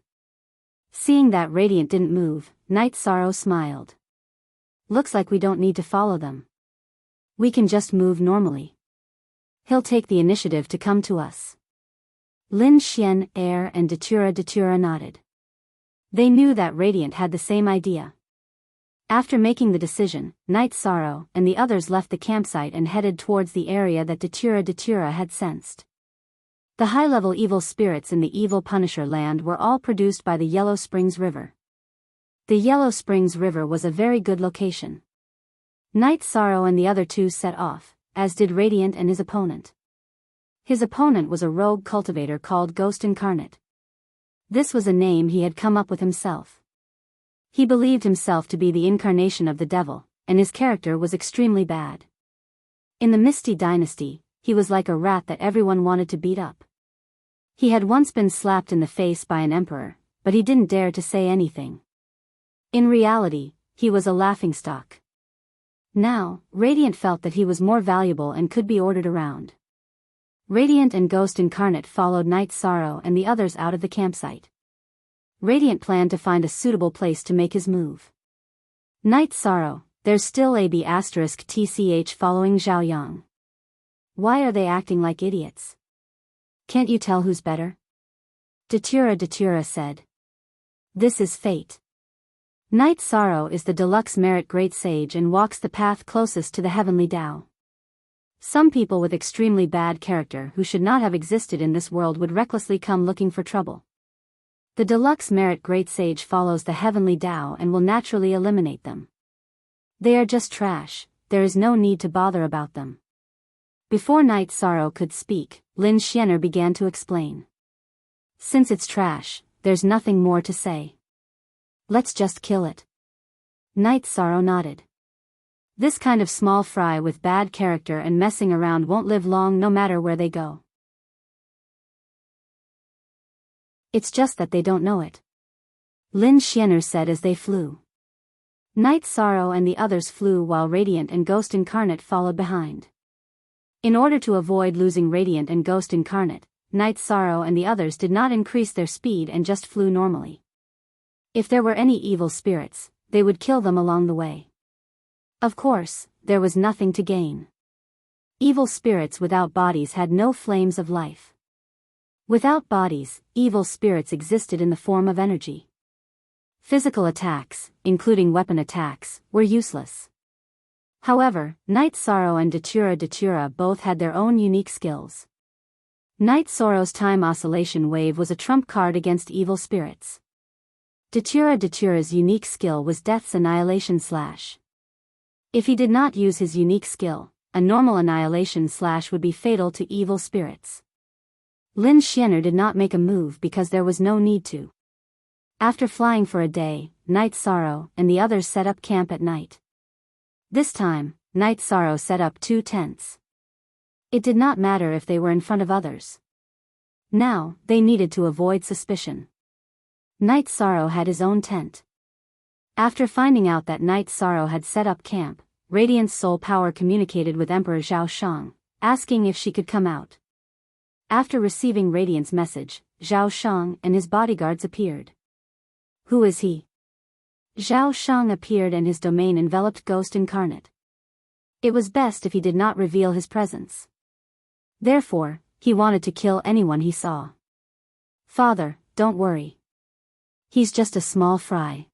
Seeing that Radiant didn't move, Night Sorrow smiled. Looks like we don't need to follow them. We can just move normally. He'll take the initiative to come to us. Lin Xian'er and Datura nodded. They knew that Radiant had the same idea. After making the decision, Night Sorrow and the others left the campsite and headed towards the area that Datura had sensed. The high-level evil spirits in the Evil Punisher land were all produced by the Yellow Springs River. The Yellow Springs River was a very good location. Night Sorrow and the other two set off, as did Radiant and his opponent. His opponent was a rogue cultivator called Ghost Incarnate. This was a name he had come up with himself. He believed himself to be the incarnation of the devil, and his character was extremely bad. In the Misty Dynasty, he was like a rat that everyone wanted to beat up. He had once been slapped in the face by an emperor, but he didn't dare to say anything. In reality, he was a laughingstock. Now, Radiant felt that he was more valuable and could be ordered around. Radiant and Ghost Incarnate followed Night Sorrow and the others out of the campsite. Radiant planned to find a suitable place to make his move. Night Sorrow, there's still *TCH following Zhao Yang. Why are they acting like idiots? Can't you tell who's better? Datura said. This is fate. Night Sorrow is the deluxe merit great sage and walks the path closest to the heavenly Tao. Some people with extremely bad character who should not have existed in this world would recklessly come looking for trouble. The deluxe merit great sage follows the heavenly Tao and will naturally eliminate them. They are just trash, there is no need to bother about them. Before Night Sorrow could speak, Lin Xian'er began to explain. Since it's trash, there's nothing more to say. Let's just kill it. Night Sorrow nodded. This kind of small fry with bad character and messing around won't live long no matter where they go. It's just that they don't know it. Lin Xian'er said as they flew. Night Sorrow and the others flew while Radiant and Ghost Incarnate followed behind. In order to avoid losing Radiant and Ghost Incarnate, Night Sorrow and the others did not increase their speed and just flew normally. If there were any evil spirits, they would kill them along the way. Of course, there was nothing to gain. Evil spirits without bodies had no flames of life. Without bodies, evil spirits existed in the form of energy. Physical attacks, including weapon attacks, were useless. However, Night Sorrow and Datura both had their own unique skills. Night Sorrow's time oscillation wave was a trump card against evil spirits. Datura's unique skill was Death's Annihilation Slash. If he did not use his unique skill, a normal Annihilation Slash would be fatal to evil spirits. Lin Xian'er did not make a move because there was no need to. After flying for a day, Night Sorrow and the others set up camp at night. This time, Night Sorrow set up 2 tents. It did not matter if they were in front of others. Now, they needed to avoid suspicion. Night Sorrow had his own tent. After finding out that Night Sorrow had set up camp, Radiant's soul power communicated with Emperor Zhao Shang, asking if she could come out. After receiving Radiant's message, Zhao Shang and his bodyguards appeared. Who is he? Zhao Shang appeared and his domain enveloped Ghost Incarnate. It was best if he did not reveal his presence. Therefore, he wanted to kill anyone he saw. Father, don't worry. He's just a small fry.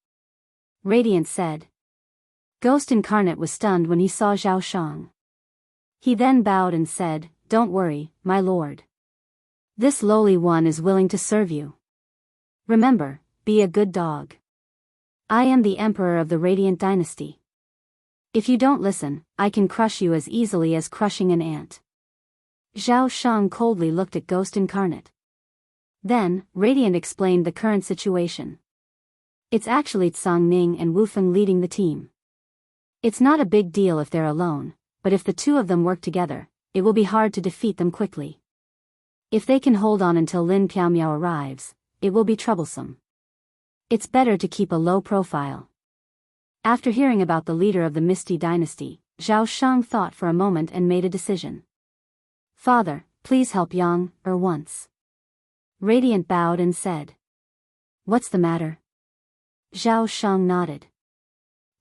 Radiant said. Ghost Incarnate was stunned when he saw Zhao Shang. He then bowed and said, Don't worry, my lord. This lowly one is willing to serve you. Remember, be a good dog. I am the Emperor of the Radiant Dynasty. If you don't listen, I can crush you as easily as crushing an ant. Zhao Shang coldly looked at Ghost Incarnate. Then, Radiant explained the current situation. It's actually Tsang Ning and Wu Feng leading the team. It's not a big deal if they're alone, but if the two of them work together, it will be hard to defeat them quickly. If they can hold on until Lin Piaomiao arrives, it will be troublesome. It's better to keep a low profile. After hearing about the leader of the Misty Dynasty, Zhao Shang thought for a moment and made a decision. Father, please help Yang, once. Radiant bowed and said. What's the matter? Zhao Shang nodded.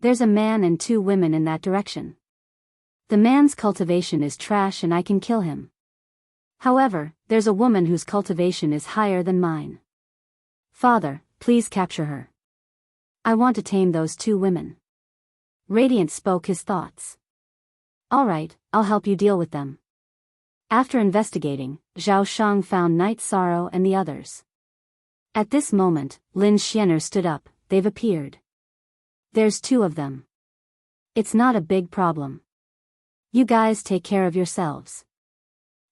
There's a man and 2 women in that direction. The man's cultivation is trash and I can kill him. However, there's a woman whose cultivation is higher than mine. Father, please capture her. I want to tame those 2 women. Radiant spoke his thoughts. Alright, I'll help you deal with them. After investigating, Zhao Shang found Night Sorrow and the others. At this moment, Lin Xianer stood up. They've appeared. There's 2 of them. It's not a big problem. You guys take care of yourselves.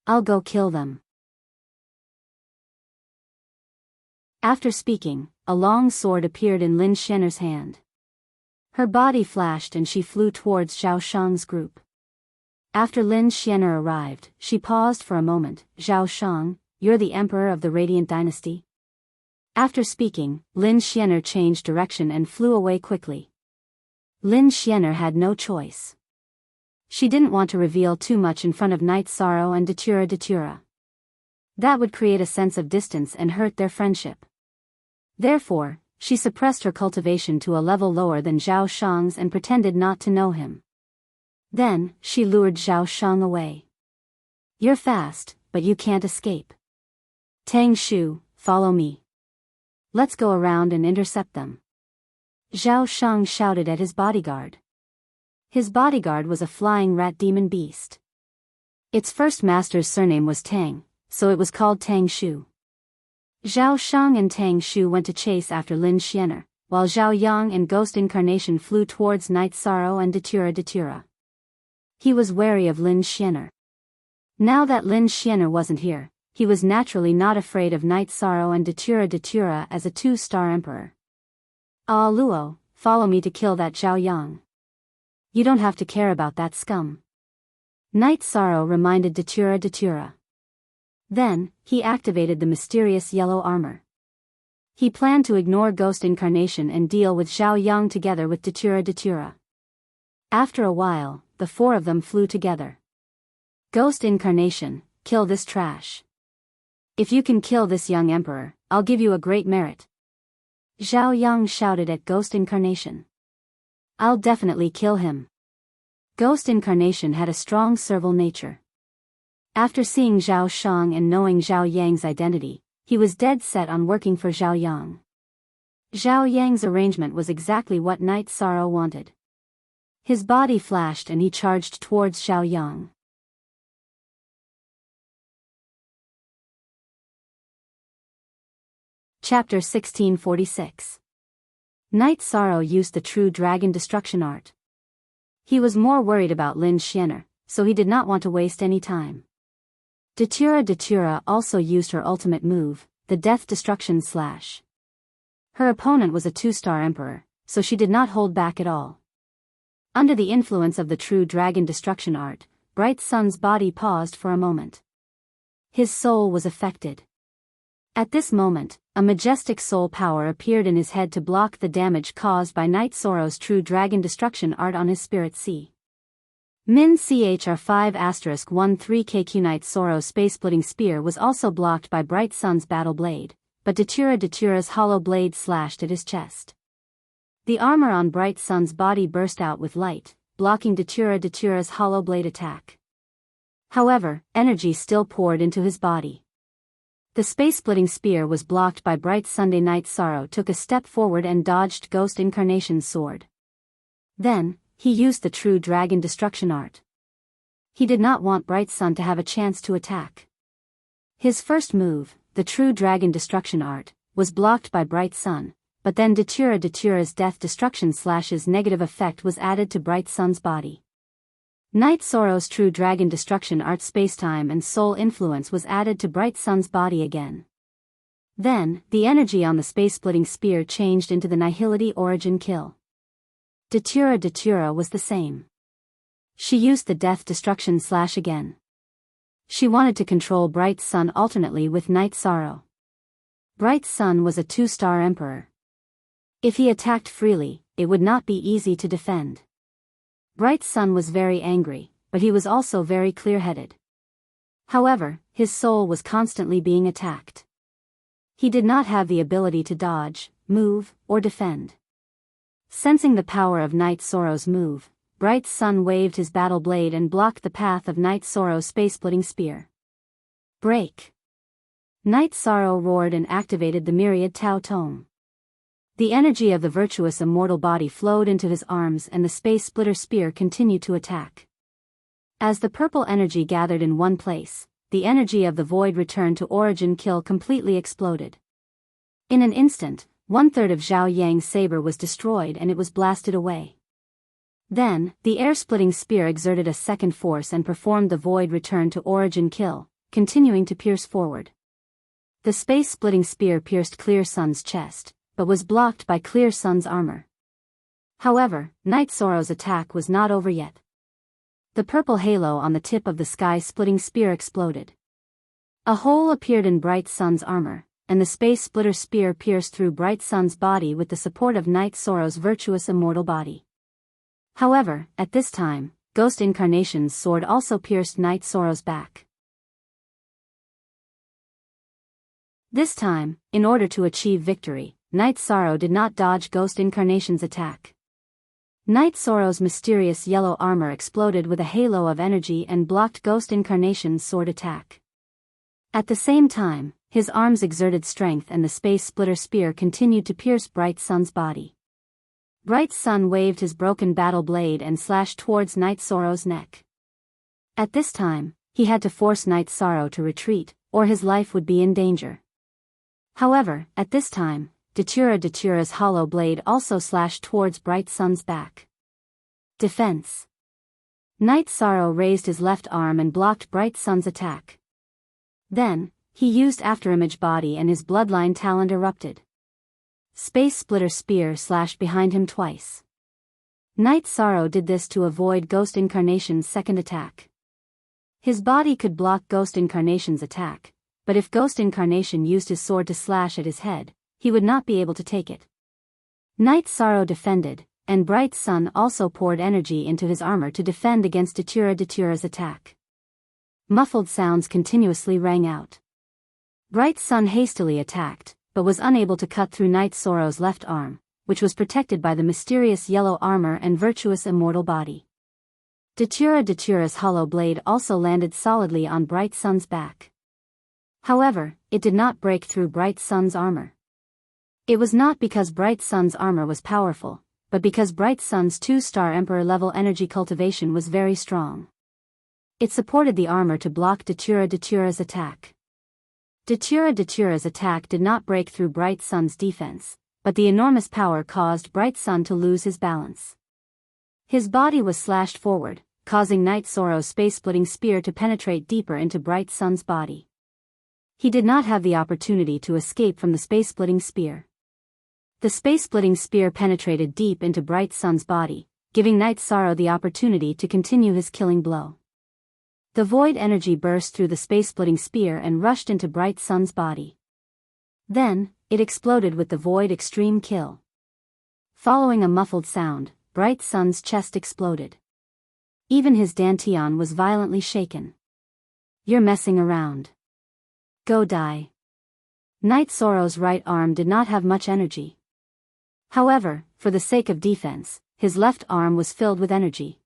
I'll go kill them. After speaking, a long sword appeared in Lin Xianer's hand. Her body flashed and she flew towards Zhao Shang's group. After Lin Xianer arrived, she paused for a moment. Zhao Shang, you're the emperor of the Radiant Dynasty? After speaking, Lin Xianer changed direction and flew away quickly. Lin Xianer had no choice. She didn't want to reveal too much in front of Night Sorrow and Datura. That would create a sense of distance and hurt their friendship. Therefore, she suppressed her cultivation to a level lower than Zhao Shang's and pretended not to know him. Then, she lured Zhao Shang away. You're fast, but you can't escape. Tang Shu, follow me. Let's go around and intercept them. Zhao Shang shouted at his bodyguard. His bodyguard was a flying rat demon beast. Its first master's surname was Tang, so it was called Tang Shu. Zhao Shang and Tang Shu went to chase after Lin Xianer, while Zhao Yang and Ghost Incarnation flew towards Night Sorrow and Datura. He was wary of Lin Xianer. Now that Lin Xianer wasn't here, he was naturally not afraid of Night Sorrow and Datura as a 2-star emperor. Ah Luo, follow me to kill that Zhao Yang. You don't have to care about that scum. Night Sorrow reminded Datura. Then, he activated the mysterious yellow armor. He planned to ignore Ghost Incarnation and deal with Zhao Yang together with Datura. After a while, the 4 of them flew together. Ghost Incarnation, kill this trash. If you can kill this young emperor, I'll give you a great merit. Zhao Yang shouted at Ghost Incarnation. I'll definitely kill him. Ghost Incarnation had a strong servile nature. After seeing Zhao Shang and knowing Zhao Yang's identity, he was dead set on working for Zhao Yang. Zhao Yang's arrangement was exactly what Night Sorrow wanted. His body flashed and he charged towards Zhao Yang. Chapter 1646. Night Sorrow used the true dragon destruction art. He was more worried about Lin Xianer, so he did not want to waste any time. Datura also used her ultimate move, the Death Destruction Slash. Her opponent was a 2-star emperor, so she did not hold back at all. Under the influence of the true dragon destruction art, Bright Sun's body paused for a moment. His soul was affected. At this moment, a majestic soul power appeared in his head to block the damage caused by Night Sorrow's true dragon destruction art on his spirit sea. Min CHR 5*13 KQ Night Sorrow's space-splitting spear was also blocked by Bright Sun's battle blade, but Datura's hollow blade slashed at his chest. The armor on Bright Sun's body burst out with light, blocking Datura's hollow blade attack. However, energy still poured into his body. The space-splitting spear was blocked by Bright Sunday. Night Sorrow took a step forward and dodged Ghost Incarnation's sword. Then, he used the true dragon destruction art. He did not want Bright Sun to have a chance to attack. His first move, the true dragon destruction art, was blocked by Bright Sun, but then Datura's death destruction slash's negative effect was added to Bright Sun's body. Night Sorrow's true dragon destruction art spacetime and soul influence was added to Bright Sun's body again. Then, the energy on the space-splitting spear changed into the Nihility origin kill. Datura was the same. She used the death destruction slash again. She wanted to control Bright Sun alternately with Night Sorrow. Bright Sun was a 2-star emperor. If he attacked freely, it would not be easy to defend. Bright Sun was very angry, but he was also very clear-headed. However, his soul was constantly being attacked. He did not have the ability to dodge, move, or defend. Sensing the power of Night Sorrow's move, Bright Sun waved his battle blade and blocked the path of Night Sorrow's space-splitting spear. Break! Night Sorrow roared and activated the myriad Tao Tome. The energy of the virtuous immortal body flowed into his arms and the space-splitter spear continued to attack. As the purple energy gathered in one place, the energy of the void return to origin kill completely exploded. In an instant, 1/3 of Zhao Yang's saber was destroyed and it was blasted away. Then, the air-splitting spear exerted a second force and performed the void return to origin kill, continuing to pierce forward. The space-splitting spear pierced Clear Sun's chest, but was blocked by Clear Sun's armor. However, Night Sorrow's attack was not over yet. The purple halo on the tip of the sky-splitting spear exploded. A hole appeared in Bright Sun's armor, and the space-splitter spear pierced through Bright Sun's body with the support of Night Sorrow's virtuous immortal body. However, at this time, Ghost Incarnation's sword also pierced Night Sorrow's back. This time, in order to achieve victory, Night Sorrow did not dodge Ghost Incarnation's attack. Night Sorrow's mysterious yellow armor exploded with a halo of energy and blocked Ghost Incarnation's sword attack. At the same time, his arms exerted strength and the space-splitter spear continued to pierce Bright Sun's body. Bright Sun waved his broken battle blade and slashed towards Night Sorrow's neck. At this time, he had to force Night Sorrow to retreat, or his life would be in danger. However, at this time, Datura's hollow blade also slashed towards Bright Sun's back. Defense. Night Sorrow raised his left arm and blocked Bright Sun's attack. Then, he used Afterimage body and his bloodline talent erupted. Space Splitter spear slashed behind him twice. Night Sorrow did this to avoid Ghost Incarnation's second attack. His body could block Ghost Incarnation's attack, but if Ghost Incarnation used his sword to slash at his head, he would not be able to take it. Night Sorrow defended, and Bright Sun also poured energy into his armor to defend against Datura's attack. Muffled sounds continuously rang out. Bright Sun hastily attacked, but was unable to cut through Night Sorrow's left arm, which was protected by the mysterious yellow armor and virtuous immortal body. Datura's hollow blade also landed solidly on Bright Sun's back. However, it did not break through Bright Sun's armor. It was not because Bright Sun's armor was powerful, but because Bright Sun's 2-star Emperor level energy cultivation was very strong. It supported the armor to block Datura's attack. Datura's attack did not break through Bright Sun's defense, but the enormous power caused Bright Sun to lose his balance. His body was slashed forward, causing Night Sorrow's space-splitting spear to penetrate deeper into Bright Sun's body. He did not have the opportunity to escape from the space-splitting spear. The space-splitting spear penetrated deep into Bright Sun's body, giving Night Sorrow the opportunity to continue his killing blow. The void energy burst through the space-splitting spear and rushed into Bright Sun's body. Then, it exploded with the void extreme kill. Following a muffled sound, Bright Sun's chest exploded. Even his dantian was violently shaken. "You're messing around. Go die." Night Sorrow's right arm did not have much energy. However, for the sake of defense, his left arm was filled with energy.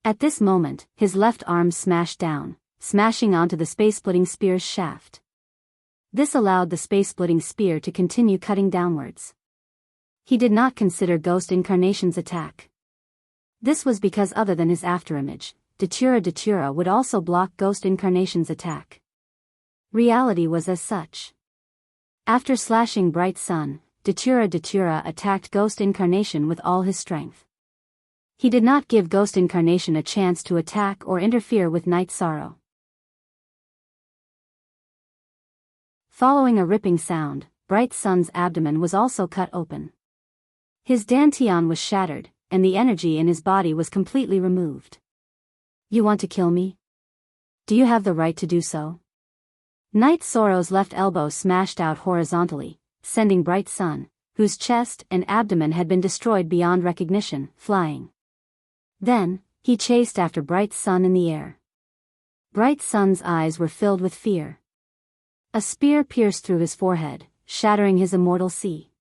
At this moment, his left arm smashed down, smashing onto the space-splitting spear's shaft. This allowed the space-splitting spear to continue cutting downwards. He did not consider Ghost Incarnation's attack. This was because other than his afterimage, Datura would also block Ghost Incarnation's attack. Reality was as such. After slashing Bright Sun, Datura attacked Ghost Incarnation with all his strength. He did not give Ghost Incarnation a chance to attack or interfere with Night Sorrow. Following a ripping sound, Bright Sun's abdomen was also cut open. His dantian was shattered, and the energy in his body was completely removed. You want to kill me? Do you have the right to do so? Night Sorrow's left elbow smashed out horizontally, sending Bright Sun, whose chest and abdomen had been destroyed beyond recognition, flying. Then, he chased after Bright Sun in the air. Bright Sun's eyes were filled with fear. A spear pierced through his forehead, shattering his immortal sea.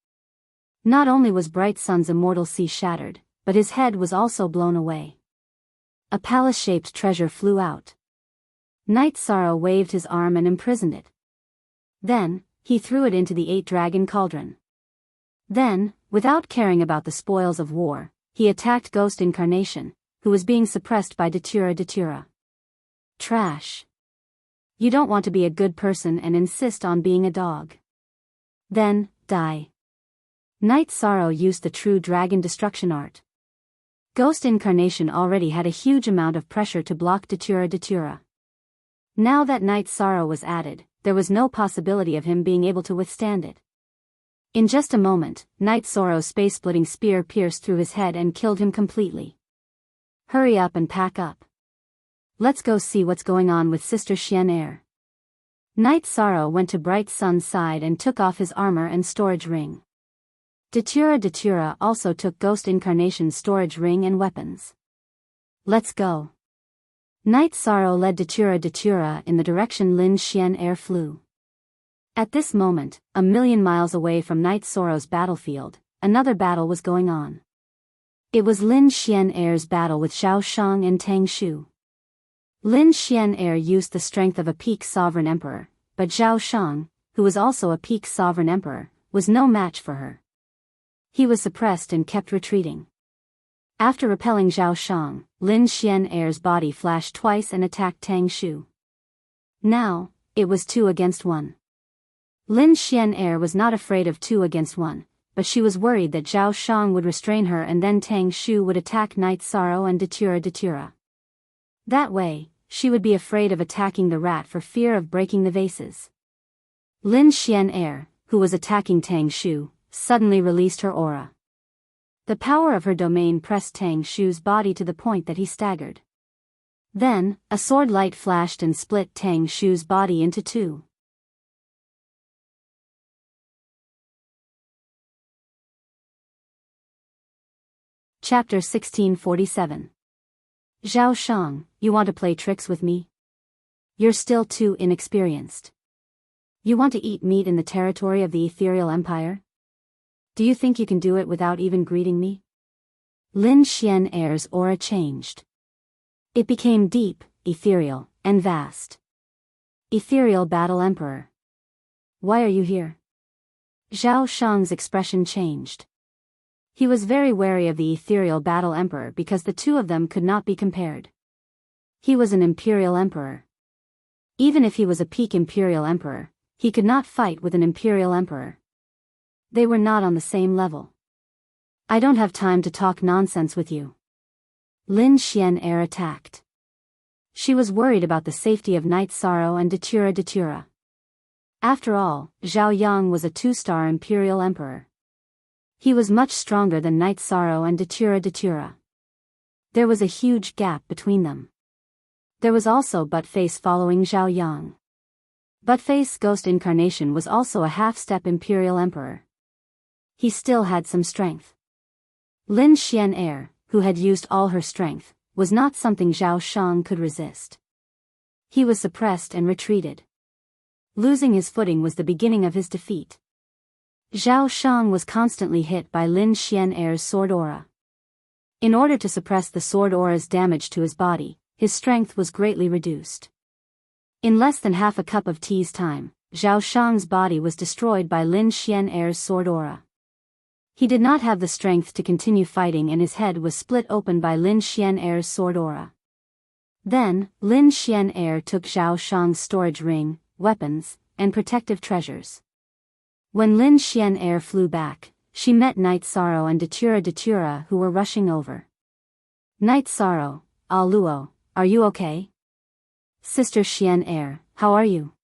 Not only was Bright Sun's immortal sea shattered, but his head was also blown away. A palace-shaped treasure flew out. Night Sorrow waved his arm and imprisoned it. Then, he threw it into the 8-dragon cauldron. Then, without caring about the spoils of war, he attacked Ghost Incarnation, who was being suppressed by Datura. Trash. You don't want to be a good person and insist on being a dog. Then, die. Night Sorrow used the true dragon destruction art. Ghost Incarnation already had a huge amount of pressure to block Datura. Now that Night Sorrow was added, there was no possibility of him being able to withstand it. In just a moment, Night Sorrow's space-splitting spear pierced through his head and killed him completely. Hurry up and pack up. Let's go see what's going on with Sister Xian Air. Night Sorrow went to Bright Sun's side and took off his armor and storage ring. Datura also took Ghost Incarnation's storage ring and weapons. Let's go. Night Sorrow led Datura in the direction Lin Xian Air flew. At this moment, 1,000,000 miles away from Night Sorrow's battlefield, another battle was going on. It was Lin Xian Air's battle with Zhao Shang and Tang Shu. Lin Xian Air used the strength of a peak sovereign emperor, but Zhao Shang, who was also a peak sovereign emperor, was no match for her. He was suppressed and kept retreating. After repelling Zhao Shang, Lin Xian Air's body flashed twice and attacked Tang Shu. Now, it was 2 against 1. Lin Xian Air was not afraid of 2 against 1, but she was worried that Zhao Shang would restrain her and then Tang Shu would attack Night Sorrow and Datura. That way, she would be afraid of attacking the rat for fear of breaking the vases. Lin Xian Air, who was attacking Tang Shu, suddenly released her aura. The power of her domain pressed Tang Shu's body to the point that he staggered. Then, a sword light flashed and split Tang Shu's body into 2. Chapter 1647. Zhao Shang, you want to play tricks with me? You're still too inexperienced. You want to eat meat in the territory of the Ethereal Empire? Do you think you can do it without even greeting me? Lin Xian Air's aura changed. It became deep, ethereal, and vast. Ethereal Battle Emperor. Why are you here? Zhao Shang's expression changed. He was very wary of the Ethereal Battle Emperor because the two of them could not be compared. He was an Imperial Emperor. Even if he was a peak Imperial Emperor, he could not fight with an Imperial Emperor. They were not on the same level. I don't have time to talk nonsense with you. Lin Xian Air attacked. She was worried about the safety of Night Sorrow and Datura. After all, Zhao Yang was a 2-star Imperial Emperor. He was much stronger than Night Sorrow and Datura. There was a huge gap between them. There was also Buttface following Zhao Yang. Buttface Ghost Incarnation was also a half-step Imperial Emperor. He still had some strength. Lin Xian Air, who had used all her strength, was not something Zhao Shang could resist. He was suppressed and retreated. Losing his footing was the beginning of his defeat. Zhao Shang was constantly hit by Lin Xian Air's sword aura. In order to suppress the sword aura's damage to his body, his strength was greatly reduced. In less than half a cup of tea's time, Zhao Shang's body was destroyed by Lin Xian Air's sword aura. He did not have the strength to continue fighting and his head was split open by Lin Xian Air's sword aura. Then, Lin Xian Air took Zhao Shang's storage ring, weapons, and protective treasures. When Lin Xian Air flew back, she met Night Sorrow and Datura who were rushing over. Night Sorrow, Ah Luo, are you okay? Sister Xian, how are you?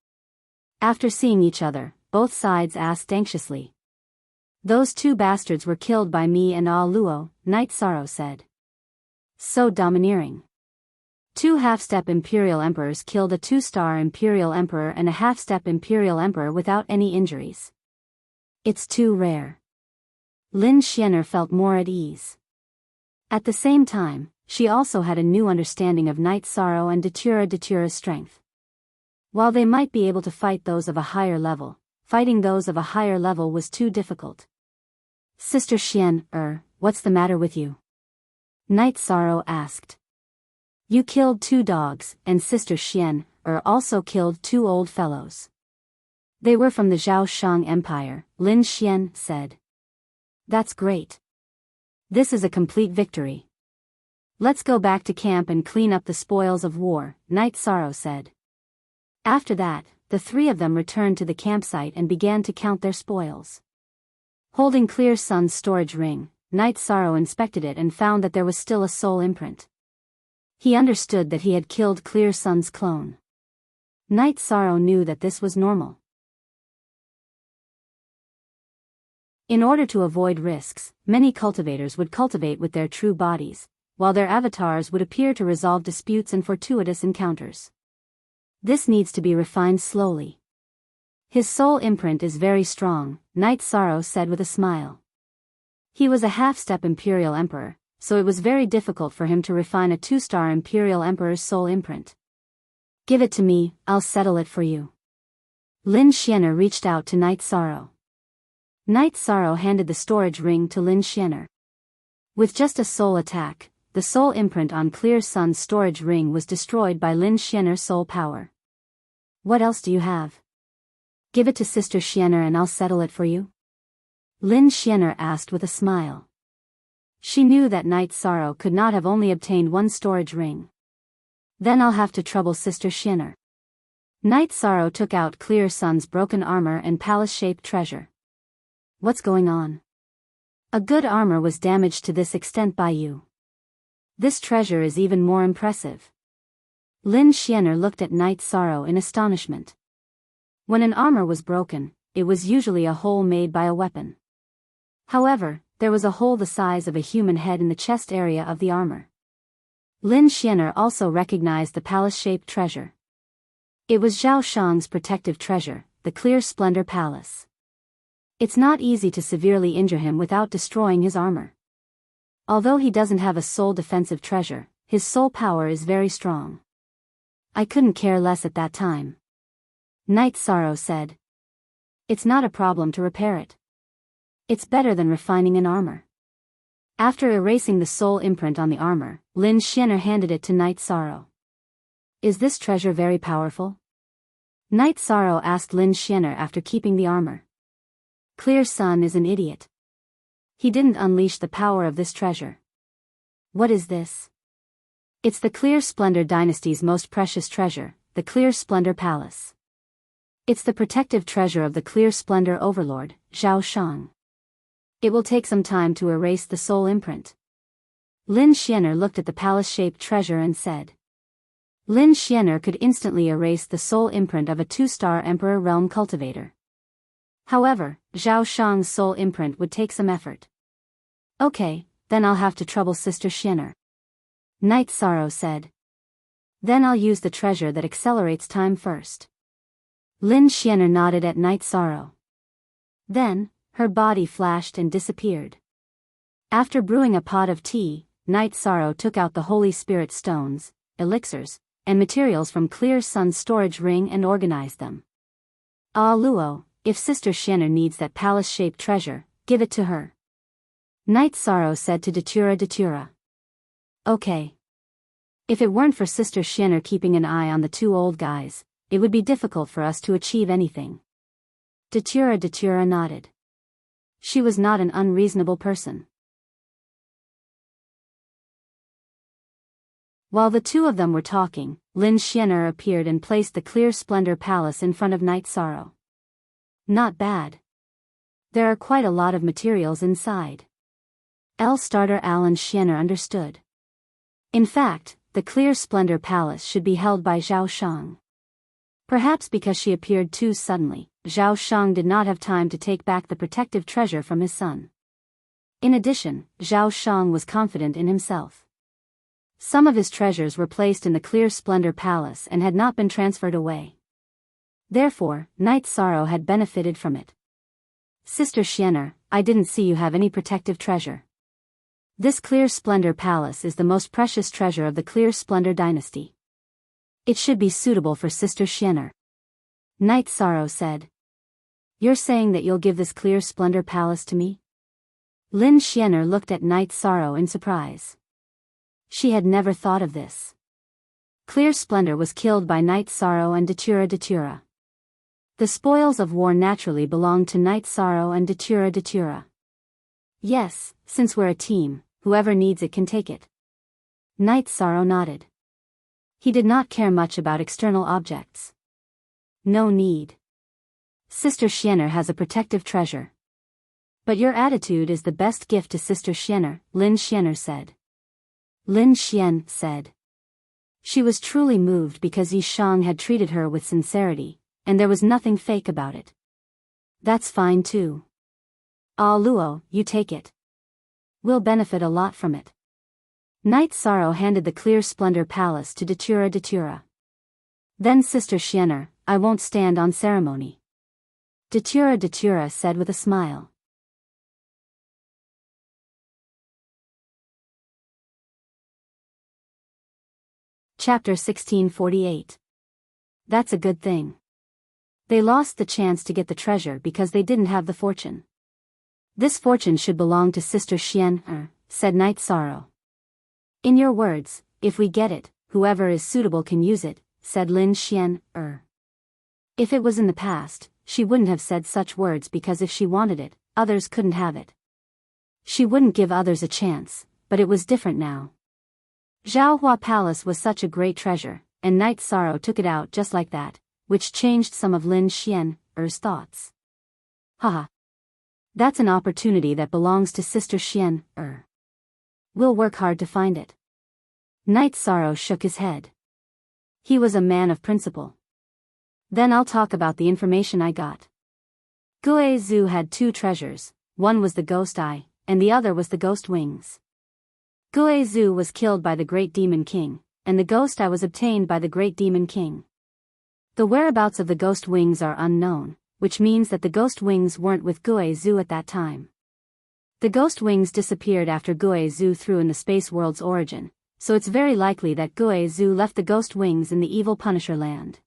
After seeing each other, both sides asked anxiously. Those two bastards were killed by me and Ah Luo, Night Sorrow said. So domineering. Two half-step Imperial Emperors killed a two-star Imperial Emperor and a half-step Imperial Emperor without any injuries. It's too rare. Lin Xianer felt more at ease. At the same time, she also had a new understanding of Night Sorrow and Datura's strength. While they might be able to fight those of a higher level, fighting those of a higher level was too difficult. Sister Xian, what's the matter with you? Night Sorrow asked. You killed two dogs, and Sister Xian, also killed two old fellows. They were from the Zhao Shang Empire, Lin Xian said. That's great. This is a complete victory. Let's go back to camp and clean up the spoils of war, Night Sorrow said. After that, the three of them returned to the campsite and began to count their spoils. Holding Clear Sun's storage ring, Night Sorrow inspected it and found that there was still a soul imprint. He understood that he had killed Clear Sun's clone. Night Sorrow knew that this was normal. In order to avoid risks, many cultivators would cultivate with their true bodies, while their avatars would appear to resolve disputes and fortuitous encounters. This needs to be refined slowly. His soul imprint is very strong, Night Sorrow said with a smile. He was a half-step Imperial Emperor, so it was very difficult for him to refine a two-star Imperial Emperor's soul imprint. Give it to me, I'll settle it for you. Lin Xianer reached out to Night Sorrow. Night Sorrow handed the storage ring to Lin Xianer. With just a soul attack, the soul imprint on Clear Sun's storage ring was destroyed by Lin Xianer's soul power. What else do you have? Give it to Sister Xianer and I'll settle it for you? Lin Xianer asked with a smile. She knew that Night Sorrow could not have only obtained one storage ring. Then I'll have to trouble Sister Xianer. Night Sorrow took out Clear Sun's broken armor and palace-shaped treasure. What's going on? A good armor was damaged to this extent by you. This treasure is even more impressive. Lin Xianer looked at Night Sorrow in astonishment. When an armor was broken, it was usually a hole made by a weapon. However, there was a hole the size of a human head in the chest area of the armor. Lin Xianer also recognized the palace-shaped treasure. It was Zhao Shang's protective treasure, the Clear Splendor Palace. It's not easy to severely injure him without destroying his armor. Although he doesn't have a soul defensive treasure, his soul power is very strong. I couldn't care less at that time. Night Sorrow said. It's not a problem to repair it. It's better than refining an armor. After erasing the soul imprint on the armor, Lin Xianer handed it to Night Sorrow. Is this treasure very powerful? Night Sorrow asked Lin Xianer after keeping the armor. Clear Sun is an idiot. He didn't unleash the power of this treasure. What is this? It's the Clear Splendor Dynasty's most precious treasure, the Clear Splendor Palace. It's the protective treasure of the Clear Splendor Overlord, Zhao Shang. It will take some time to erase the soul imprint. Lin Xianer looked at the palace-shaped treasure and said. Lin Xianer could instantly erase the soul imprint of a two-star Emperor Realm cultivator. However, Zhao Shang's soul imprint would take some effort. Okay, then I'll have to trouble Sister Xianer. Night Sorrow said. Then I'll use the treasure that accelerates time first. Lin Xianer nodded at Night Sorrow. Then, her body flashed and disappeared. After brewing a pot of tea, Night Sorrow took out the Holy Spirit stones, elixirs, and materials from Clear Sun's storage ring and organized them. Ah Luo, if Sister Xianer needs that palace-shaped treasure, give it to her. Night Sorrow said to Datura. Okay. If it weren't for Sister Xianer keeping an eye on the two old guys, it would be difficult for us to achieve anything. Datura nodded. She was not an unreasonable person. While the two of them were talking, Lin Xianer appeared and placed the Clear Splendor Palace in front of Night Sorrow. Not bad. There are quite a lot of materials inside. Starter Alan Xianer understood. In fact, the Clear Splendor Palace should be held by Zhao Shang. Perhaps because she appeared too suddenly, Zhao Shang did not have time to take back the protective treasure from his son. In addition, Zhao Shang was confident in himself. Some of his treasures were placed in the Clear Splendor Palace and had not been transferred away. Therefore, Night Sorrow had benefited from it. Sister Xian'er, I didn't see you have any protective treasure. This Clear Splendor Palace is the most precious treasure of the Clear Splendor dynasty. It should be suitable for Sister Xian'er. Night Sorrow said. You're saying that you'll give this Clear Splendor Palace to me? Lin Xian'er looked at Night Sorrow in surprise. She had never thought of this. Clear Splendor was killed by Night Sorrow and Datura. The spoils of war naturally belonged to Night Sorrow and Datura. Yes, since we're a team, whoever needs it can take it. Night Sorrow nodded. He did not care much about external objects. No need. Sister Xian'er has a protective treasure. But your attitude is the best gift to Sister Xian'er, Lin Xian'er said. Lin Xian said. She was truly moved because Yi Shang had treated her with sincerity, and there was nothing fake about it. That's fine too. Ah Luo, you take it. We'll benefit a lot from it. Night Sorrow handed the Clear Splendor Palace to Datura. Then Sister Xian'er, I won't stand on ceremony. Datura said with a smile. Chapter 1648. That's a good thing. They lost the chance to get the treasure because they didn't have the fortune. This fortune should belong to Sister Xian'er, said Night Sorrow. In your words, if we get it, whoever is suitable can use it, said Lin Xian'er. If it was in the past, she wouldn't have said such words because if she wanted it, others couldn't have it. She wouldn't give others a chance, but it was different now. Zhaohua Palace was such a great treasure, and Night Sorrow took it out just like that, which changed some of Lin Xian'er's thoughts. Haha. That's an opportunity that belongs to Sister Xian'er. We'll work hard to find it. Night Sorrow shook his head. He was a man of principle. Then I'll talk about the information I got. Gue Zhu had two treasures, one was the ghost eye, and the other was the ghost wings. Gue Zhu was killed by the Great Demon King, and the ghost eye was obtained by the Great Demon King. The whereabouts of the ghost wings are unknown, which means that the ghost wings weren't with Gue Zhu at that time. The ghost wings disappeared after Gue Zhu threw in the space world's origin, so it's very likely that Gue Zhu left the ghost wings in the evil Punisher land.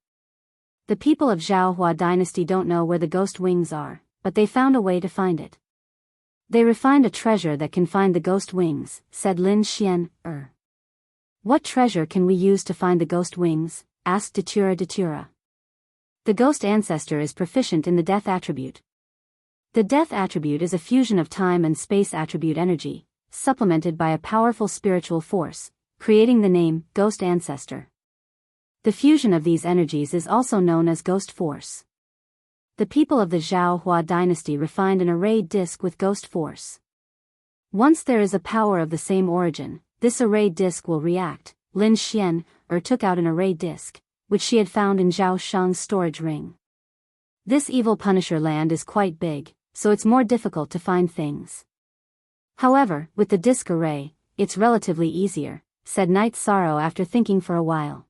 The people of Zhaohua dynasty don't know where the ghost wings are, but they found a way to find it. They refined a treasure that can find the ghost wings, said Lin Xian'er. What treasure can we use to find the ghost wings? Asked Datura. The ghost ancestor is proficient in the death attribute. The death attribute is a fusion of time and space attribute energy, supplemented by a powerful spiritual force, creating the name Ghost Ancestor. The fusion of these energies is also known as Ghost Force. The people of the Zhaohua dynasty refined an arrayed disk with Ghost Force. Once there is a power of the same origin, this arrayed disk will react. Lin Xian'er took out an arrayed disk, which she had found in Zhao Shang's storage ring. This evil Punisher land is quite big, so it's more difficult to find things. However, with the disk array, it's relatively easier, said Night Sorrow after thinking for a while.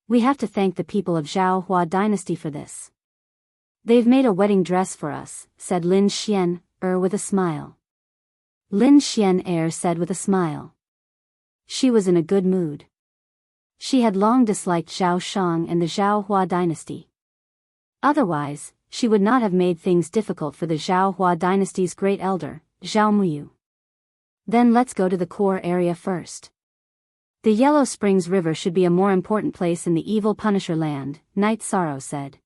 We have to thank the people of Zhaohua dynasty for this. They've made a wedding dress for us, said Lin Xian'er with a smile. Lin Xian'er said with a smile. She was in a good mood. She had long disliked Zhao Shang and the Zhaohua dynasty. Otherwise, she would not have made things difficult for the Zhaohua dynasty's great elder, Zhao Muyu. Then let's go to the core area first. The Yellow Springs River should be a more important place in the evil Punisher land, Night Sorrow said.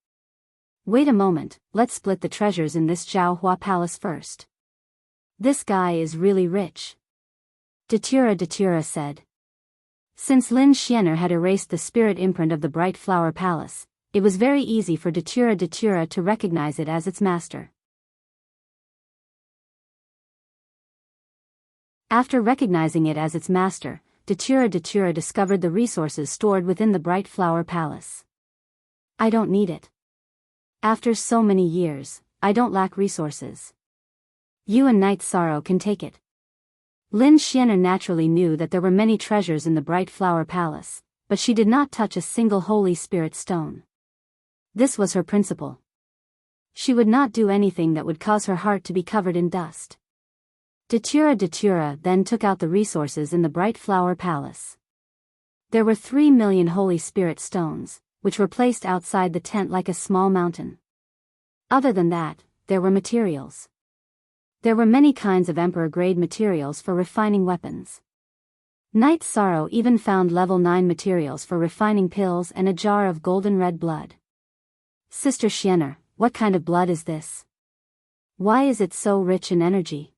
Wait a moment, let's split the treasures in this Zhaohua palace first. This guy is really rich. Datura said. Since Lin Xian'er had erased the spirit imprint of the Bright Flower Palace, it was very easy for Datura to recognize it as its master. After recognizing it as its master, Datura discovered the resources stored within the Bright Flower Palace. I don't need it. After so many years, I don't lack resources. You and Night Sorrow can take it. Lin Xian'er naturally knew that there were many treasures in the Bright Flower Palace, but she did not touch a single Holy Spirit stone. This was her principle. She would not do anything that would cause her heart to be covered in dust. Datura then took out the resources in the Bright Flower Palace. There were 3 million Holy Spirit stones, which were placed outside the tent like a small mountain. Other than that, there were materials. There were many kinds of Emperor-grade materials for refining weapons. Night Sorrow even found level 9 materials for refining pills and a jar of golden red blood. Sister Xian'er, what kind of blood is this? Why is it so rich in energy?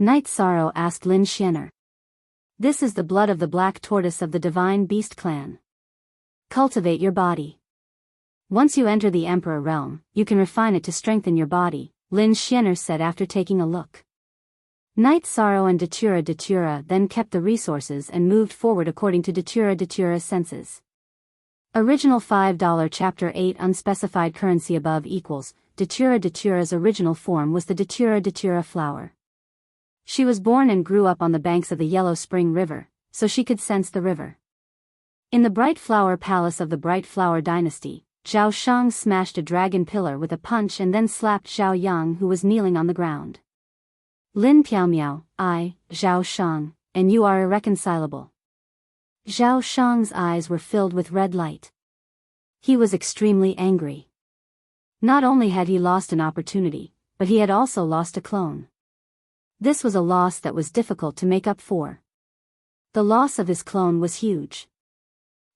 Night Sorrow asked Lin Xian'er. This is the blood of the black tortoise of the Divine Beast clan. Cultivate your body. Once you enter the Emperor realm, you can refine it to strengthen your body, Lin Xian'er said after taking a look. Night Sorrow and Datura then kept the resources and moved forward according to Datura's senses. Original $5 Chapter 8 Unspecified currency above equals, Datura's original form was the Datura flower. She was born and grew up on the banks of the Yellow Spring River, so she could sense the river. In the Bright Flower Palace of the Bright Flower Dynasty, Zhao Shang smashed a dragon pillar with a punch and then slapped Zhao Yang, who was kneeling on the ground. Lin Piaomiao, I, Zhao Shang, and you are irreconcilable. Zhao Shang's eyes were filled with red light. He was extremely angry. Not only had he lost an opportunity, but he had also lost a clone. This was a loss that was difficult to make up for. The loss of his clone was huge.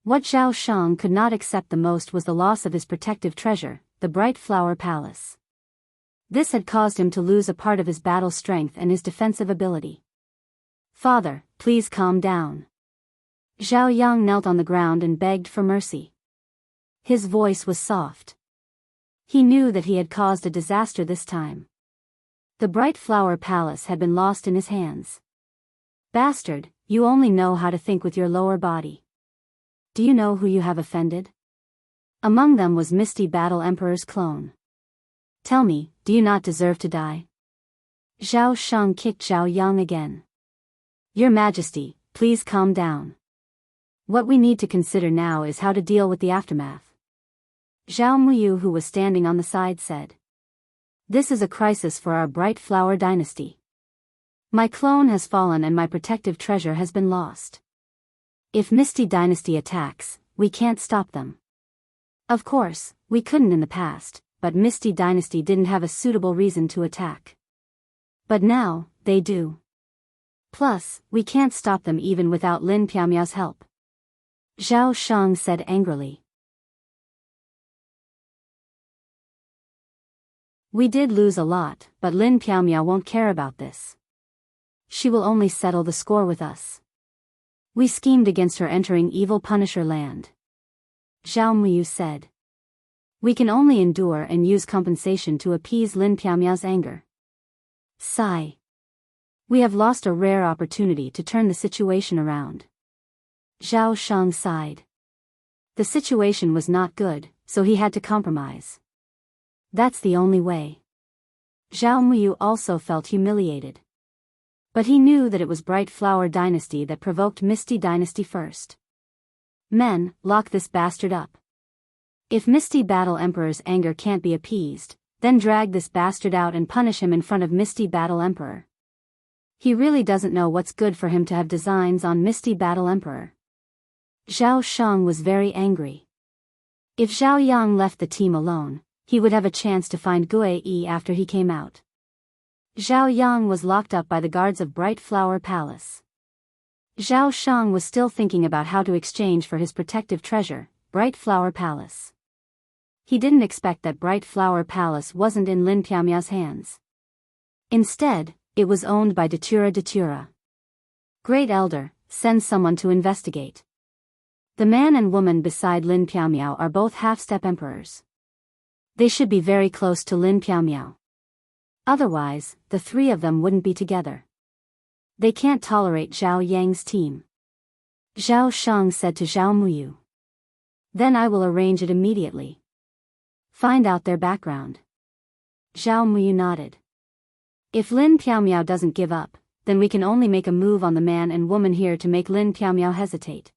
What Zhao Shang could not accept the most was the loss of his protective treasure, the Bright Flower Palace. This had caused him to lose a part of his battle strength and his defensive ability. Father, please calm down. Zhao Yang knelt on the ground and begged for mercy. His voice was soft. He knew that he had caused a disaster this time. The Bright Flower Palace had been lost in his hands. Bastard, you only know how to think with your lower body. Do you know who you have offended? Among them was Misty Battle Emperor's clone. Tell me, do you not deserve to die? Zhao Shang kicked Zhao Yang again. Your Majesty, please calm down. What we need to consider now is how to deal with the aftermath. Zhao Muyu, who was standing on the side, said. This is a crisis for our Bright Flower Dynasty. My clone has fallen and my protective treasure has been lost. If Misty Dynasty attacks, we can't stop them. Of course, we couldn't in the past, but Misty Dynasty didn't have a suitable reason to attack. But now, they do. Plus, we can't stop them even without Lin Piaomiao's help. Zhao Shang said angrily. We did lose a lot, but Lin Piaomiao won't care about this. She will only settle the score with us. We schemed against her entering evil Punisher land. Zhao Muyu said. We can only endure and use compensation to appease Lin Piaomiao's anger. Sigh. We have lost a rare opportunity to turn the situation around. Zhao Shang sighed. The situation was not good, so he had to compromise. That's the only way. Zhao Muyu also felt humiliated. But he knew that it was Bright Flower Dynasty that provoked Misty Dynasty first. Men, lock this bastard up. If Misty Battle Emperor's anger can't be appeased, then drag this bastard out and punish him in front of Misty Battle Emperor. He really doesn't know what's good for him to have designs on Misty Battle Emperor. Zhao Shang was very angry. If Zhao Yang left the team alone, he would have a chance to find Gue Yi after he came out. Zhao Yang was locked up by the guards of Bright Flower Palace. Zhao Shang was still thinking about how to exchange for his protective treasure, Bright Flower Palace. He didn't expect that Bright Flower Palace wasn't in Lin Piaomiao's hands. Instead, it was owned by Datura. Great Elder, send someone to investigate. The man and woman beside Lin Piaomiao are both half-step emperors. They should be very close to Lin Piaomiao. Otherwise, the three of them wouldn't be together. They can't tolerate Zhao Yang's team. Zhao Shang said to Zhao Muyu. Then I will arrange it immediately. Find out their background. Zhao Muyu nodded. If Lin Piaomiao doesn't give up, then we can only make a move on the man and woman here to make Lin Piaomiao hesitate.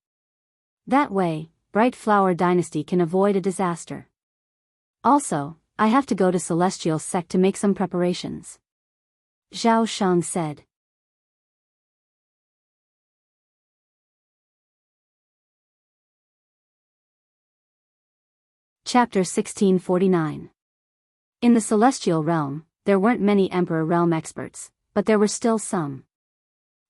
That way, Bright Flower Dynasty can avoid a disaster. Also, I have to go to Celestial Sect to make some preparations. Zhao Shang said. Chapter 1649. In the Celestial Realm, there weren't many Emperor Realm experts, but there were still some.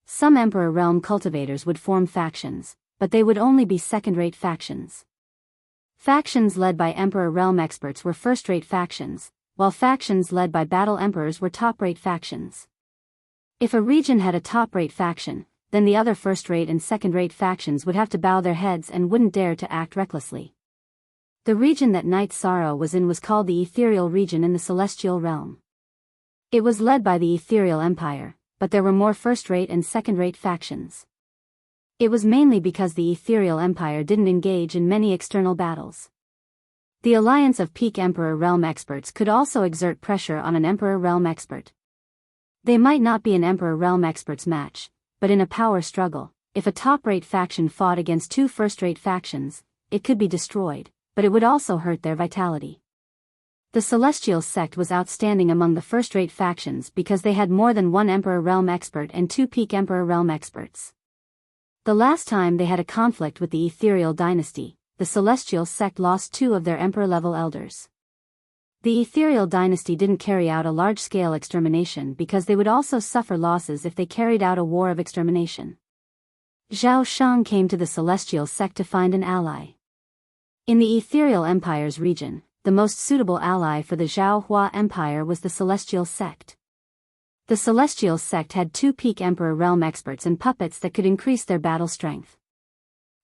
Some Emperor Realm cultivators would form factions, but they would only be second-rate factions. Factions led by Emperor Realm experts were first-rate factions, while factions led by Battle Emperors were top-rate factions. If a region had a top-rate faction, then the other first-rate and second-rate factions would have to bow their heads and wouldn't dare to act recklessly. The region that Knight Sorrow was in was called the Ethereal Region in the Celestial Realm. It was led by the Ethereal Empire, but there were more first-rate and second-rate factions. It was mainly because the Ethereal Empire didn't engage in many external battles. The alliance of peak Emperor Realm experts could also exert pressure on an Emperor Realm expert. They might not be an Emperor Realm expert's match, but in a power struggle, if a top-rate faction fought against two first-rate factions, it could be destroyed, but it would also hurt their vitality. The Celestial Sect was outstanding among the first-rate factions because they had more than one Emperor Realm expert and two peak Emperor Realm experts. The last time they had a conflict with the Ethereal Dynasty, the Celestial Sect lost two of their Emperor-level elders. The Ethereal Dynasty didn't carry out a large-scale extermination because they would also suffer losses if they carried out a war of extermination. Zhao Shang came to the Celestial Sect to find an ally. In the Ethereal Empire's region, the most suitable ally for the Zhao Hua Empire was the Celestial Sect. The Celestial Sect had two peak Emperor Realm experts and puppets that could increase their battle strength.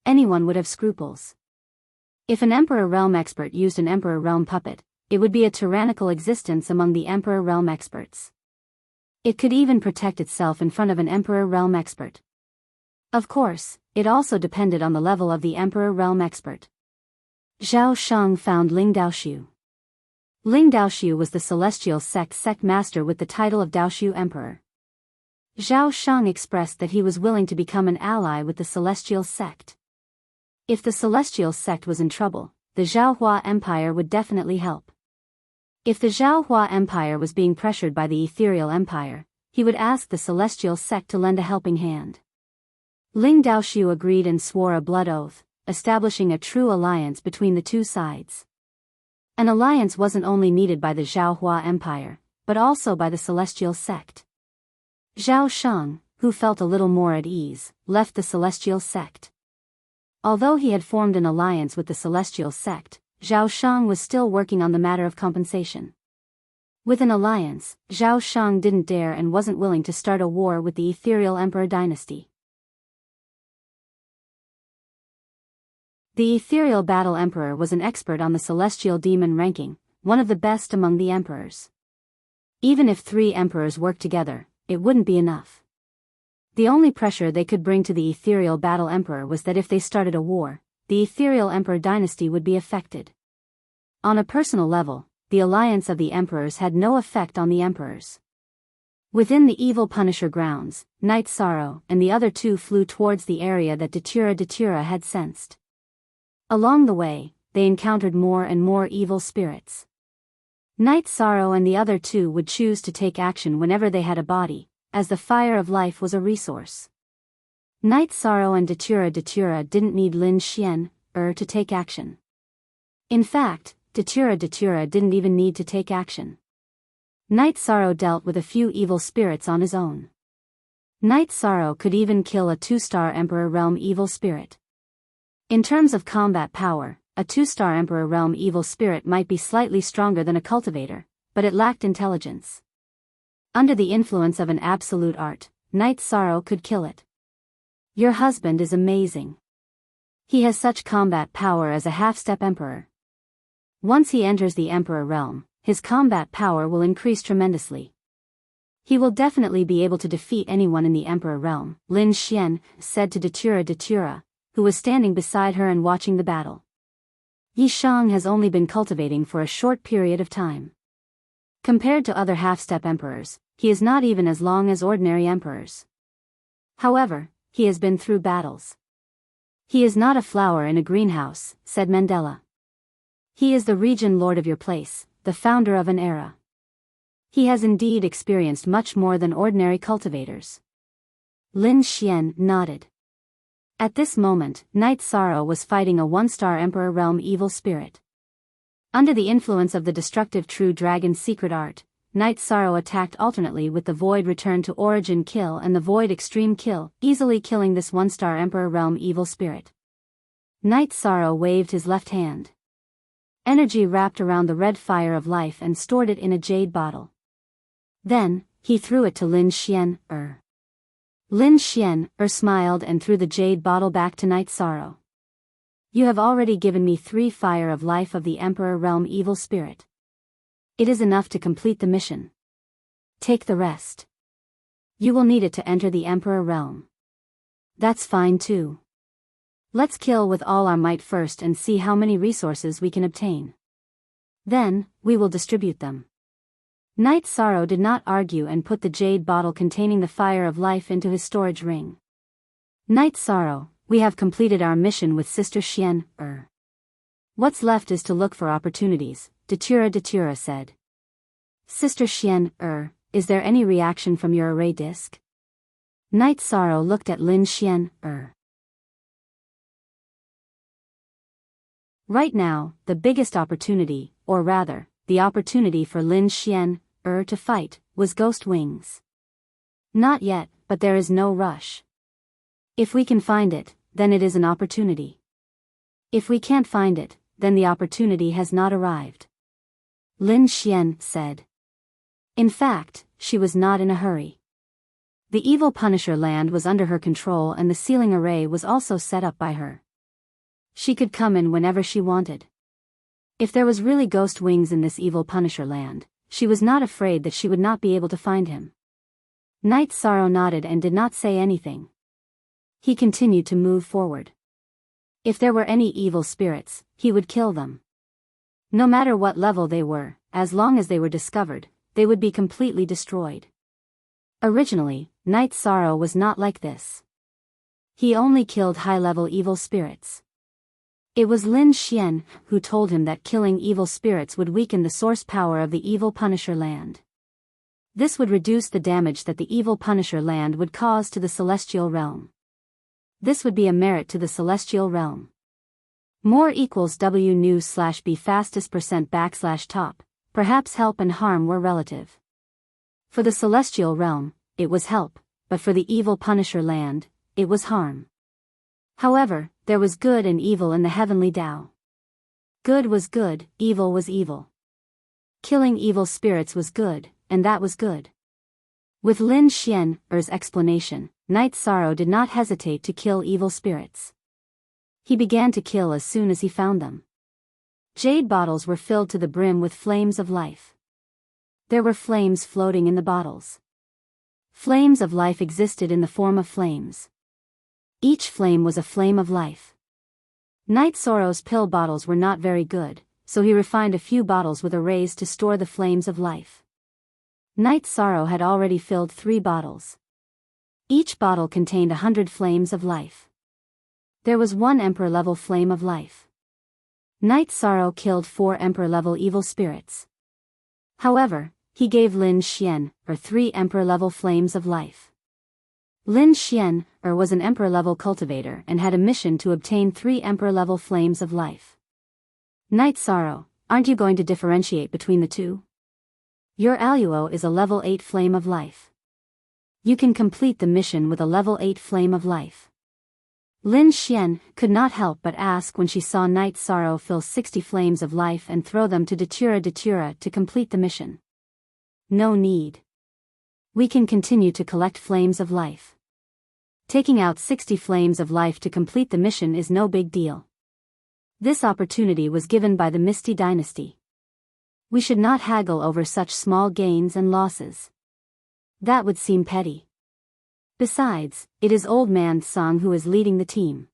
Anyone would have scruples. If an Emperor Realm expert used an Emperor Realm puppet, it would be a tyrannical existence among the Emperor Realm experts. It could even protect itself in front of an Emperor Realm expert. Of course, it also depended on the level of the Emperor Realm expert. Zhao Shang found Ling Daoxiu. Ling Daoxiu was the Celestial Sect master with the title of Daoxiu Emperor. Zhao Shang expressed that he was willing to become an ally with the Celestial Sect. If the Celestial Sect was in trouble, the Zhao Hua Empire would definitely help. If the Zhao Hua Empire was being pressured by the Ethereal Empire, he would ask the Celestial Sect to lend a helping hand. Ling Daoxiu agreed and swore a blood oath, establishing a true alliance between the two sides. An alliance wasn't only needed by the Zhao Hua Empire, but also by the Celestial Sect. Zhao Shang, who felt a little more at ease, left the Celestial Sect. Although he had formed an alliance with the Celestial Sect, Zhao Shang was still working on the matter of compensation. With an alliance, Zhao Shang didn't dare and wasn't willing to start a war with the Ethereal Emperor dynasty. The Ethereal Battle Emperor was an expert on the Celestial Demon ranking, one of the best among the emperors. Even if 3 emperors worked together, it wouldn't be enough. The only pressure they could bring to the Ethereal Battle Emperor was that if they started a war, the Ethereal Emperor dynasty would be affected. On a personal level, the alliance of the emperors had no effect on the emperors. Within the Evil Punisher grounds, Knight Sorrow and the other 2 flew towards the area that Datura had sensed. Along the way, they encountered more and more evil spirits. Knight Sorrow and the other 2 would choose to take action whenever they had a body, as the fire of life was a resource. Knight Sorrow and Datura didn't need Lin Xian, to take action. In fact, Datura didn't even need to take action. Knight Sorrow dealt with a few evil spirits on his own. Knight Sorrow could even kill a 2-star Emperor Realm evil spirit. In terms of combat power, a 2-star Emperor Realm evil spirit might be slightly stronger than a cultivator, but it lacked intelligence. Under the influence of an absolute art, Knight Sorrow could kill it. Your husband is amazing. He has such combat power as a half-step Emperor. Once he enters the Emperor Realm, his combat power will increase tremendously. He will definitely be able to defeat anyone in the Emperor Realm, Lin Xian said to Datura, who was standing beside her and watching the battle. Yi Shang has only been cultivating for a short period of time. Compared to other half-step emperors, he is not even as long as ordinary emperors. However, he has been through battles. He is not a flower in a greenhouse, said Mandela. He is the region lord of your place, the founder of an era. He has indeed experienced much more than ordinary cultivators. Lin Xian nodded. At this moment, Knight Sorrow was fighting a one-star Emperor Realm evil spirit. Under the influence of the destructive True Dragon's secret art, Knight Sorrow attacked alternately with the Void Return to Origin Kill and the Void Extreme Kill, easily killing this one-star Emperor Realm evil spirit. Knight Sorrow waved his left hand. Energy wrapped around the red fire of life and stored it in a jade bottle. Then, he threw it to Lin Xian. Lin Xian smiled and threw the jade bottle back to Knight Sorrow. You have already given me 3 fire of life of the Emperor Realm evil spirit. It is enough to complete the mission. Take the rest. You will need it to enter the Emperor Realm. That's fine too. Let's kill with all our might first and see how many resources we can obtain. Then, we will distribute them. Knight Sorrow did not argue and put the jade bottle containing the fire of life into his storage ring. Knight Sorrow, we have completed our mission with Sister Xian. What's left is to look for opportunities, Datura said. Sister Xian, is there any reaction from your array disc? Knight Sorrow looked at Lin Xian. Right now, the biggest opportunity, or rather, the opportunity for Lin Xian, to fight, was Ghost Wings. Not yet, but there is no rush. If we can find it, then it is an opportunity. If we can't find it, then the opportunity has not arrived. Lin Xian said. In fact, she was not in a hurry. The evil Punisher land was under her control and the sealing array was also set up by her. She could come in whenever she wanted. If there was really Ghost Wings in this evil Punisher land, she was not afraid that she would not be able to find him. Knight Sorrow nodded and did not say anything. He continued to move forward. If there were any evil spirits, he would kill them. No matter what level they were, as long as they were discovered, they would be completely destroyed. Originally, Knight Sorrow was not like this. He only killed high-level evil spirits. It was Lin Xian who told him that killing evil spirits would weaken the source power of the evil Punisher land. This would reduce the damage that the evil Punisher land would cause to the celestial realm. This would be a merit to the celestial realm. More equals W new/B fastest % / top, perhaps help and harm were relative. For the celestial realm, it was help, but for the evil Punisher land, it was harm. However, there was good and evil in the heavenly Tao. Good was good, evil was evil. Killing evil spirits was good, and that was good. With Lin Xian's explanation, Knight Sorrow did not hesitate to kill evil spirits. He began to kill as soon as he found them. Jade bottles were filled to the brim with flames of life. There were flames floating in the bottles. Flames of life existed in the form of flames. Each flame was a flame of life. Knight Sorrow's pill bottles were not very good, so he refined a few bottles with arrays to store the flames of life. Knight Sorrow had already filled 3 bottles. Each bottle contained 100 flames of life. There was 1 Emperor-level flame of life. Knight Sorrow killed 4 Emperor-level evil spirits. However, he gave Lin Xian 3 Emperor-level flames of life. Lin Xian was an Emperor-level cultivator and had a mission to obtain 3 Emperor-level flames of life. Knight Sorrow, aren't you going to differentiate between the two? Your Aluo is a level 8 flame of life. You can complete the mission with a level 8 flame of life. Lin Xian could not help but ask when she saw Knight Sorrow fill 60 flames of life and throw them to Datura to complete the mission. No need. We can continue to collect flames of life. Taking out 60 flames of life to complete the mission is no big deal. This opportunity was given by the Misty Dynasty. We should not haggle over such small gains and losses. That would seem petty. Besides, it is Old Man Song who is leading the team.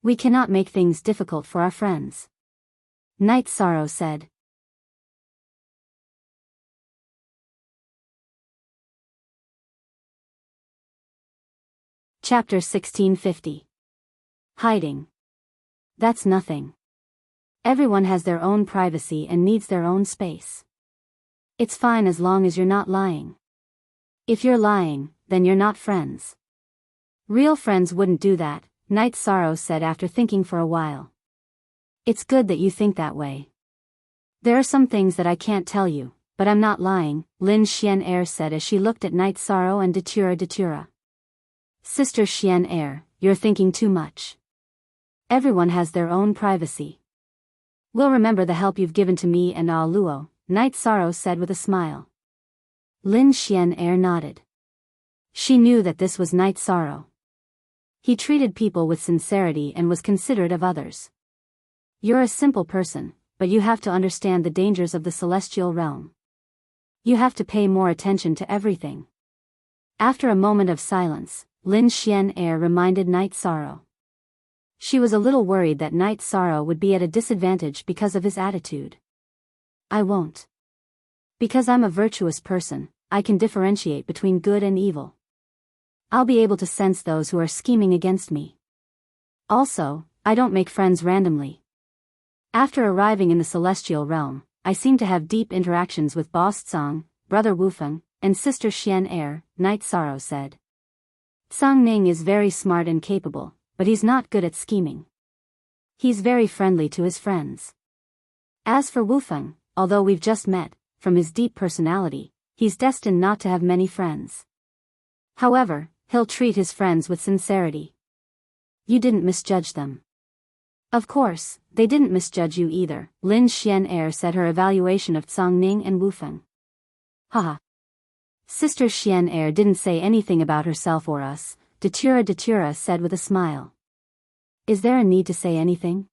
We cannot make things difficult for our friends. Night Sorrow said. Chapter 1650. Hiding. That's nothing. Everyone has their own privacy and needs their own space. It's fine as long as you're not lying. If you're lying, then you're not friends. Real friends wouldn't do that, Night Sorrow said after thinking for a while. It's good that you think that way. There are some things that I can't tell you, but I'm not lying, Lin Xian said as she looked at Night Sorrow and Datura. Sister Xian, you're thinking too much. Everyone has their own privacy. We'll remember the help you've given to me and Luo, Night Sorrow said with a smile. Lin Xian nodded. She knew that this was Night Sorrow. He treated people with sincerity and was considerate of others. You're a simple person, but you have to understand the dangers of the celestial realm. You have to pay more attention to everything. After a moment of silence, Lin Xian reminded Night Sorrow. She was a little worried that Night Sorrow would be at a disadvantage because of his attitude. I won't. Because I'm a virtuous person, I can differentiate between good and evil. I'll be able to sense those who are scheming against me. Also, I don't make friends randomly. After arriving in the celestial realm, I seem to have deep interactions with Boss Tsang, Brother Wufeng, and Sister Xian Night Sorrow said. Tsang Ning is very smart and capable, but he's not good at scheming. He's very friendly to his friends. As for Wufeng, although we've just met, from his deep personality, he's destined not to have many friends. However, he'll treat his friends with sincerity. You didn't misjudge them. Of course, they didn't misjudge you either, Lin Xian said her evaluation of Tsang Ning and Wufeng. Haha. Sister Xian didn't say anything about herself or us, Datura said with a smile. Is there a need to say anything?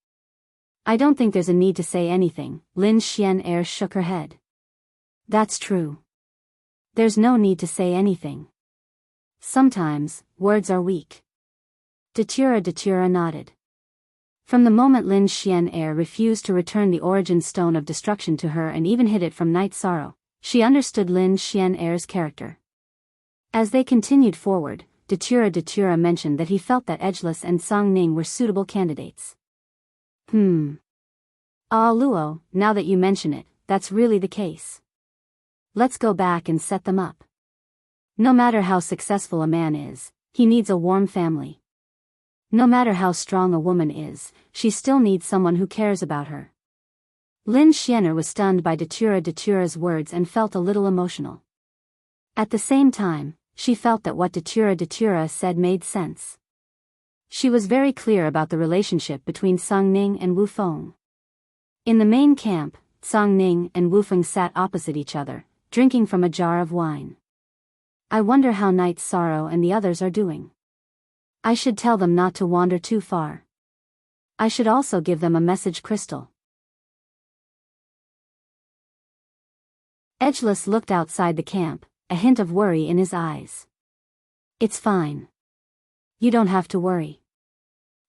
I don't think there's a need to say anything, Lin Xian shook her head. That's true. There's no need to say anything. Sometimes, words are weak. Datura nodded. From the moment Lin Xian refused to return the origin stone of destruction to her and even hid it from Night Sorrow, she understood Lin Xian character. As they continued forward, Datura mentioned that he felt that Edgeless and Tsang Ning were suitable candidates. Luo, now that you mention it, that's really the case. Let's go back and set them up. No matter how successful a man is, he needs a warm family. No matter how strong a woman is, she still needs someone who cares about her. Lin Xian was stunned by Datura's words and felt a little emotional. At the same time, she felt that what Datura said made sense. She was very clear about the relationship between Tsang Ning and Wufeng. In the main camp, Tsang Ning and Wufeng sat opposite each other, drinking from a jar of wine. I wonder how Night Sorrow and the others are doing. I should tell them not to wander too far. I should also give them a message crystal. Edgeless looked outside the camp, a hint of worry in his eyes. It's fine. You don't have to worry.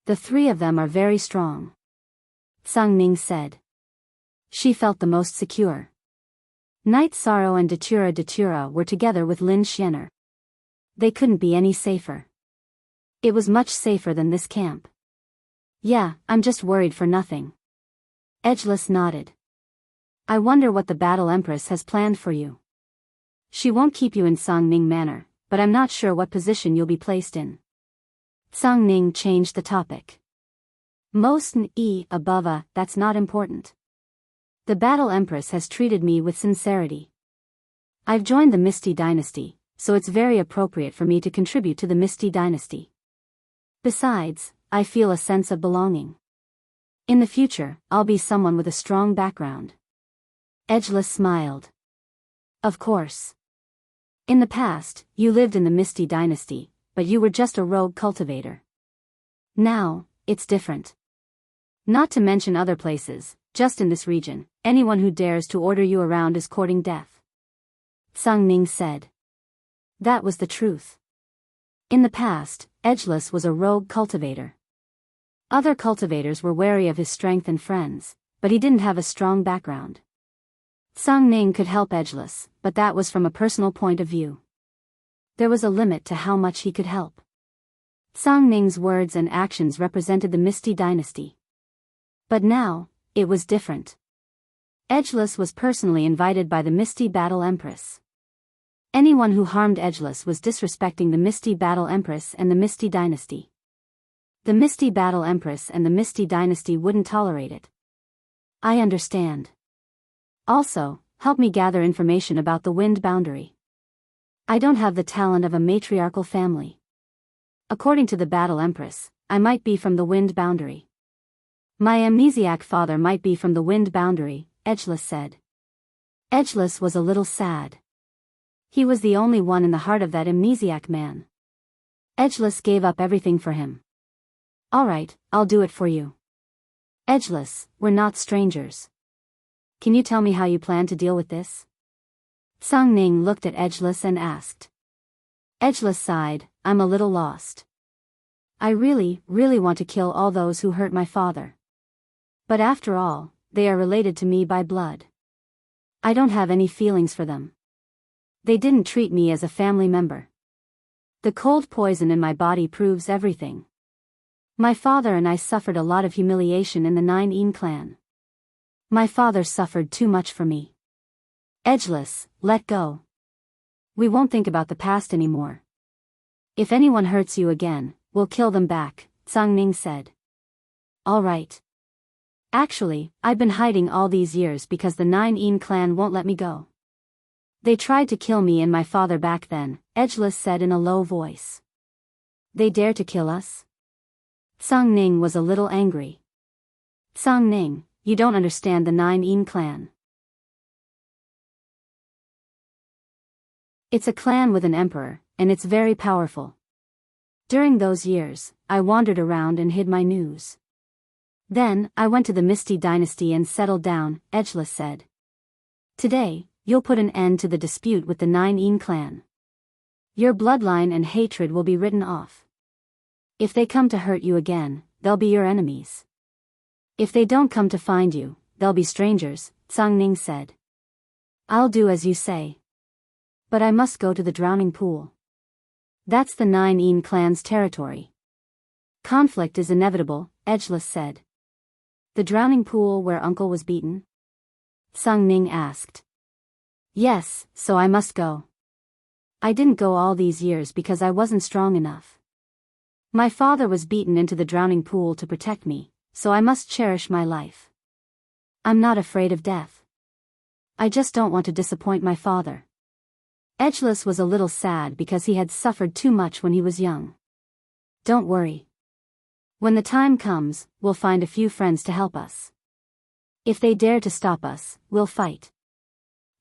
The three of them are very strong. Tsang Ning said. She felt the most secure. Night Sorrow and Datura were together with Lin Xian. They couldn't be any safer. It was much safer than this camp. Yeah, I'm just worried for nothing. Edgeless nodded. I wonder what the Battle Empress has planned for you. She won't keep you in Tsang Ning Manor, but I'm not sure what position you'll be placed in. Tsang Ning changed the topic. Most above that's not important. The Battle Empress has treated me with sincerity. I've joined the Misty Dynasty, so it's very appropriate for me to contribute to the Misty Dynasty. Besides, I feel a sense of belonging. In the future, I'll be someone with a strong background. Edgeless smiled. Of course. In the past, you lived in the Misty Dynasty, but you were just a rogue cultivator. Now, it's different. Not to mention other places, just in this region, anyone who dares to order you around is courting death. Tsang Ning said. That was the truth. In the past, Edgeless was a rogue cultivator. Other cultivators were wary of his strength and friends, but he didn't have a strong background. Sung Ning could help Edgeless, but that was from a personal point of view. There was a limit to how much he could help. Sung Ning's words and actions represented the Misty Dynasty. But now, it was different. Edgeless was personally invited by the Misty Battle Empress. Anyone who harmed Edgeless was disrespecting the Misty Battle Empress and the Misty Dynasty. The Misty Battle Empress and the Misty Dynasty wouldn't tolerate it. I understand. Also, help me gather information about the Wind Boundary. I don't have the talent of a matriarchal family. According to the Battle Empress, I might be from the Wind Boundary. My amnesiac father might be from the Wind Boundary, Edgeless said. Edgeless was a little sad. He was the only one in the heart of that amnesiac man. Edgeless gave up everything for him. Alright, I'll do it for you. Edgeless, we're not strangers. Can you tell me how you plan to deal with this? Sung Ning looked at Edgeless and asked. Edgeless sighed, I'm a little lost. I really want to kill all those who hurt my father. But after all, they are related to me by blood. I don't have any feelings for them. They didn't treat me as a family member. The cold poison in my body proves everything. My father and I suffered a lot of humiliation in the Nine Een clan. My father suffered too much for me. Edgeless, let go. We won't think about the past anymore. If anyone hurts you again, we'll kill them back, Sung Ning said. All right. Actually, I've been hiding all these years because the Nine Een clan won't let me go. They tried to kill me and my father back then, Edgeless said in a low voice. They dare to kill us? Sung Ning was a little angry. Sung Ning, you don't understand the Nine Een clan. It's a clan with an emperor, and it's very powerful. During those years, I wandered around and hid my news. Then, I went to the Misty Dynasty and settled down, Edgeless said. Today, you'll put an end to the dispute with the Nine Een clan. Your bloodline and hatred will be written off. If they come to hurt you again, they'll be your enemies. If they don't come to find you, they'll be strangers, Sung Ning said. I'll do as you say. But I must go to the drowning pool. That's the Nine Een clan's territory. Conflict is inevitable, Edgeless said. The drowning pool where Uncle was beaten? Sung Ning asked. Yes, so I must go. I didn't go all these years because I wasn't strong enough. My father was beaten into the drowning pool to protect me, so I must cherish my life. I'm not afraid of death. I just don't want to disappoint my father. Edgeless was a little sad because he had suffered too much when he was young. Don't worry. When the time comes, we'll find a few friends to help us. If they dare to stop us, we'll fight.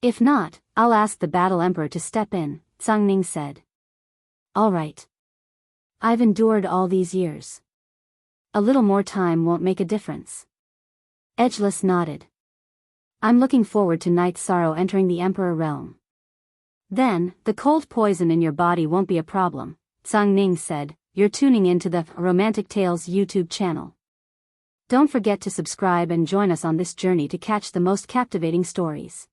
If not, I'll ask the Battle Emperor to step in, Sung Ning said. All right. I've endured all these years. A little more time won't make a difference. Edgeless nodded. I'm looking forward to Night Sorrow entering the Emperor realm. Then, the cold poison in your body won't be a problem, Sung Ning said. You're tuning into the Romantic Tales YouTube channel. Don't forget to subscribe and join us on this journey to catch the most captivating stories.